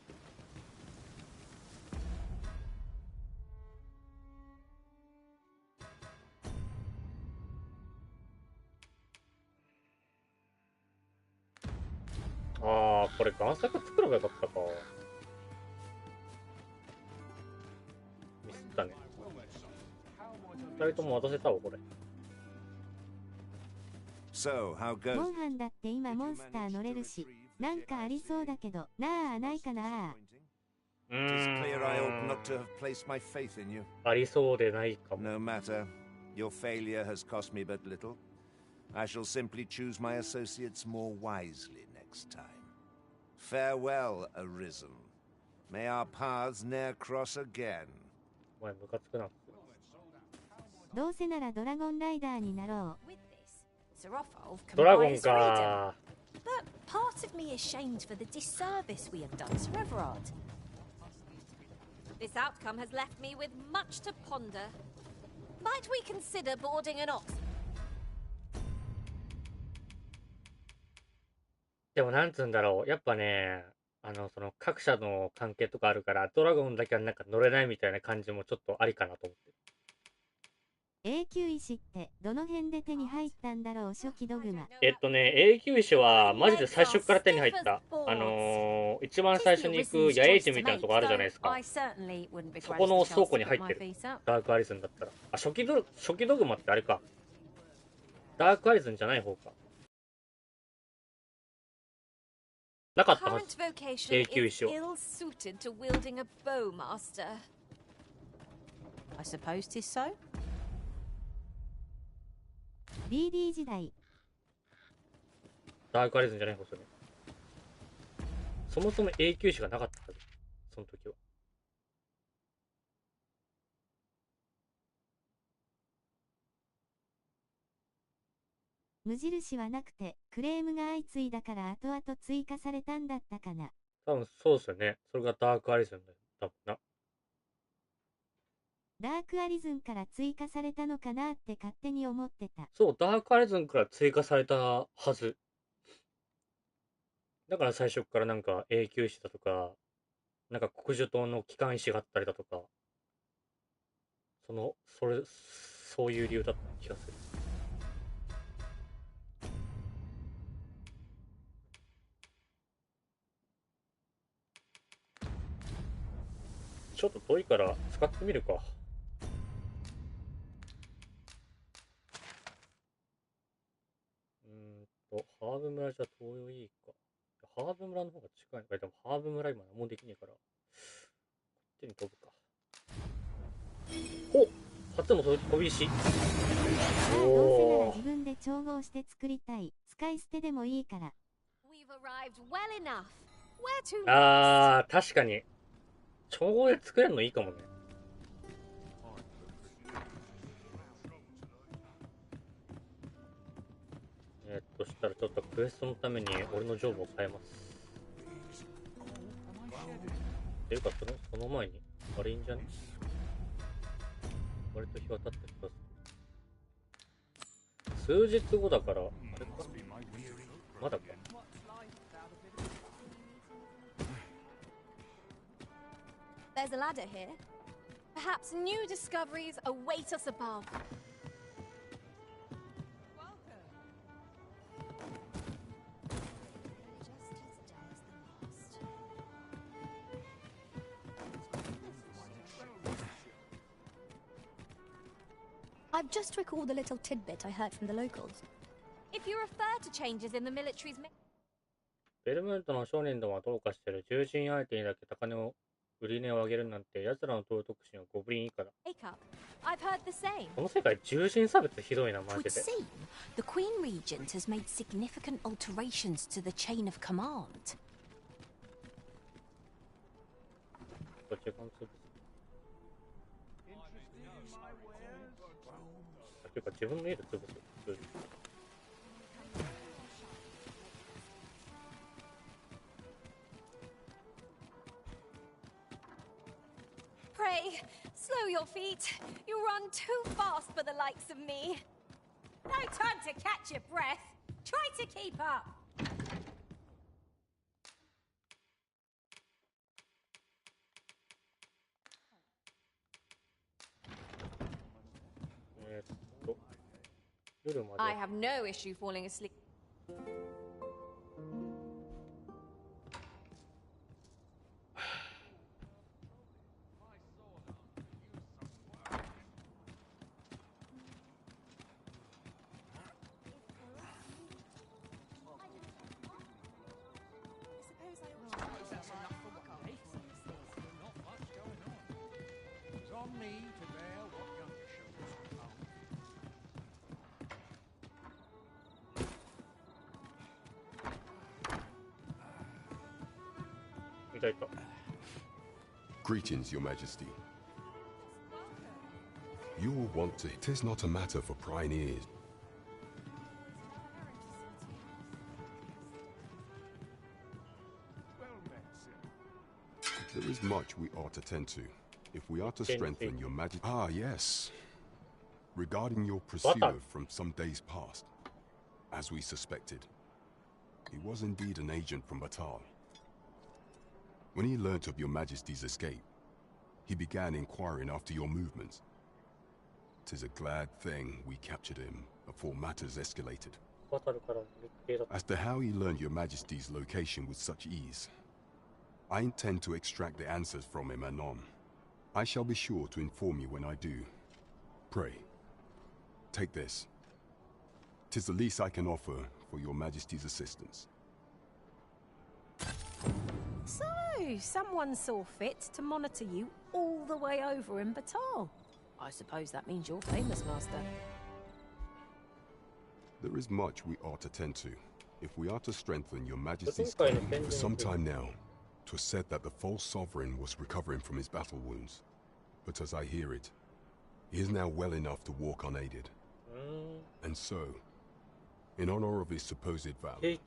Speaker 13: これ贋作作ればよかったか。ミスったね。二人とも渡せたわこれ。
Speaker 14: So, how
Speaker 12: モ
Speaker 14: goes?
Speaker 12: ンハンだって今モンスター乗れるし、なんかありそうだけど、なあ、ないかな。
Speaker 14: It's clear I ought not to have placed my faith in you.
Speaker 13: ありそうでないかも。
Speaker 14: No matter. Your failure has cost me but little. I shall simply choose my associates more wisely next time. Farewell, Arisen. May our paths ne'er cross again.
Speaker 13: お前ムカつくな。
Speaker 12: どうせならドラゴンライダーになろう。
Speaker 13: ドラゴンか。
Speaker 1: But part of me is shamed for the disservice we have done Sir Everard. This outcome has left me with much to ponder. Might we consider boarding an ox?
Speaker 13: でもなんつうんだろう。やっぱね、その各社の関係とかあるから、ドラゴンだけはなんか乗れないみたいな感じもちょっとありかなと思って。
Speaker 12: 永久石ってどの辺で手に入ったんだろう、初期ドグマ。
Speaker 13: 永久石はマジで最初から手に入った。一番最初に行く野営地みたいなとこあるじゃないですか。そこの倉庫に入ってる。ダークアリズンだったら。あ、初期ドグマってあれか。ダークアリズンじゃない方か。なかったはず。永久石を。
Speaker 1: I suppose 'tis so.
Speaker 12: DD 時代。
Speaker 13: ダークアリズンじゃない方ですよね。そもそも永久石がなかったはず。その時は。
Speaker 12: 無印はなくて、クレームが相次いだから後々追加されたんだったかな。
Speaker 13: 多分そうですよね。それがダークアリズンだよ。多分な。
Speaker 12: ダークアリズンから追加されたのかなって勝手に思ってた。
Speaker 13: そう、ダークアリズンから追加されたはず。だから最初からなんか永久石だとか、なんか黒樹島の機関石があったりだとか、そういう理由だった気がする。ちょっと遠いから使ってみるか。ハーブ村じゃ遠いか。ハーブ村の方が近いのか。でもハーブ村今何もできねえから、こっちに飛ぶか。ほっ、初の飛び石。
Speaker 12: どうせなら自分で調合して作りたい。使い捨てでもいいから。
Speaker 13: あー、確かに。調合で作れるのいいかもね。そしたらちょっとクエストのために俺のジョブを変えます。っていうかその前に、あれいいんじゃね？割と日は経ってる気がする。数日後だから、あれか？まだか。
Speaker 1: There's a ladder here. Perhaps new discoveries await us above.
Speaker 21: I've just recalled a little tidbit I heard from the locals.
Speaker 1: If you refer to changes in the military's...
Speaker 13: ベルムントの商人どもはどうかしてる。獣人相手にだけ高値を売り値を上げるなんて奴らの道徳心はゴブリン以下だ。
Speaker 1: I've heard the same.
Speaker 13: この世界獣人差別ひどいなマジで。
Speaker 1: Would seem the Queen Regent has made significant alterations to the chain of command.
Speaker 13: こっちが潰す。ていうか自分の家で潰す。
Speaker 1: Pray, slow your feet. You run too fast for the likes of me. No time to catch your breath. Try to keep up.
Speaker 13: 夜まで。
Speaker 1: I have no issue falling asleep.
Speaker 13: たいた。
Speaker 4: Greetings, Your Majesty. You will want to. It is not a matter for prying ears. There is much we ought to tend to, if we are to strengthen your majesty. Ah, yes. Regarding your pursuer from some days past, as we suspected, he was indeed an agent from Batal. When he learnt of your majesty's escape, he began inquiring after your movements. 'Tis a glad thing we captured him before matters escalated. As to how he learned your majesty's location with such ease, I intend to extract the answers from him anon. I shall be sure to inform you when I do. Pray, take this. 'Tis the least I can offer for your majesty's assistance.
Speaker 1: So, someone saw fit to monitor you all the way over in Batal. I suppose that means you're famous, Master.
Speaker 4: There is much we ought to tend to, if we are to strengthen your majesty's claim. For some time now, 'twas said that the false sovereign was recovering from his battle wounds. But as I hear it, he is now well enough to walk unaided. And so, in honor of his supposed valor, they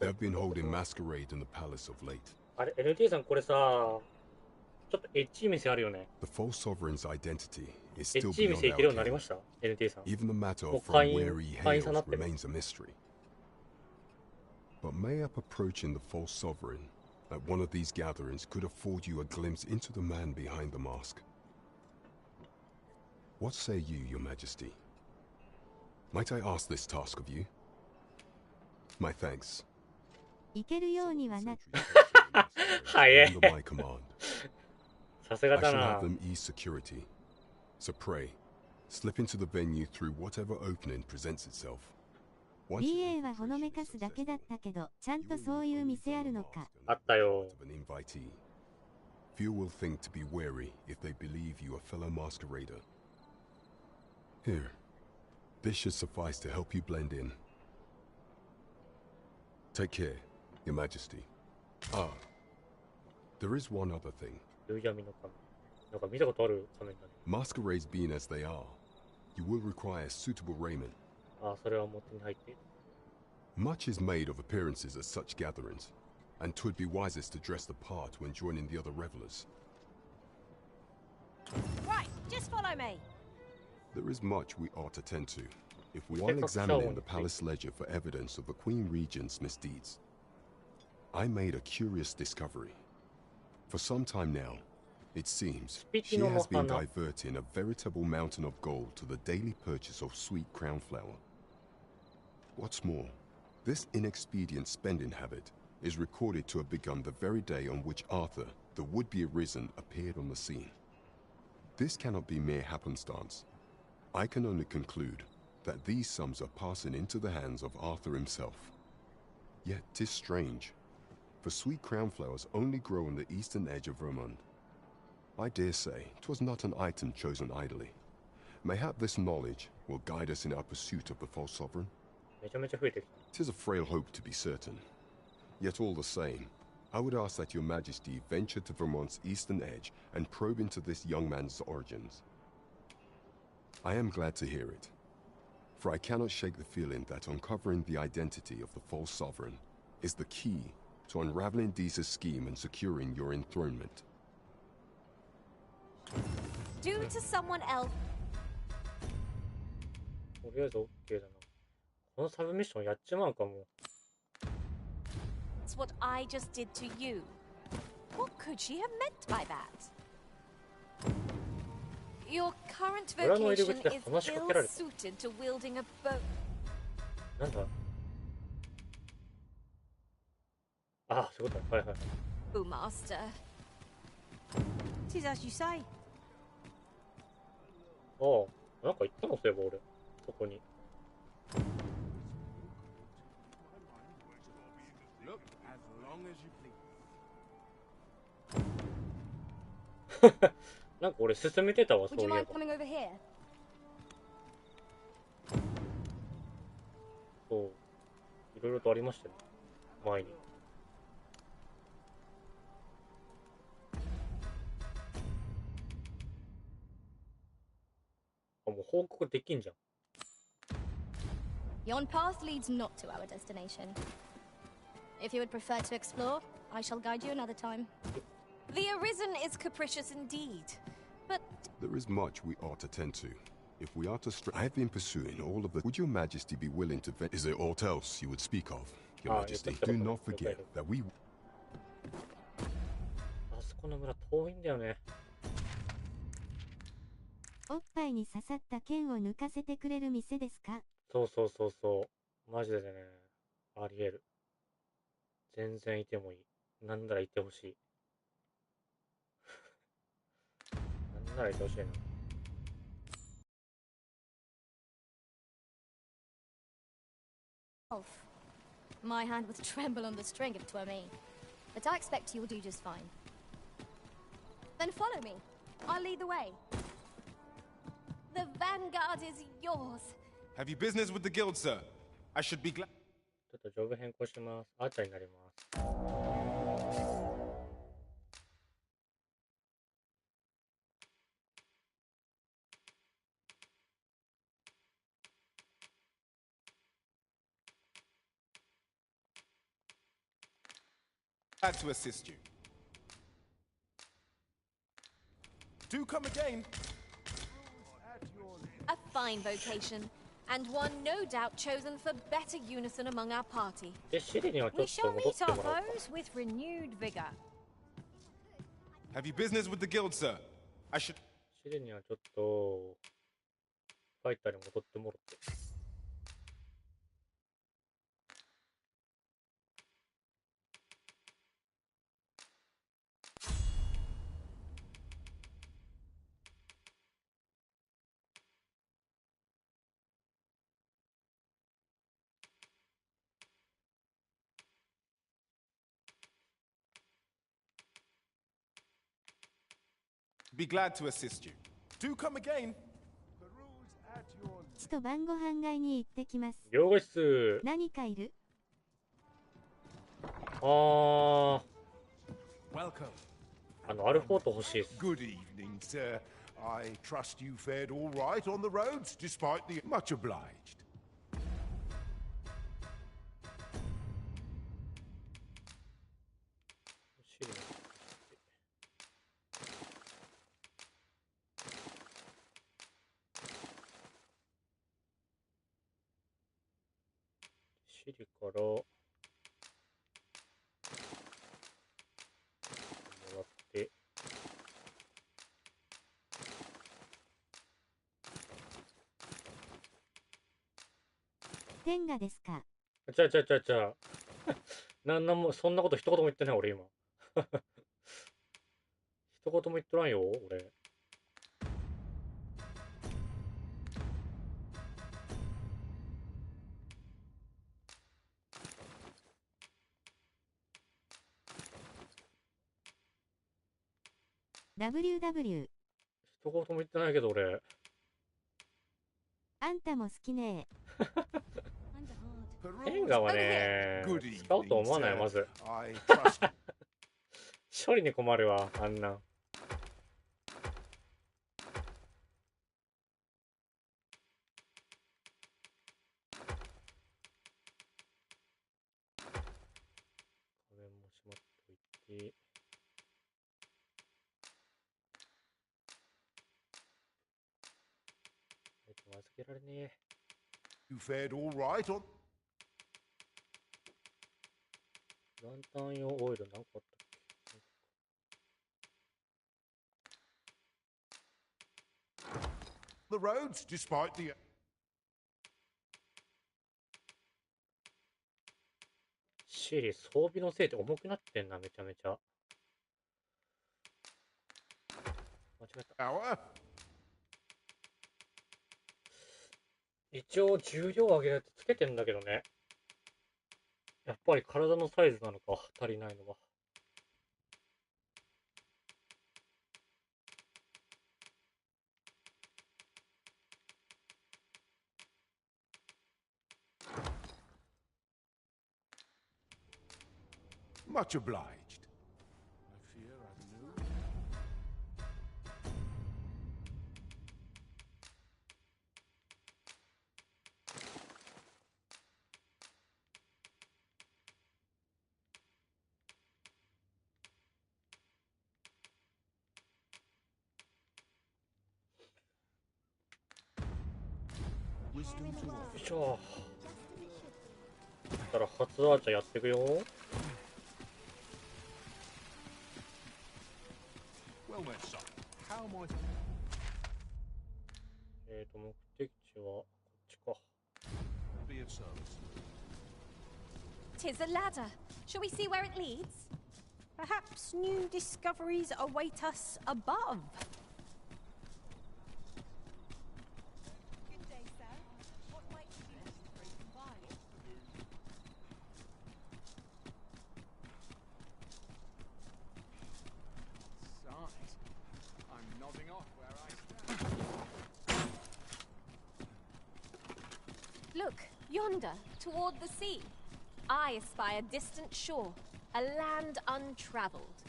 Speaker 4: have been holding masquerade in the palace of late.
Speaker 13: あれ、NT さんこれさ、ちょっとエッチい店あるよね。
Speaker 4: The false sovereign's identity is
Speaker 13: エ
Speaker 4: still
Speaker 13: ッチい
Speaker 4: beyond
Speaker 13: 店行けるようになり
Speaker 4: our
Speaker 13: ました ?NT さん。
Speaker 4: Even the matter
Speaker 13: もう
Speaker 4: of from
Speaker 13: 会員、
Speaker 4: where he
Speaker 13: 会員さんにな
Speaker 4: hails
Speaker 13: ってる。
Speaker 4: remains a mystery. But mayhap approaching the false sovereign at one of these gatherings could afford you a glimpse into the man behind the mask. What say you, Your Majesty? Might I ask this task of you? My thanks.
Speaker 12: 行けるようにはなった。
Speaker 4: Under my command.
Speaker 13: さすが
Speaker 4: I
Speaker 13: だ
Speaker 4: shall
Speaker 13: な
Speaker 4: have。them ease security. So pray, slip into the venue through whatever opening presents itself. Once
Speaker 12: BA はほのめかすだけだったけど、ちゃんとそういう店あるのか。
Speaker 13: あったよ。
Speaker 4: of an invitee, few will think to be wary if they believe you a fellow masquerader. Here, this should suffice to help you blend in. Take care, Your Majesty. Ah, there is one other thing.
Speaker 13: 夕闇の仮面。なんか見たことある仮面だね。
Speaker 4: Masquerades being as they are, you will require suitable raiment.
Speaker 13: あ、それはもう手に入っている。
Speaker 4: Much is made of appearances at such gatherings, and 'twould be wisest to dress the part when joining the other revelers.
Speaker 1: Right, just follow me.
Speaker 4: There is much we ought to tend to, if we are examining the palace ledger for evidence of the Queen Regent's misdeeds. I made a curious discovery. For some time now, it seems she has been diverting a veritable mountain of gold to the daily purchase of sweet crown flower. What's more, this inexpedient spending habit is recorded to have begun the very day on which Arthur, the would-be arisen, appeared on the scene. This cannot be mere happenstance. I can only conclude that these sums are passing into the hands of Arthur himself. Yet 'tis strange, for sweet crown flowers only grow on the eastern edge of Vermund. I dare say 'twas not an item chosen idly. Mayhap this knowledge will guide us in our pursuit of the false sovereign.
Speaker 13: めちゃめちゃ増えてきた。
Speaker 4: 'Tis a frail hope to be certain. Yet all the same, I would ask that your majesty venture to Vermont's eastern edge and probe into this young man's origins. I am glad to hear it, for I cannot shake the feeling that uncovering the identity of the false sovereign is the key to unraveling Deeza's scheme and securing your enthronement.
Speaker 1: Do to someone else.
Speaker 13: とりあえず OK だな。このサブミッションやっちまうかも。
Speaker 1: It's what I just did to you. What could she have meant by that? Your current vocation is ill suited to wielding a bow.
Speaker 13: なんだあ、そういうことだ。はいはい。
Speaker 1: Oh, Master. Tis as you say.
Speaker 13: ああ、なんか言ったのそういえば俺。そこに。
Speaker 9: Look as long as you please.
Speaker 13: なんか俺進めてたわ、そういえば。そう。いろいろとありましたね。前に。もう報告できんじゃん。
Speaker 21: Yon path leads not to our destination. If you would prefer to explore, I shall guide you another time.
Speaker 1: The Arisen is capricious indeed, but
Speaker 4: There is much we ought to tend to. If we are to I have been pursuing all of the... Would your majesty be willing to... Is there aught else you would speak of, your majesty? Do not forget that we...
Speaker 13: あそこの村遠いんだよね。
Speaker 12: おっぱいに刺さった剣を抜かせてくれる店ですか？
Speaker 13: そうそうそうそう。マジでね、ありえる。全然いてもいい。なんならいてほしい。なんならいてほしいな。
Speaker 21: My hand would tremble on the string if it were me. But I expect you'll do just fine. Then follow me. I'll lead the way.
Speaker 1: the vanguard is yours.
Speaker 9: Have you business with the guild, sir? I should be glad.
Speaker 13: ちょっと上部変更します。アーチャーになります。
Speaker 9: Glad to assist you. Do come again.
Speaker 1: A fine vocation, and one no doubt chosen for better unison among our party.
Speaker 13: We
Speaker 1: shall meet our foes with renewed vigor.
Speaker 9: Have you business with the guild, sir? I should.
Speaker 13: シリにはちょっとファイターに戻ってもらって。
Speaker 9: Be glad to assist you. Do come again.
Speaker 12: ちと晩ご飯買いに行ってきます。
Speaker 13: 洋菓室。
Speaker 12: 何かいる？Welcome.
Speaker 13: アルフォート欲しいです。
Speaker 10: Good evening, sir. I trust you fared all right on the roads, despite the... Much obliged.
Speaker 13: シリからもらって
Speaker 12: 天下ですか？
Speaker 13: ちゃなんもそんなこと一言も言ってない俺今一言も言っとらんよ俺。
Speaker 12: WW
Speaker 13: 一言も言ってないけど俺。
Speaker 12: あんたも好きね
Speaker 13: 天下はね使おうと思わないまず処理に困るわあんな。画面もしまっといて。預けられねえ。
Speaker 10: You fared all right on...
Speaker 13: ランタン用オイル何個あったっけ？
Speaker 10: The roads, despite the...
Speaker 13: シリ装備のせいで重くなってんなめちゃめちゃ。間違えた。一応重量上げるやつつけてんだけどね。やっぱり体のサイズなのか足りないのは。
Speaker 10: Much obliged. I fear I'm new.
Speaker 13: いしょ。そしたら初アーチャーやっていくよ。目的地はこっちか。
Speaker 1: 'Tis a ladder. Shall we see where it leads? Perhaps new discoveries await us above. Good day, sir. What might you be interested in buying?
Speaker 6: Sight. I'm nodding off where I stand.
Speaker 1: Look, yonder, toward the sea. I espy a distant shore, a land untravelled.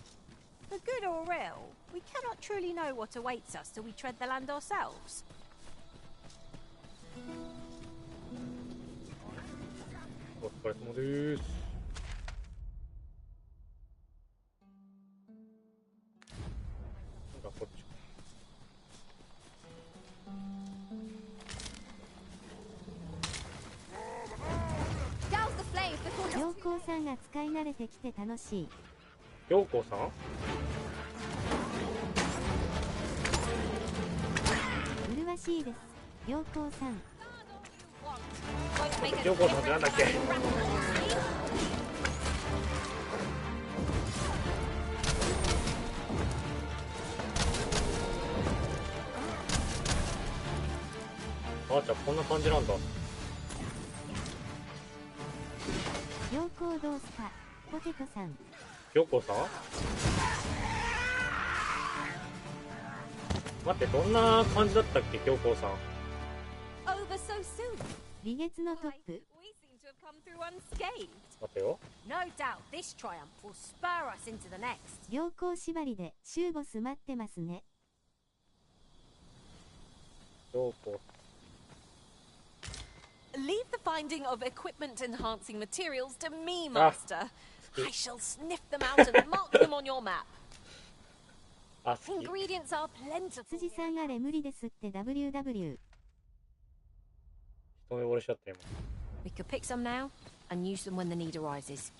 Speaker 1: For good or ill, we cannot truly know what awaits us till we tread the land ourselves.
Speaker 13: お疲れ様です。なんだこっち。
Speaker 12: 陽光さんが使い慣れてきて楽しい。
Speaker 13: 陽光さん？
Speaker 12: 麗しいです。陽光さん。
Speaker 13: 陽光さんってなんだっけ？あーちゃんこんな感じなんだ。
Speaker 12: 陽光どうすか、ポテトさん。
Speaker 13: 陽光さん？待って、どんな感じだったっけ、陽光さん。
Speaker 1: Over so soon.
Speaker 12: 離月のトップ。
Speaker 1: We seem to have come through unscathed.
Speaker 13: 待ってよ。
Speaker 1: No doubt this triumph will spur us into the next.
Speaker 12: 陽光縛りでシューボス待ってますね。
Speaker 13: 陽光。
Speaker 1: Leave the finding of equipment-enhancing materials to me, Master. I shall sniff them out and mark them on your map. Ingredients are plentiful.
Speaker 12: 辻さんがレムリですって WW。
Speaker 13: 一目惚れしちゃった今。
Speaker 1: We could pick some now and use them when the need arises.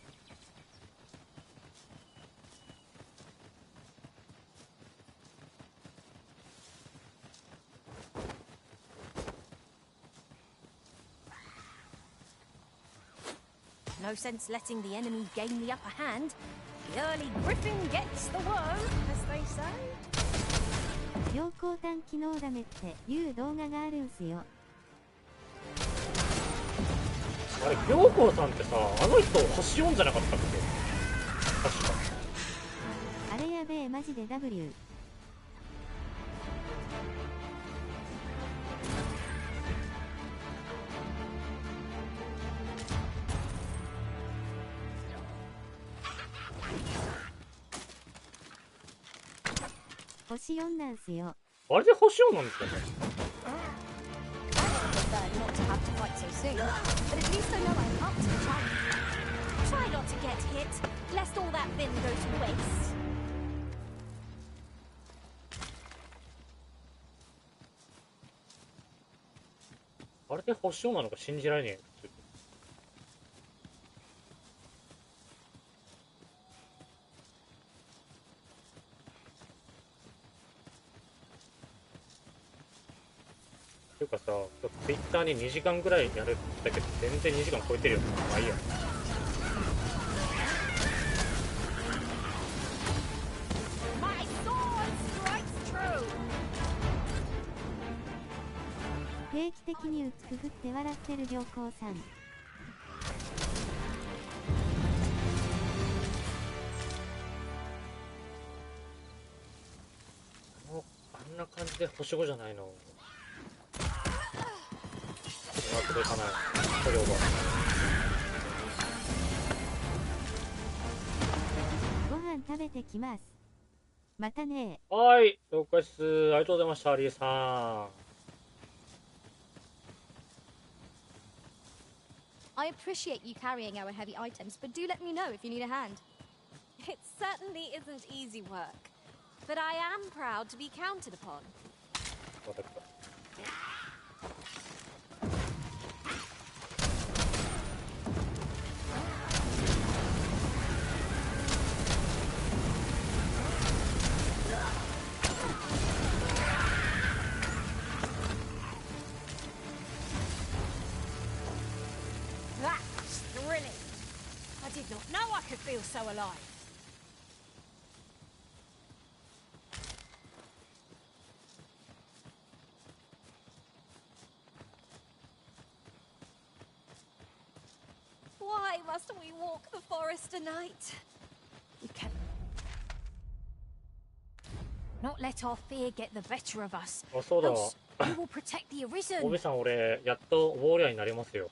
Speaker 1: No sense letting the enemy gain the upper hand. The early griffin gets the worm, as they say.
Speaker 12: 陽光炭機能ダメっていう動画があるんすよ。
Speaker 13: あれ、陽光さんってさ、あの人星4じゃなかったっけ？確か。
Speaker 12: あれやべえ、マジで W。星4なんすよ。
Speaker 13: あれで星4なんですよね。
Speaker 1: Not to have to fight so soon, but at least I know I'm up to the challenge. Try not to get hit, lest all that vim go to waste.
Speaker 13: あれで星4なのか信じられねえ。ていうかさ、ツイッターに2時間ぐらいやるんだけど、全然2時間超えてるよ。まあいいや。
Speaker 12: 定期的に打つくぐって笑ってる良光さん。
Speaker 13: あんな感じで星5じゃないの。届かない。これオーバー。
Speaker 12: ご飯食べてきます。またね。
Speaker 13: はい、了解っす。ありがとうございました、リーさん。
Speaker 21: I appreciate you carrying our heavy items, but do let me know if you need a hand.
Speaker 1: It certainly isn't easy work, but I am proud to be counted upon.
Speaker 21: go alive.
Speaker 1: Why must we walk the forest tonight? We can not let our fear get the better of us.
Speaker 13: あ、そうだわ。
Speaker 1: We will protect the
Speaker 13: お
Speaker 1: arisen.
Speaker 13: びさん、俺、やっとウォーリアーになりますよ。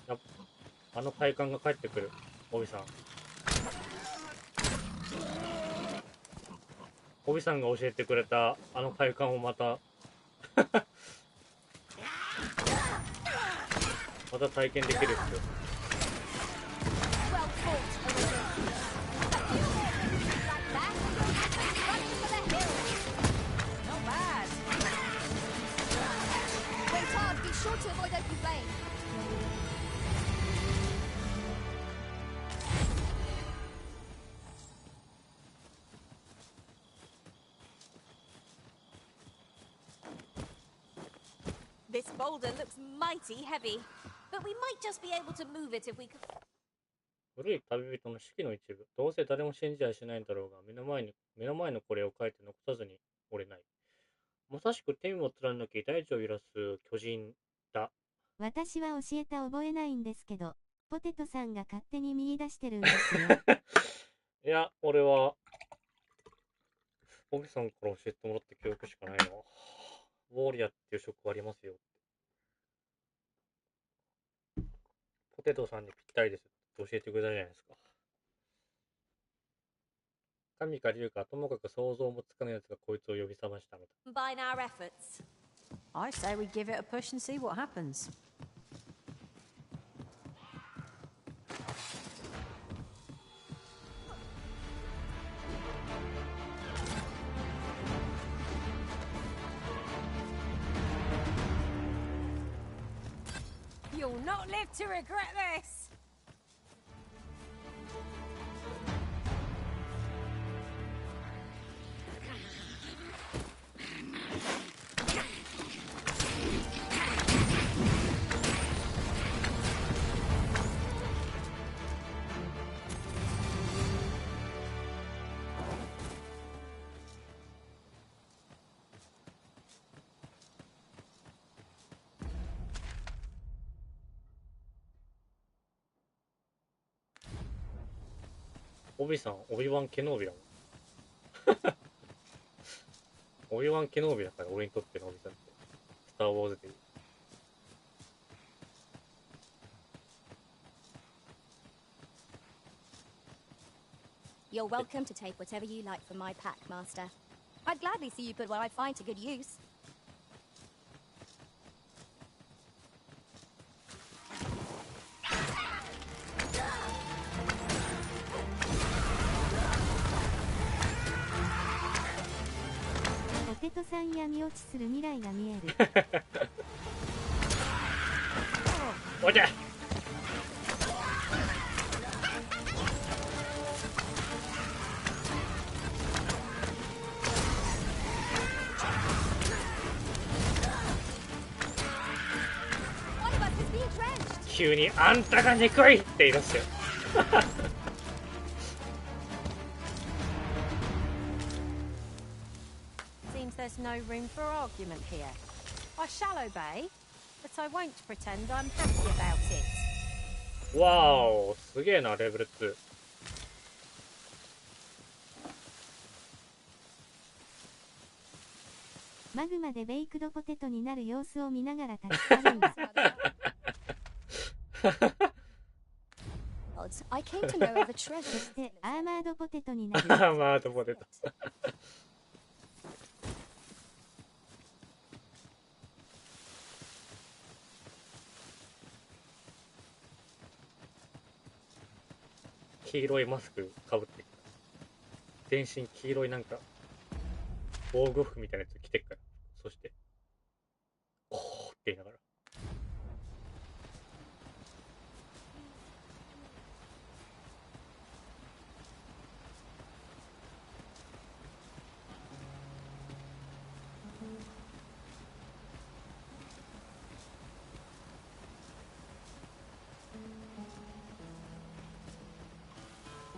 Speaker 13: やっぱあの快感が帰ってくる。おびさん。おびさんが教えてくれたあの快感をまたまた体験できるっすよ。
Speaker 21: Well fought, arisen. Like that, running for the hills. Not bad. When tarred, be sure to avoid open flame.
Speaker 1: This boulder looks mighty heavy, but we might just be able to move it if we could.
Speaker 13: 古い旅人の手記の一部。どうせ誰も信じやしないんだろうが、目の前のこれを書いて残さずに折れない。まさしく天を貫き大地を揺らす巨人だ。
Speaker 12: 私は教えた覚えないんですけど、ポテトさんが勝手に見出してるんですよ。
Speaker 13: いや、俺は、オビさんから教えてもらった記憶しかないな。ウォーリアーっていう職ありますよ。ポテトさんにぴったりですって教えてくれたじゃないですか。神か竜かともかく想像もつかないやつがこいつを呼び覚ましたのだ。
Speaker 1: Combine our efforts.
Speaker 3: I say we give it a push and see what happens.
Speaker 1: You'll not live to regret this.
Speaker 13: オビさん、オビワン・ケノービだもん。オビワン・ケノービだから、俺にとってのオビさんって。スター・ウォーズでいう。
Speaker 21: You're welcome to take whatever you like from my pack, Master. I'd gladly see you put what I find to good use.
Speaker 12: ポテトさん闇落ちする未来が見える。
Speaker 13: おいで。急にあんたが憎いって言い出すよ。
Speaker 1: Seems there's no room for argument here. I shall obey, but I won't pretend I'm happy about it.
Speaker 13: わーお、すげえな、レベル2。
Speaker 12: マグマでベイクドポテトになる様子を見ながら立ち去るんだ。
Speaker 21: I came to know of a treasure.
Speaker 12: そしてアーマードポテトになる。
Speaker 13: アーマードポテト。黄色いマスクかぶってきた。全身黄色いなんか防護服みたいなやつ着てっから。そしておーって言いながら。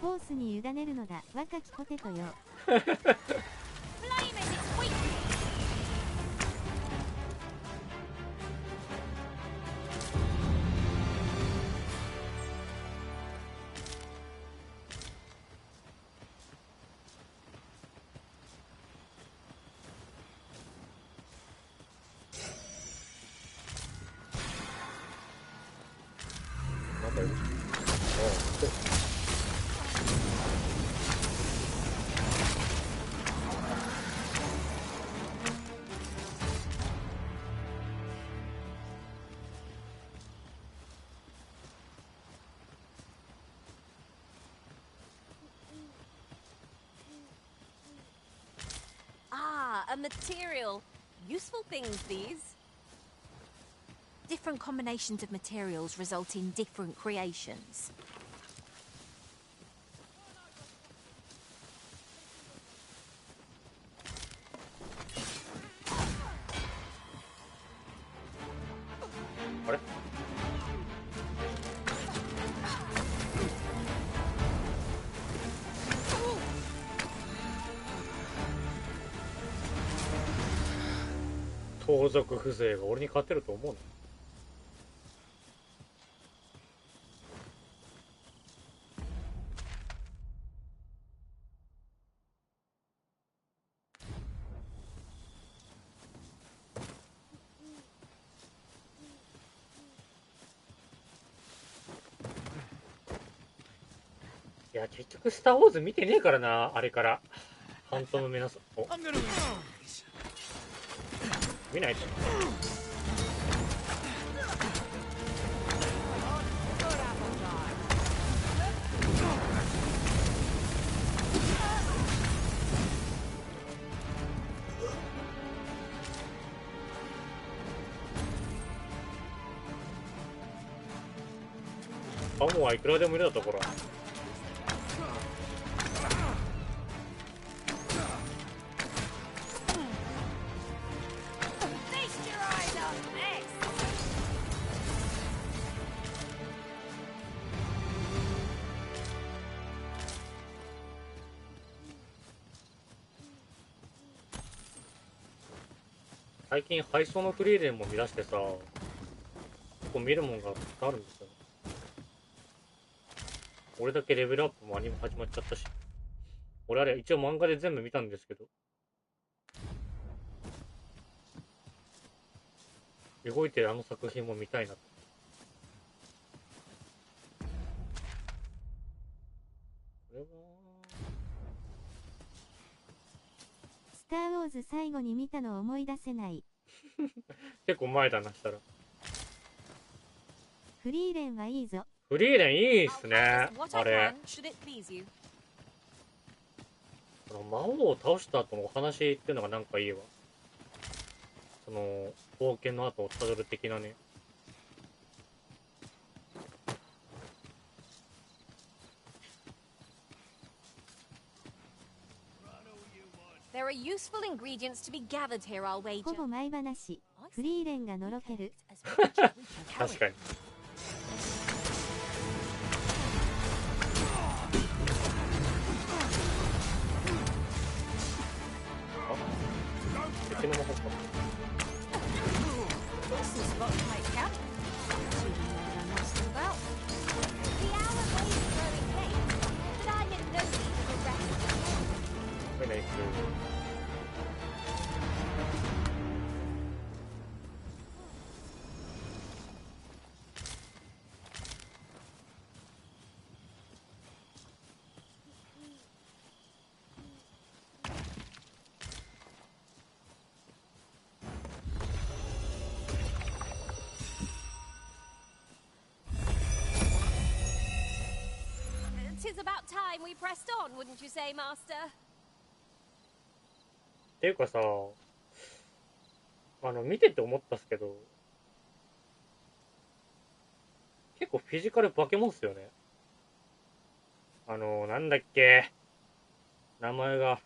Speaker 12: コースに委ねるのだ、若きポテトよ。
Speaker 8: A material. Useful things, these.
Speaker 11: Different combinations of materials result in different creations.
Speaker 13: What? 盗賊風情が俺に勝てると思うの？いや結局スター・ウォーズ見てねえからな、あれからファントムメナス見ないと。カモはいくらでもいるだところ。最近配送のフリーレンも見出してさ、結構見るもんがあるんですよ。俺だけレベルアップもアニメ始まっちゃったし、俺あれ一応漫画で全部見たんですけど、動いてるあの作品も見たいなと。これは
Speaker 12: スター・ウォーズ最後に見たの思い出せない。
Speaker 13: 結構前だなしたら。
Speaker 12: フリーレンはいいぞ。
Speaker 13: フリーレンいいっすね。あれ魔王を倒した後のお話っていうのがなんかいいわ。その冒険の後をたどる的なね。
Speaker 8: There are useful ingredients to be gathered here, I'll wager.
Speaker 12: ほぼ前話。フリーレンがのろける。
Speaker 13: 確かに。敵の魔法か。
Speaker 8: 'Tis about time we pressed on, wouldn't you say, Master?
Speaker 13: っていうかさ、見てて思ったっすけど、結構フィジカル化け物っすよね。なんだっけ、名前が。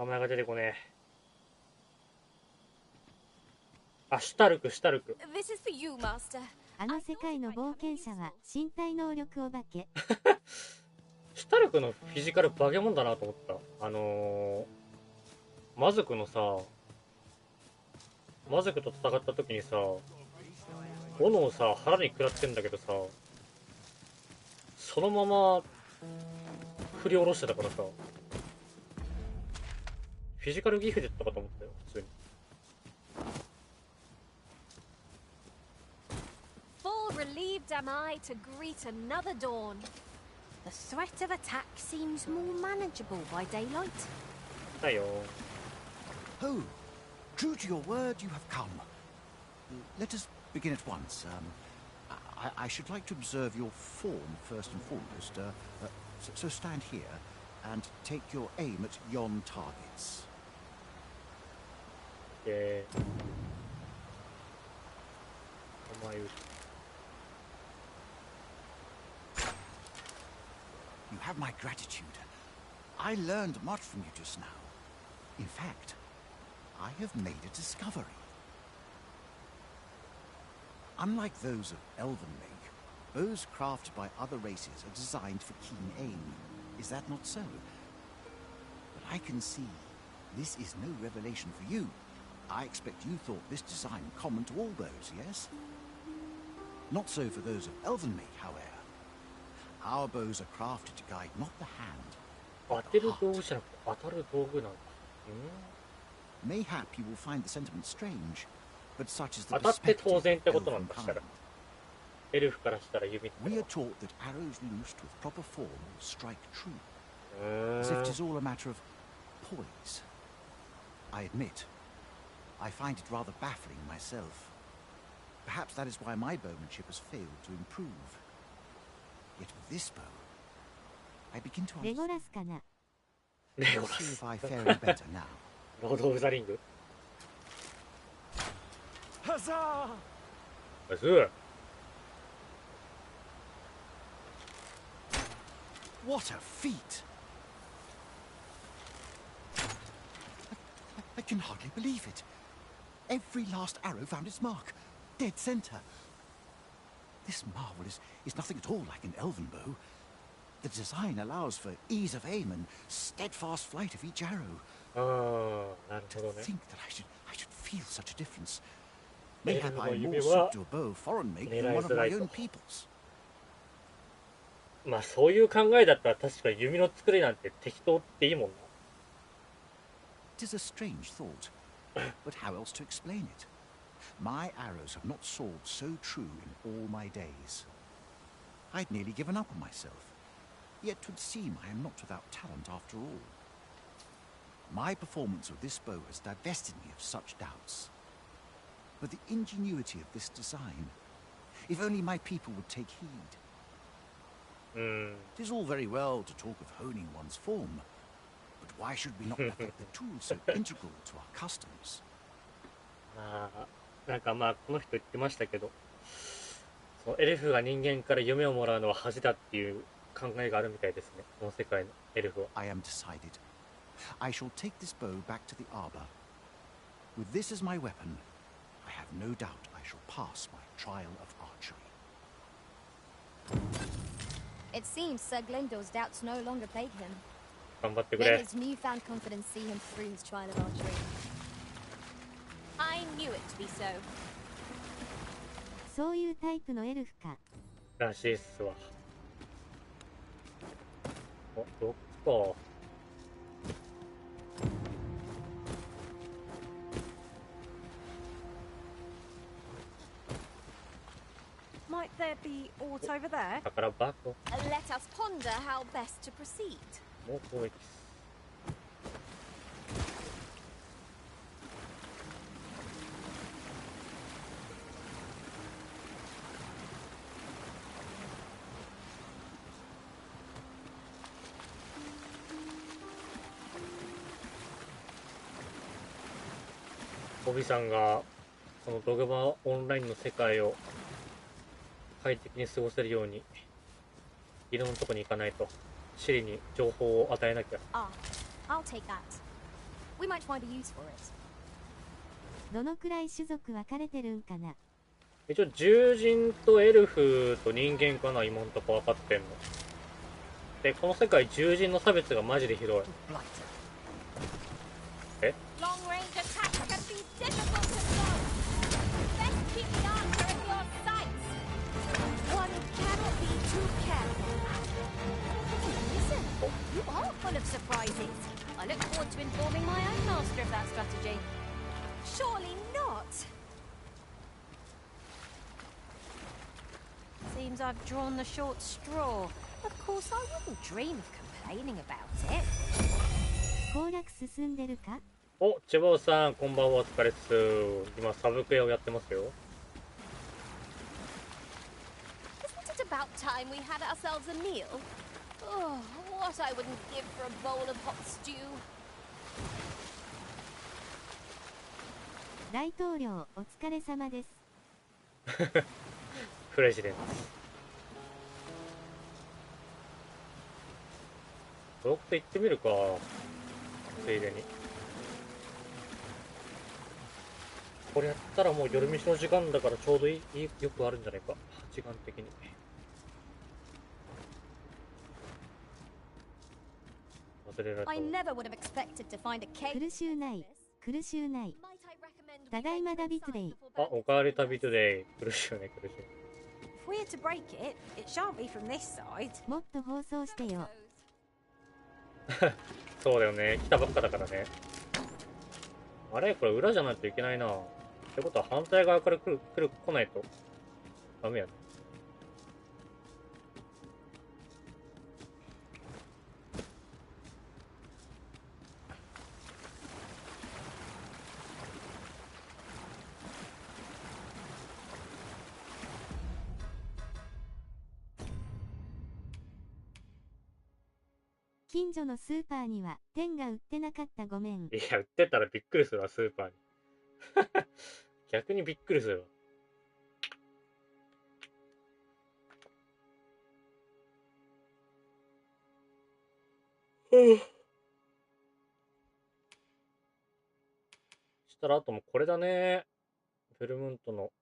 Speaker 13: 名前が出てこねえ。あ、シュタルク、シュタルク。
Speaker 1: This is for you, Master.
Speaker 12: あの世界の冒険者は身体能力お化け。
Speaker 13: シュタルクのフィジカルバケモンだなと思った。マズクのさ、マズクと戦った時にさ、斧をさ、腹に食らってんだけどさ、そのまま振り下ろしてたからさ、フィジカルギフだったかと思ったよ、普通に。
Speaker 1: Full relieved am I to greet another dawn.
Speaker 11: The threat of attack seems more manageable by daylight.
Speaker 13: だよ。
Speaker 17: Oh, true to your word, you have come. Let us begin at once. I should like to observe your form first and foremost. So stand here and take your aim at yon targets.
Speaker 13: Okay.
Speaker 17: You have my gratitude. I learned much from you just now. In fact, I have made a discovery. Unlike those of Elven make, bows crafted by other races are designed for keen aim. Is that not so? But I can see this is no revelation for you. I expect you thought this design common to all bows, yes? Not so for those of Elven make, however. Our bows are crafted to guide not the hand, but the heart. Mayhap you will find the sentiment strange, but such is the perspective of elven kind. We are taught that arrows loosed with proper form will strike true, as if it is all a matter of poise. I admit, I find it rather baffling myself. Perhaps that is why my bowmanship has failed to improve. Yet with this bow, I begin to understand. Let's see if I fare any better now.
Speaker 13: Lord of the Ring.
Speaker 9: Huzzah!
Speaker 13: Huzzah!
Speaker 17: What a feat! I can hardly believe it. Every last arrow found its mark. Dead center. This marvel is nothing at all like an elven bow. The design allows for ease of aim and steadfast flight of each arrow. To think that I should feel such a difference. Mayhap I am more suited to a bow foreign make than one of my own people's.
Speaker 13: まあそういう考えだったら確かに弓の作りなんて適当っていいもんな。
Speaker 17: It is a strange thought, but how else to explain it? My arrows have not soared so true in all my days. I'd nearly given up on myself, yet 'twould seem I am not without talent after all. My performance with this bow has divested me of such doubts. But the ingenuity of this design, if only my people would take heed. It is all very well to talk of honing one's form, but why should we not perfect the tools so integral to our customs?
Speaker 13: なんかまあこの人言ってましたけど、そのエルフが人間から夢をもらうのは恥だっていう考えがあるみたいですね。この世界のエルフは。
Speaker 17: I am decided. I shall take this bow back to the arbor. With this as my weapon, I have no doubt I shall pass my trial of archery.
Speaker 21: It seems Sir Glendore's doubts no longer plague him.
Speaker 13: 頑張ってく
Speaker 21: May
Speaker 13: れ。
Speaker 21: his newfound confidence see him through his trial of archery.
Speaker 1: I knew it to be so.
Speaker 12: そういうタイプのエルフか。
Speaker 13: らしいっすわ。お、どっか。
Speaker 1: Might there be aught over there?
Speaker 13: 宝箱。
Speaker 1: Let us ponder how best to proceed.
Speaker 13: もう攻撃す。ボビさんがこのドグマオンラインの世界を快適に過ごせるようにいろんなとこに行かないとシリに情報を与えなきゃ。
Speaker 21: Ah, I'll take that. We might find a use for it.
Speaker 12: どのくらい種族分かれてるんかな。
Speaker 13: 一応獣人とエルフと人間かな、今んとこ分かってんの。で、この世界獣人の差別がマジでひどい。え？
Speaker 1: Long range attacks can be difficult to block. Best keep the archer in your sights. One cannot be too careful.
Speaker 21: Listen, you are full of surprises. I look forward to informing my own master of that strategy.
Speaker 1: Surely not.
Speaker 11: Seems I've drawn the short straw. Of course, I wouldn't dream of complaining about it.
Speaker 12: 攻略進んでるか？
Speaker 13: お、千葉さん、こんばんは、お疲れっす。今、サブクエをやってますよ。
Speaker 1: Isn't it about time we had ourselves a meal? Oh, what I wouldn't give for a bowl of hot stew.
Speaker 12: 大統領、お疲れ様です。
Speaker 13: プレジデント。洞窟行ってみるか。ついでに。これやったらもう夜飯の時間だからちょうどよくあるんじゃないか。時間的に。忘れられた。
Speaker 21: I never would have expected to find a cave.
Speaker 12: 苦しゅうない、苦しゅうない。ただいまダビトデイ。
Speaker 13: あ、おかわり旅トゥデイ。苦しいよね、苦しい。
Speaker 11: If we're to break it, it shan't be from this side.
Speaker 12: もっと放送してよ。
Speaker 13: そうだよね。来たばっかだからね。あれこれ裏じゃないといけないな。ってことは反対側から来ないとダメやね。
Speaker 12: 近所のスーパーには天が売ってなかった。ごめん。
Speaker 13: いや、売ってたらびっくりするわ、スーパーに。逆にびっくりするわ。したらあともこれだね。フェルムントの。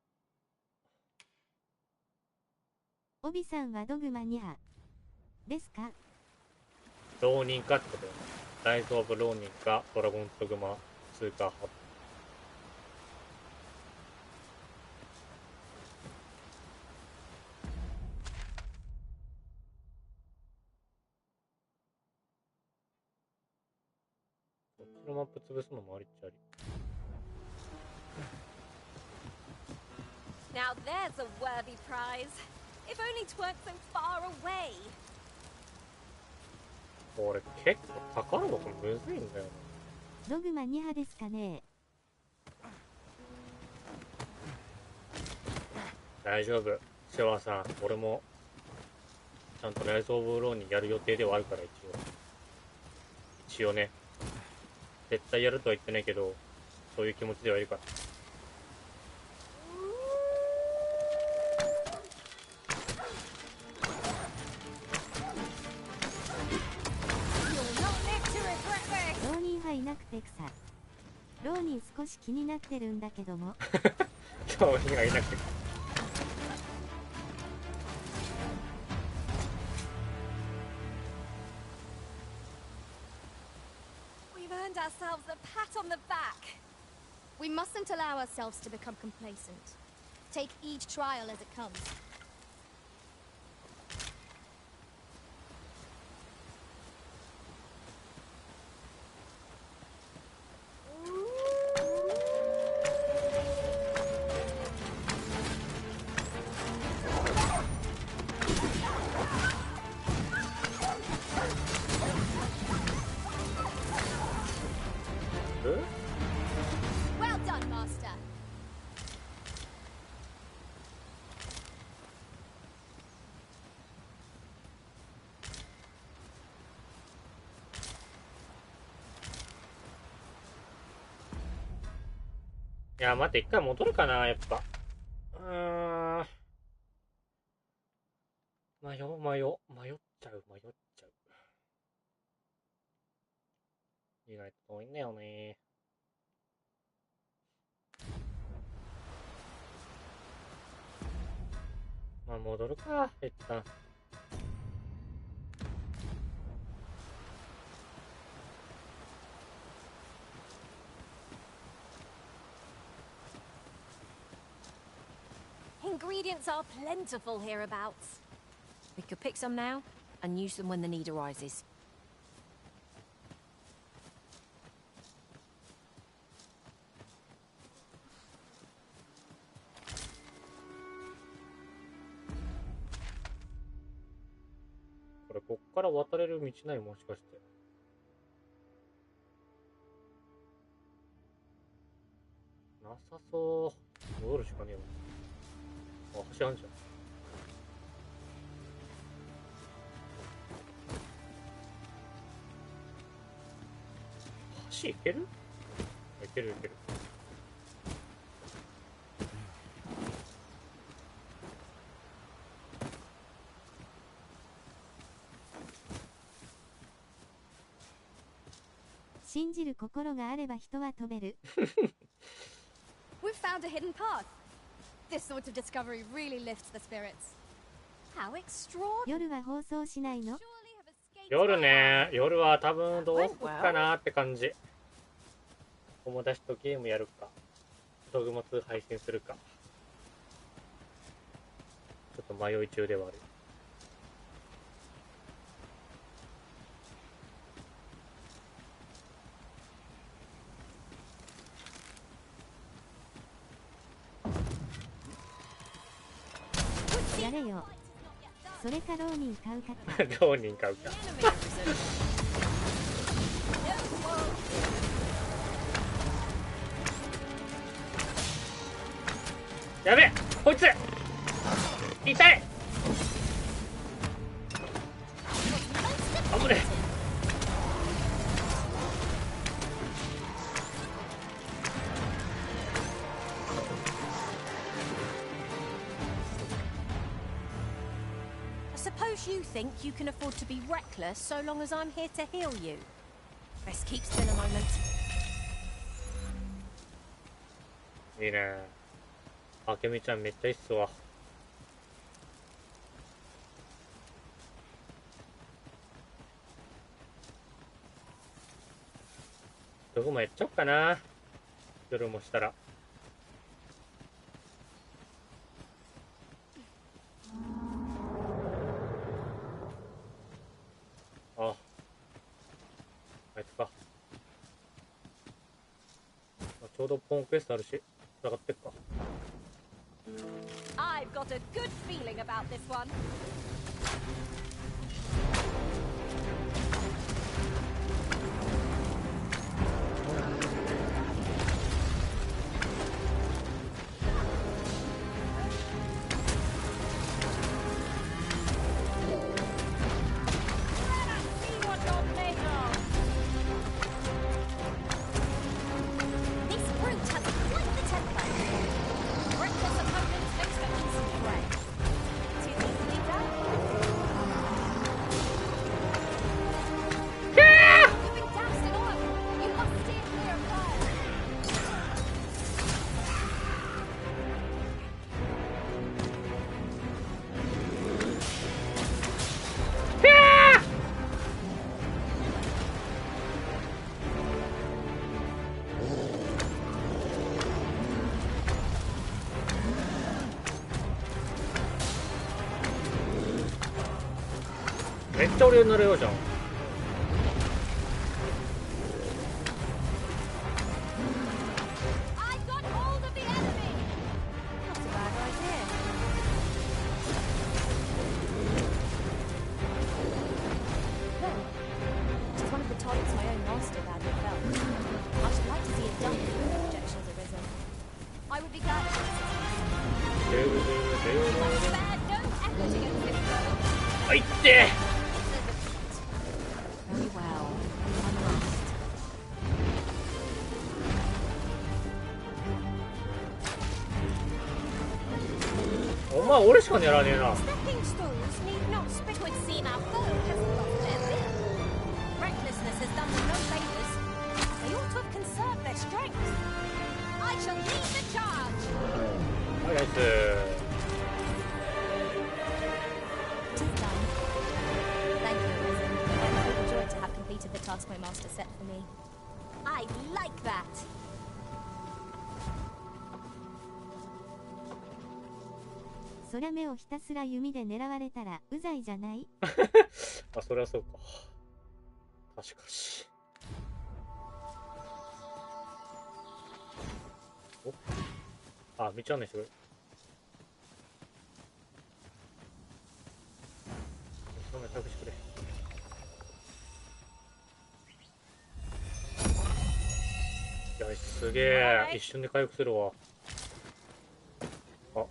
Speaker 12: オビさんはドグマニアですか？
Speaker 13: 浪人かってことよね。ライズ・オブ・浪人か、ドラゴン・ドグマ、通過派。こっちのマップ潰すのもありっちゃあり。
Speaker 1: Now there's a worthy prize. If only 'tweren't so far away.
Speaker 13: これ結構宝箱むずいんだよな。
Speaker 12: ドグマ2派ですかね。
Speaker 13: 大丈夫。シェワさん、俺もちゃんとライズ・オブ・ローにやる予定ではあるから一応ね。絶対やるとは言ってないけど、そういう気持ちではいるから。
Speaker 12: 浪人派いなくて草。浪人少し気になってるんだけども。
Speaker 13: 浪人がいなくて。
Speaker 1: We've earned ourselves a pat on the back.
Speaker 21: We mustn't allow ourselves to become complacent. Take each trial as it comes. Well done, Master.
Speaker 13: いや、待って、一回戻るかな、やっぱ。迷っちゃう。意外と遠いんだよね。まあ戻るか、一旦。
Speaker 11: Ingredients are plentiful hereabouts. We could pick some now and use them when the need arises.
Speaker 13: これ、こっから渡れる道ない？もしかして。なさそう。戻るしかねえわ。あ、橋あんじゃん。橋行ける？行ける行ける。
Speaker 12: 信じる心があれば人は飛べる。
Speaker 21: We've found a hidden path. This sort of discovery really lifts the spirits.
Speaker 11: How extraordinary.
Speaker 12: 夜は放送しないの？
Speaker 13: 夜ね、夜は多分どうすっかなって感じ。友達とゲームやるか、ドグマ2配信するか、ちょっと迷い中ではある。
Speaker 12: やれよ。それか浪人買うかか。
Speaker 13: 浪人買うか。やべえ、こいつ痛い。危ねえ。
Speaker 11: You think you can afford to be reckless so long as I'm here to heal you? Best keep still a moment.
Speaker 13: いいね。あけみちゃんめっちゃいいっすわ。どこもやっちゃおうかな。夜もしたら。あ、あいつか。ちょうどポンクエストあるし、繋がってっか。
Speaker 1: I've got a good feeling about this one.
Speaker 13: めっちゃ俺になれようじゃん。あ、いってお前俺しか狙わねえな。
Speaker 8: conserve their strength. I shall lead the charge.
Speaker 13: はい、ナイス。
Speaker 21: 'Tis done. Thank you, Risen. I'm overjoyed to have completed the task my master set for me.
Speaker 8: I like that.
Speaker 12: 空目をひたすら弓で狙われたらうざいじゃない？
Speaker 13: あ、それはそうか。確かし。お、あ、道案内してくれ。そんな着してくれ。いや、すげえ。一瞬で回復するわ。あ。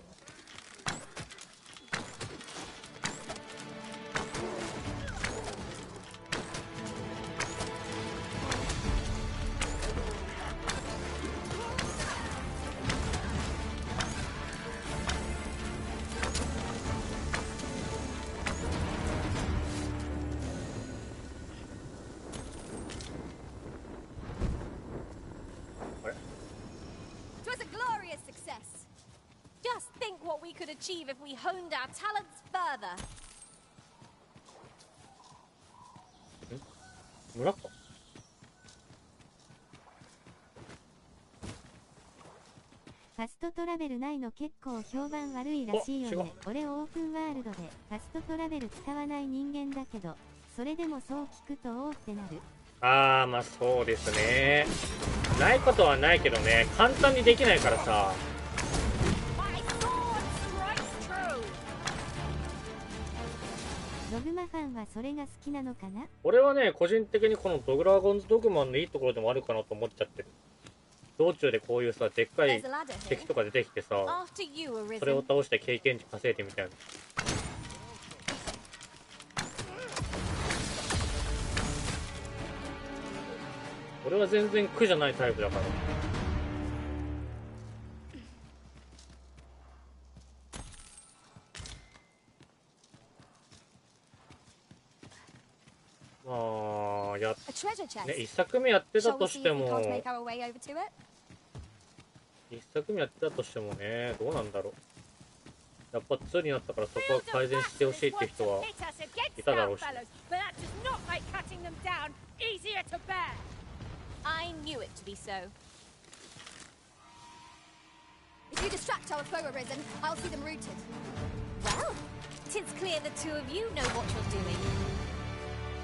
Speaker 8: Achieve if we honed our talents further.
Speaker 13: 村か。
Speaker 12: ファストトラベルないの結構評判悪いらしいよね。俺オープンワールドでファストトラベル使わない人間だけど、それでもそう聞くとおーってなる。
Speaker 13: あー、まあそうですね。ないことはないけどね、簡単にできないからさ。
Speaker 12: ドグマファンはそれが好きなのかな？
Speaker 13: 俺はね、個人的にこのドラゴンズドグマンのいいところでもあるかなと思っちゃってる。道中でこういうさ、でっかい敵とか出てきてさ、それを倒して経験値稼いでみたいな。俺は全然苦じゃないタイプだから。まあ、ね、一作目やってたとしても、一作目やってたとしてもね、どうなんだろう。やっぱ2になったからそこは改善してほしいっていう人はいただろうし。
Speaker 8: I knew it to be so.
Speaker 21: If you distract our foe, Arisen, I'll see them rooted.
Speaker 8: Well, 'tis clear the two of you know what you're doing.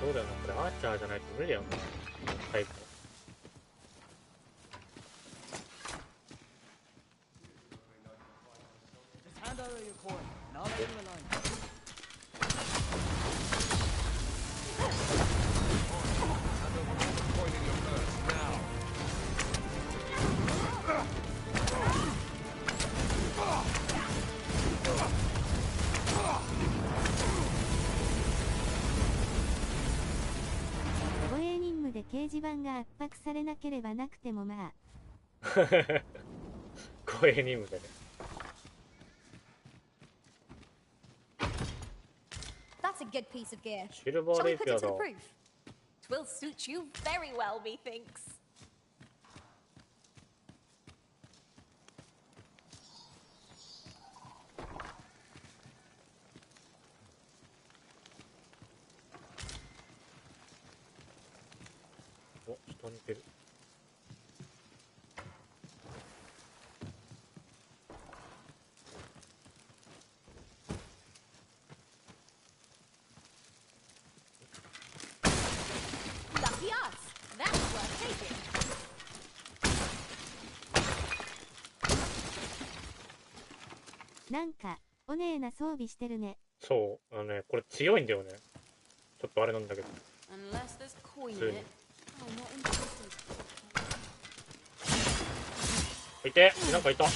Speaker 13: そうだよな、これアーチャーじゃないと無理だよな、タイプ。
Speaker 12: 掲示板が圧迫されなければなくてもまあ
Speaker 13: 護衛任務でね。
Speaker 21: That's a good piece of gear.
Speaker 13: シルバーレイピアだ。
Speaker 8: 'Twill suit you very well, methinks.
Speaker 13: お、人似てる。
Speaker 8: Lucky us. That's worth taking.
Speaker 12: なんかおねえな装備してるね。
Speaker 13: そう、これ強いんだよね。ちょっとあれなんだけど。普通に。いて、なんかいた。わ、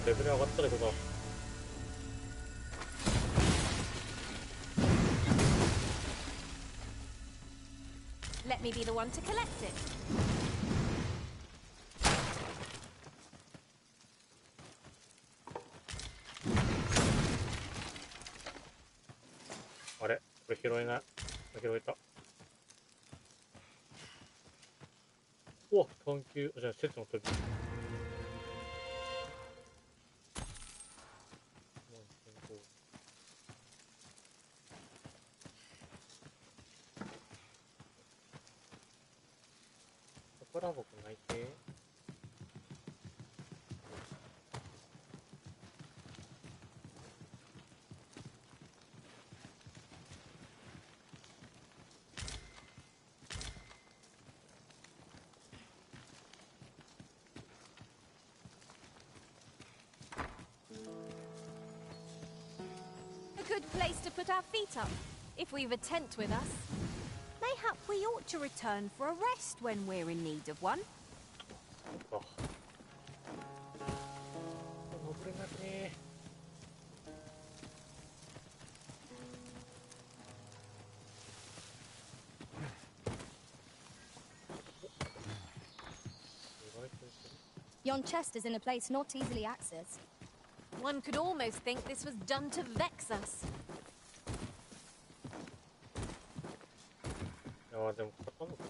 Speaker 13: レベル上がったでことだ。
Speaker 8: Let me be the one to collect it.
Speaker 13: れ拾えない。拾えた。お、探求、じゃあ、施設の時。宝箱ないて。
Speaker 1: A good place to put our feet up, if we've a tent with us.
Speaker 11: Mayhap we ought to return for a rest when we're in need of one.
Speaker 13: 登れなくね。
Speaker 21: Yon chest is in a place not easily accessed.
Speaker 1: One could almost think this was done to vex us.
Speaker 13: いやでも傾くね。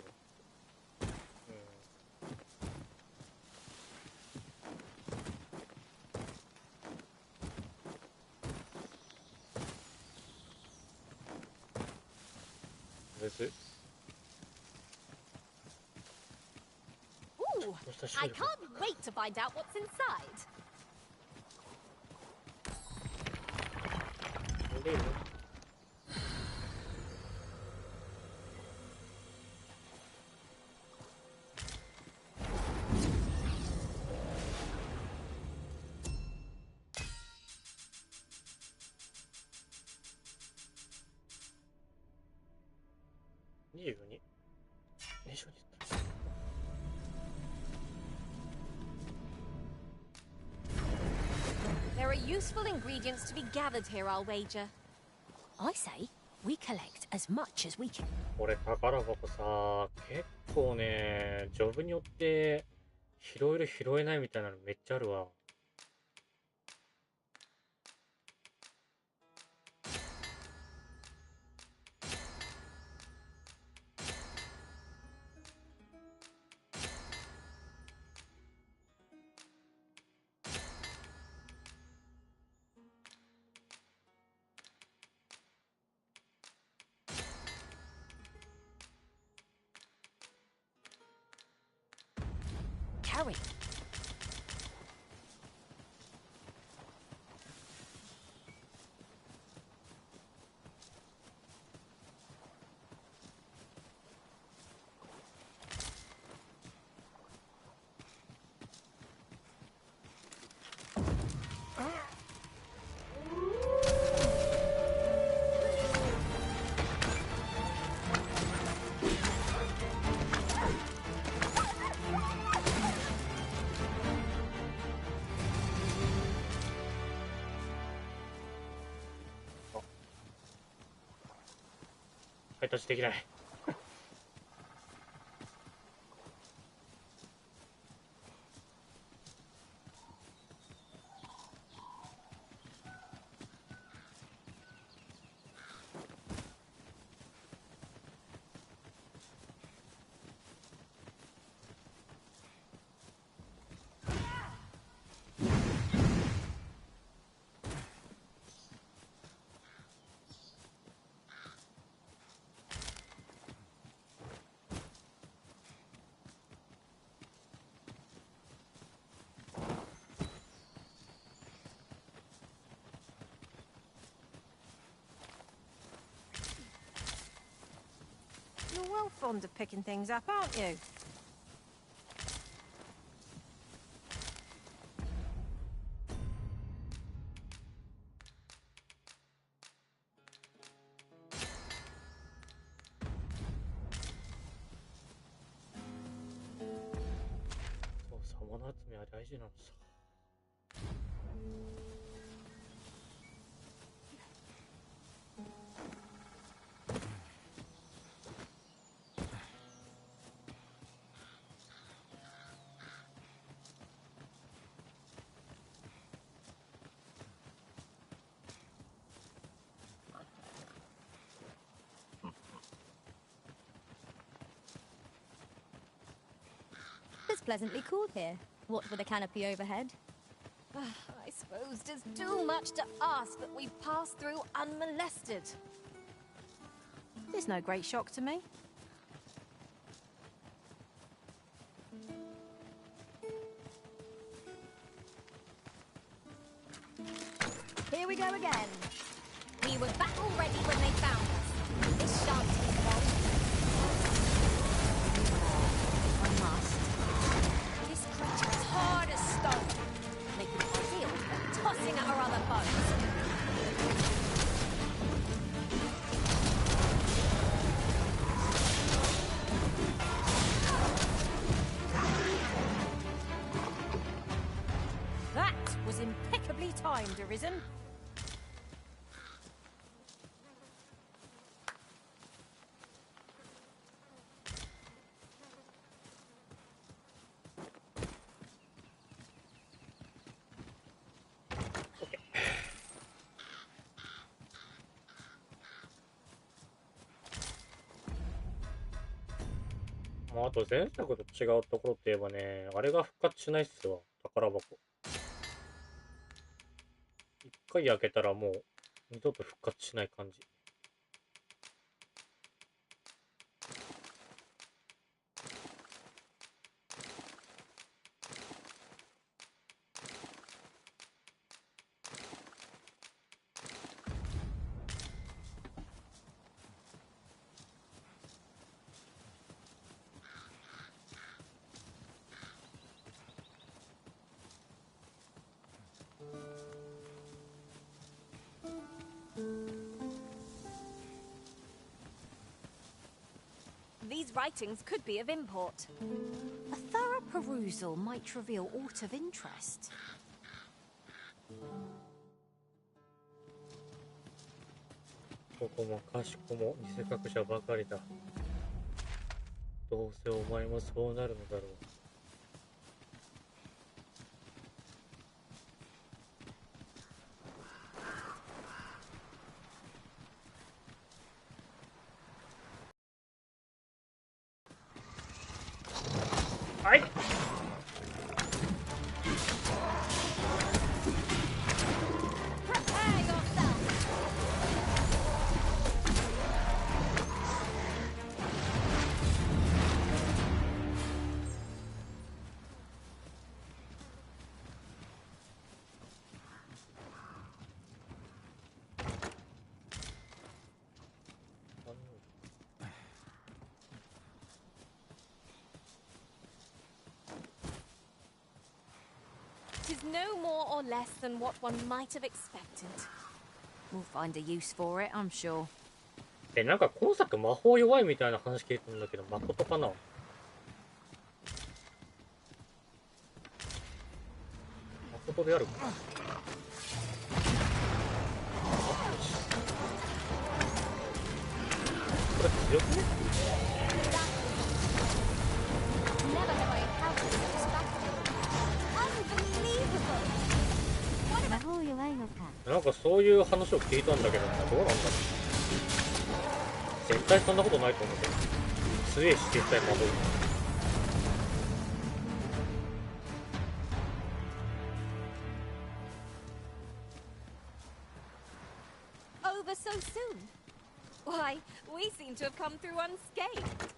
Speaker 1: Ooh, I can't wait to find out what's inside.
Speaker 13: 22。年少に
Speaker 1: There are useful ingredients to be gathered here, I'll wager.
Speaker 11: I say we collect as much as we can.
Speaker 13: これ宝箱さ、結構ね、ジョブによって拾える拾えないみたいなのめっちゃあるわ。
Speaker 11: Carry.
Speaker 13: 配達できない。
Speaker 11: You're well fond of picking things up, aren't you?
Speaker 13: そう、様の集めは大事なのさ。
Speaker 21: pleasantly cool here. What with a canopy overhead.
Speaker 11: I suppose it is too much to ask that we pass through unmolested.
Speaker 3: There's no great shock to me.
Speaker 21: Here we go again.
Speaker 8: We were battle ready when they found us. This shan't take long.
Speaker 11: I must. This creature is hard as stone, making it ideal for tossing at our other foes. That was impeccably timed, Arisen.
Speaker 13: あと前作と違うところって言えばね、あれが復活しないっすわ、宝箱。一回開けたらもう二度と復活しない感じ。
Speaker 11: These writings could be of import. A thorough perusal might reveal aught of interest.
Speaker 13: ここもかしこも偽格者ばかりだ。どうせお前もそうなるのだろう。はい。
Speaker 11: 'Tis no more or less than what one might have expected. We'll find a use for it, I'm sure.
Speaker 13: なんか今作魔法弱いみたいな話聞いたんだけど、誠かな？誠であるか。これ強くね？
Speaker 12: 魔法弱いのか。
Speaker 13: なんかそういう話を聞いたんだけど、どうなんだろう。絶対そんなことないと思うけど。強いし絶対魔法。
Speaker 11: Over so soon? Why, we seem to have come through unscathed.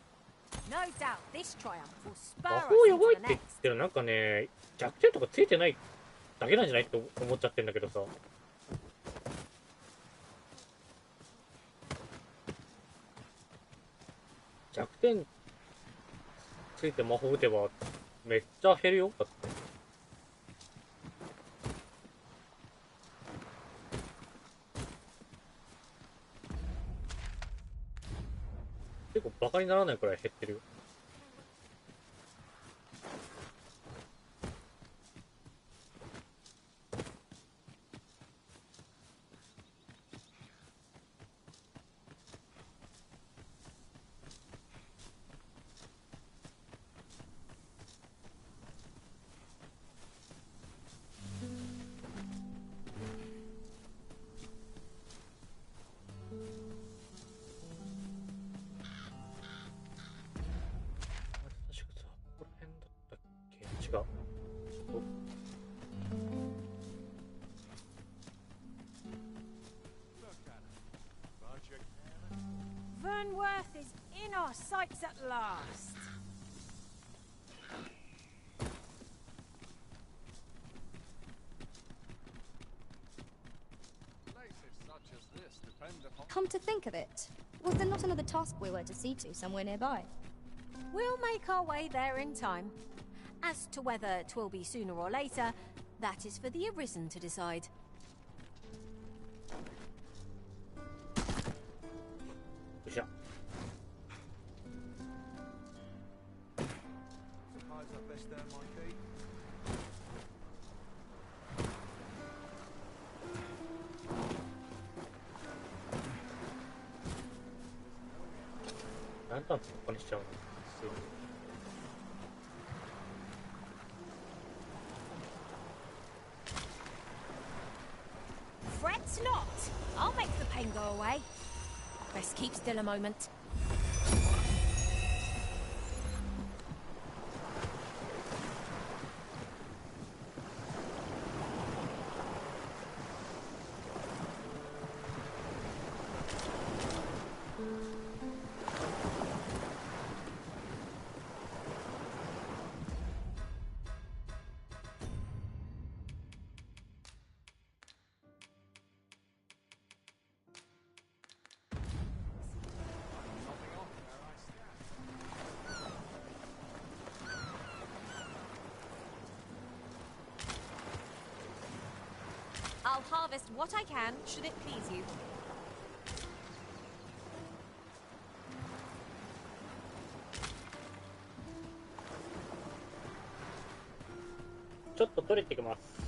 Speaker 11: No doubt this triumph will spur
Speaker 13: 魔
Speaker 11: us
Speaker 13: 法弱い
Speaker 11: into
Speaker 13: って
Speaker 11: the
Speaker 13: 言っ
Speaker 11: next.
Speaker 13: てるなんかね、弱点とかついてないだけなんじゃないって思っちゃってんだけどさ。弱点ついて魔法打てばめっちゃ減るよ。だって。結構バカにならないくらい減ってるよ。
Speaker 1: Ah, sights at last.
Speaker 6: Places such as this depend upon...
Speaker 21: Come to think of it, was there not another task we were to see to somewhere nearby?
Speaker 1: We'll make our way there in time. As to whether 'twill be sooner or later, that is for the Arisen to decide.
Speaker 14: Suppose I'd best earn my keep.
Speaker 1: Fret not! I'll make the pain go away. Best keep still a moment. I'll harvest what I can, should it please you.
Speaker 13: Just 取れてきます。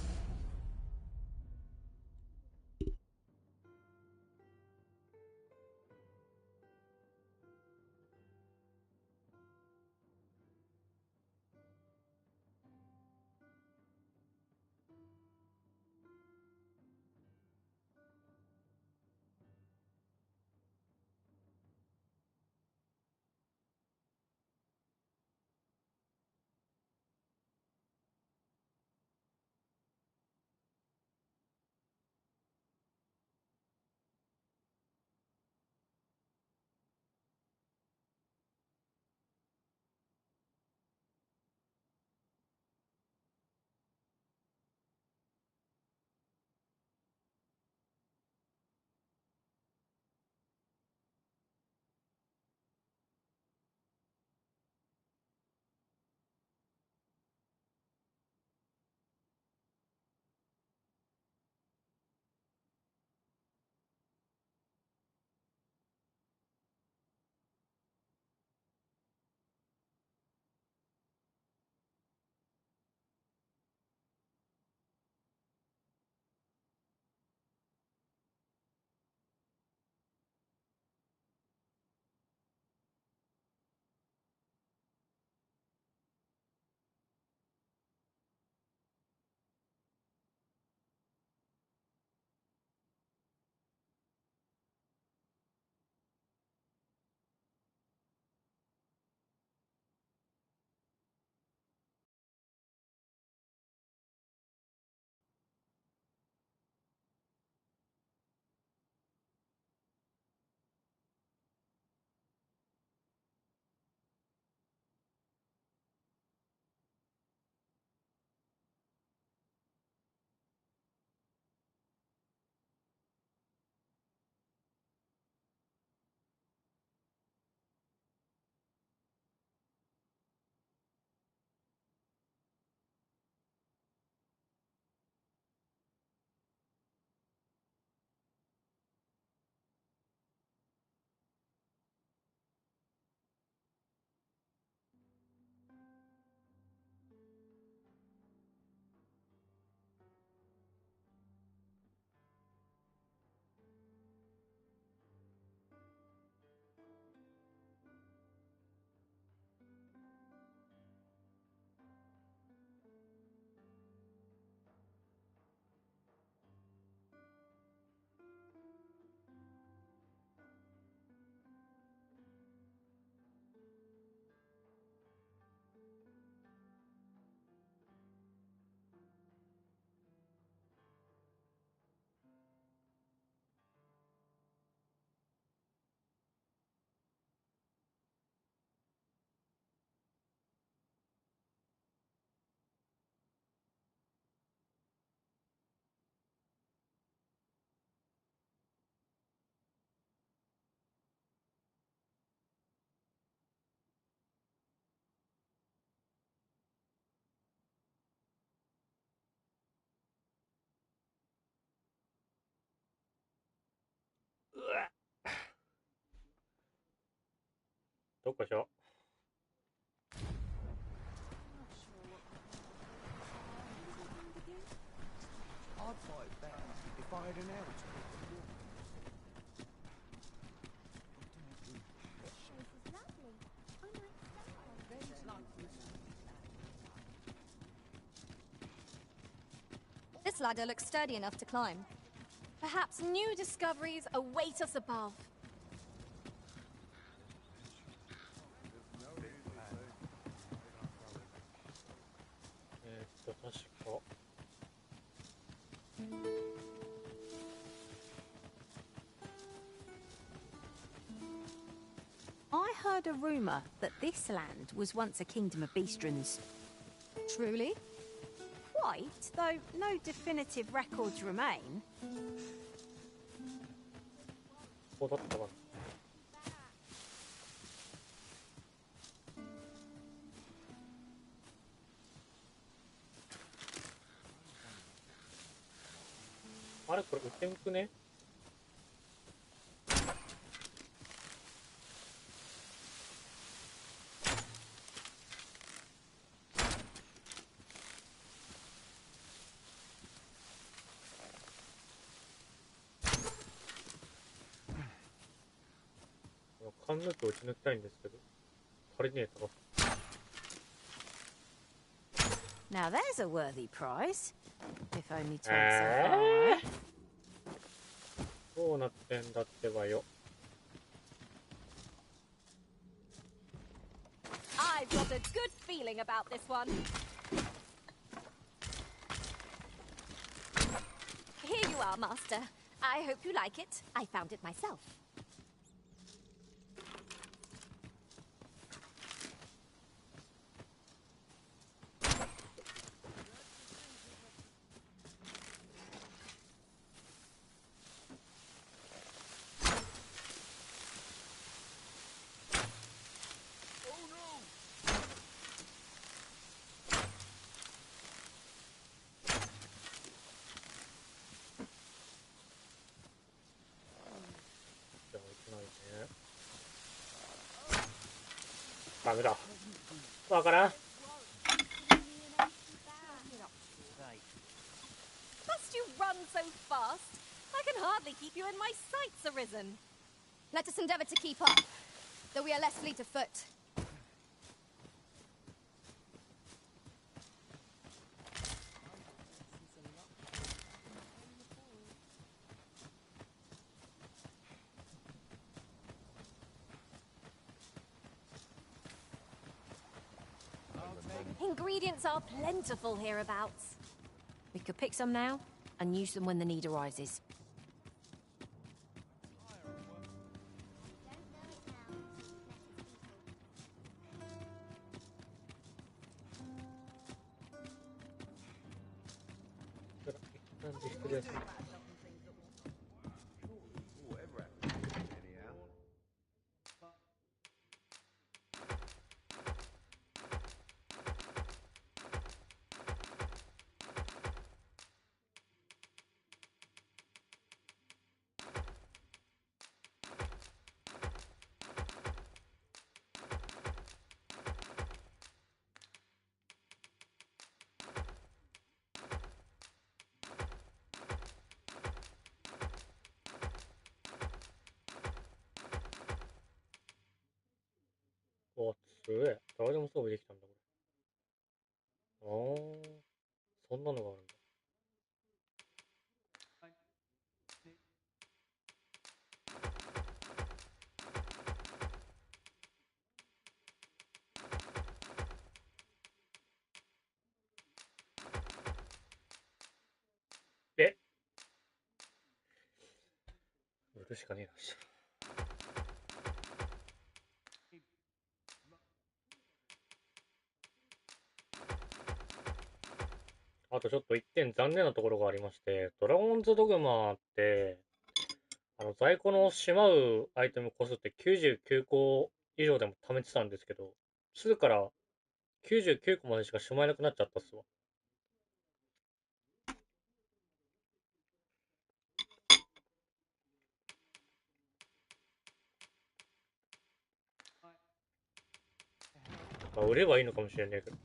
Speaker 13: どこしょ。
Speaker 17: I'd fight back if I had an hour to
Speaker 21: This ladder looks sturdy enough to climb.
Speaker 1: Perhaps new discoveries await us above.
Speaker 3: I heard a rumour that this land was once a kingdom of beastrons.
Speaker 21: Truly?
Speaker 3: Quite, though no definitive records remain.
Speaker 13: ここだったかな。あれこれ売ってみくね。缶抜きを打ち抜きたいんですけど、足りねえとか。
Speaker 3: Now there's a worthy prize. If only to some
Speaker 13: どうなってんだってばよ。
Speaker 1: I've got a good feeling about this one. Here you are, Master. I hope you like it. I found it myself.
Speaker 13: ダメだ。わからん。
Speaker 1: Must you run so fast? I can hardly keep you in my sights, Arisen.
Speaker 21: Let us endeavour to keep up, though we are less fleet of foot.
Speaker 1: Ingredients are plentiful hereabouts.
Speaker 3: We could pick some now and use them when the need arises.
Speaker 13: お、すげえ。誰でも装備できたんだ、これ。あー、そんなのがあるんだ。で、売るしかねえなし。あとちょっと一点残念なところがありまして、ドラゴンズドグマって、在庫のしまうアイテム個数って99個以上でも貯めてたんですけど、2から99個までしかしまえなくなっちゃったっすわ。まあ、売ればいいのかもしれないけど。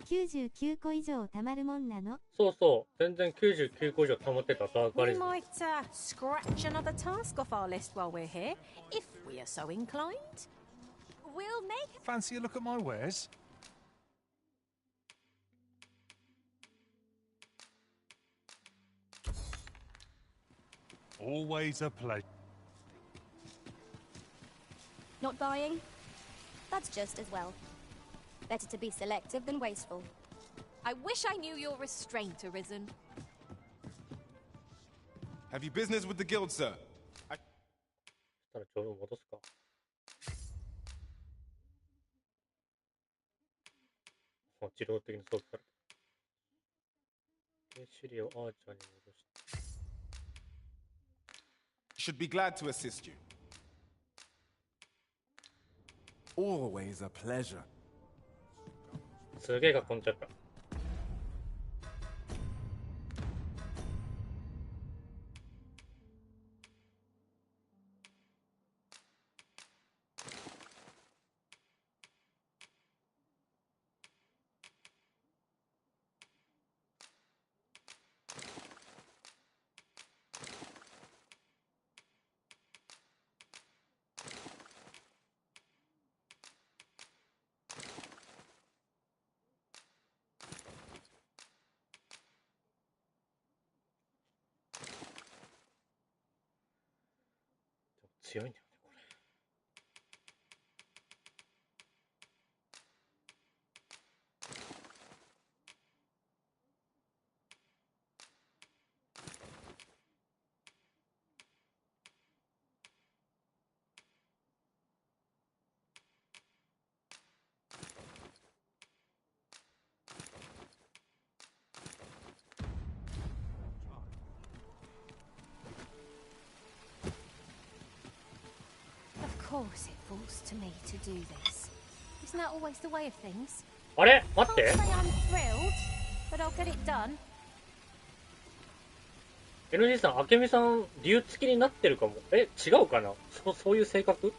Speaker 12: 99個以上貯まるもんなの？
Speaker 13: そうそう、全然99個以上貯まってたダークアリ
Speaker 1: We
Speaker 13: ズム。
Speaker 1: might scratch another task off our list while we're here, if we are so inclined. We'll make
Speaker 6: Fancy a look at my wares? Always a pleasure.
Speaker 21: Not buying? That's just as well. Better to be selective than wasteful.
Speaker 1: I wish I knew your restraint, Arisen.
Speaker 9: Have you business with the guild, sir?
Speaker 13: そしたらちょうど戻すか。あ、自動的に装備された。でシリをアーチャーに戻して。
Speaker 9: Should be glad to assist you. Always a pleasure.
Speaker 13: すげえ囲んじゃった。強いんだよね、これ。
Speaker 1: Of course it falls to me to do this. Isn't that always the way of things?
Speaker 13: あれ待って。
Speaker 1: Can't say I'm thrilled, but I'll get it done.
Speaker 13: NG さん、明美さん、竜付きになってるかも。え、違うかな？そういう性格？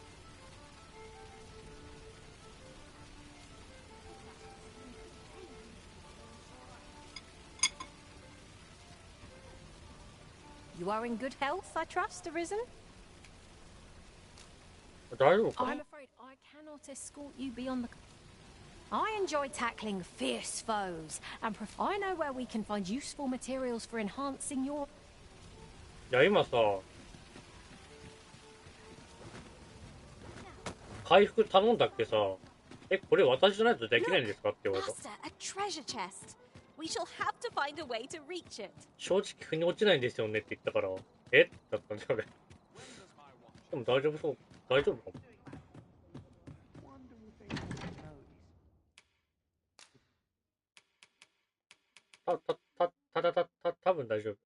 Speaker 1: You are in good health, I trust, Arisen?
Speaker 13: 大丈夫か？
Speaker 1: I'm afraid I cannot escort you beyond the... I enjoy tackling fierce foes, and I know where we can find useful materials for enhancing your...
Speaker 13: いや、今さ、回復頼んだっけさ、え、これ私じゃないとできないんですかって言われた。
Speaker 1: Master, a treasure chest. We shall have to find a way to reach it.
Speaker 13: 正直腑に落ちないんですよねって言ったから、えだったんだよね。でも大丈夫そう。大丈夫かも。多分大丈夫。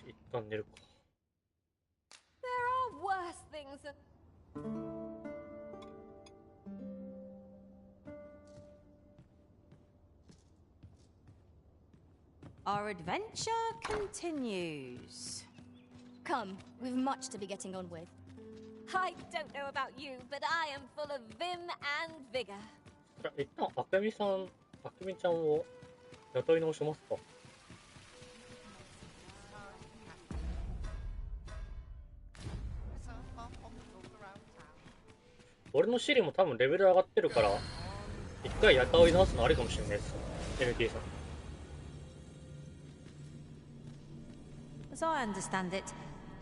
Speaker 13: 一旦寝るか。
Speaker 1: There are worse things than...
Speaker 11: Our adventure continues.
Speaker 21: Come, we've much to be getting on with.
Speaker 1: I don't know about you, but I am full of vim and vigor.
Speaker 13: じゃあ一旦明美さん、明美ちゃんを雇い直しますか。俺のシリも多分レベル上がってるから、一回雇い直すのありかもしれないです。NT さん。
Speaker 3: As I understand it,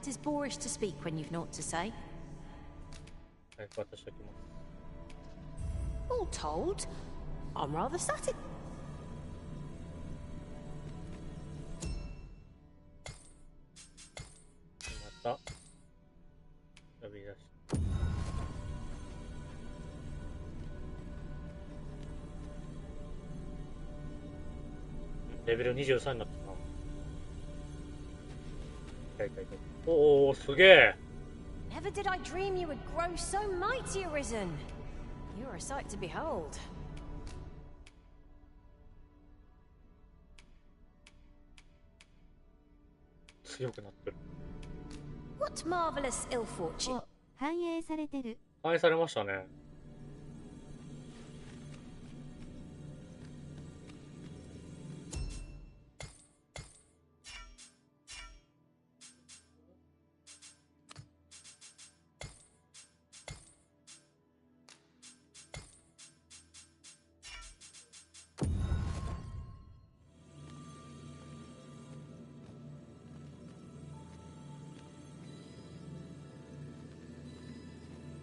Speaker 3: it is boorish to speak when you've naught to say.
Speaker 13: はい、渡しておきます。
Speaker 3: All told, I'm rather static.
Speaker 13: また呼び出しレベル23になったな。おお、すげえ。
Speaker 11: Never did I dream you would grow so mighty, Arisen. You are a sight to behold.
Speaker 13: 強くなってる。
Speaker 11: What marvelous ill fortune.
Speaker 12: 反映されてる。
Speaker 13: 反映されましたね。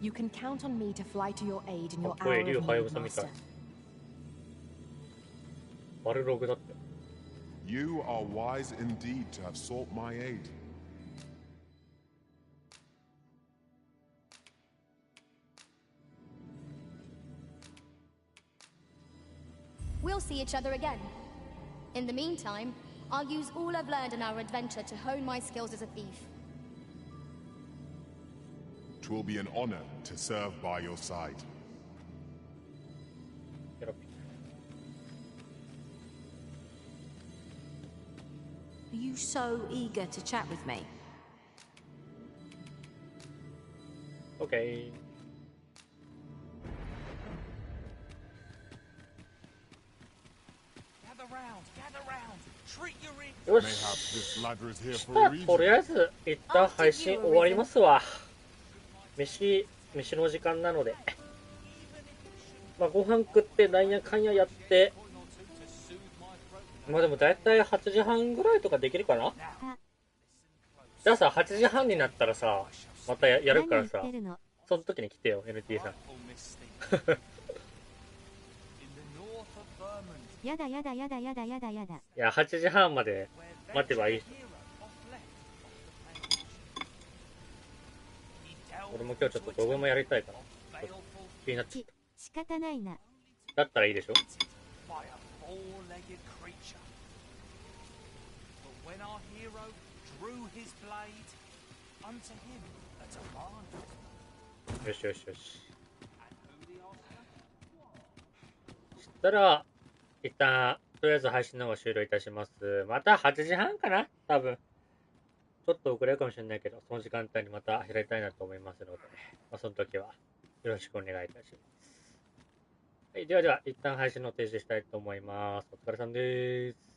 Speaker 2: You can count on me to fly to your aid in your
Speaker 13: かっこいい、
Speaker 2: hour
Speaker 13: 竜
Speaker 2: of
Speaker 13: はや
Speaker 2: need,
Speaker 13: ぶさみたい
Speaker 2: Master.。
Speaker 13: バルログだって。
Speaker 10: You are wise indeed to have sought my aid.
Speaker 21: We'll see each other again. In the meantime, I'll use all I've learned in our adventure to hone my skills as a thief.
Speaker 10: It will be an honor to serve by your side.
Speaker 3: Are you so eager to chat with me?
Speaker 13: Okay.よし。とりあえず一旦配信終わりますわ。飯の時間なので。まあご飯食ってなんやかんややって。まあでもだいたい8時半ぐらいとかできるかな。じゃあさ、8時半になったらさ、また やるからさ、その時に来てよ、NT さん。
Speaker 12: やだやだやだやだやだやだ。
Speaker 13: いや、8時半まで待てばいい。俺も今日ちょっと動画もやりたいから。気になってきた。
Speaker 12: 仕方ないな。
Speaker 13: だったらいいでしょ。よしよしよし。そしたら、一旦、とりあえず配信の方が終了いたします。また8時半かな多分。ちょっと遅れるかもしれないけど、その時間帯にまた開きたいなと思いますので、まあ、その時はよろしくお願いいたします。はい、ではでは、一旦配信の停止したいと思います。お疲れさんです。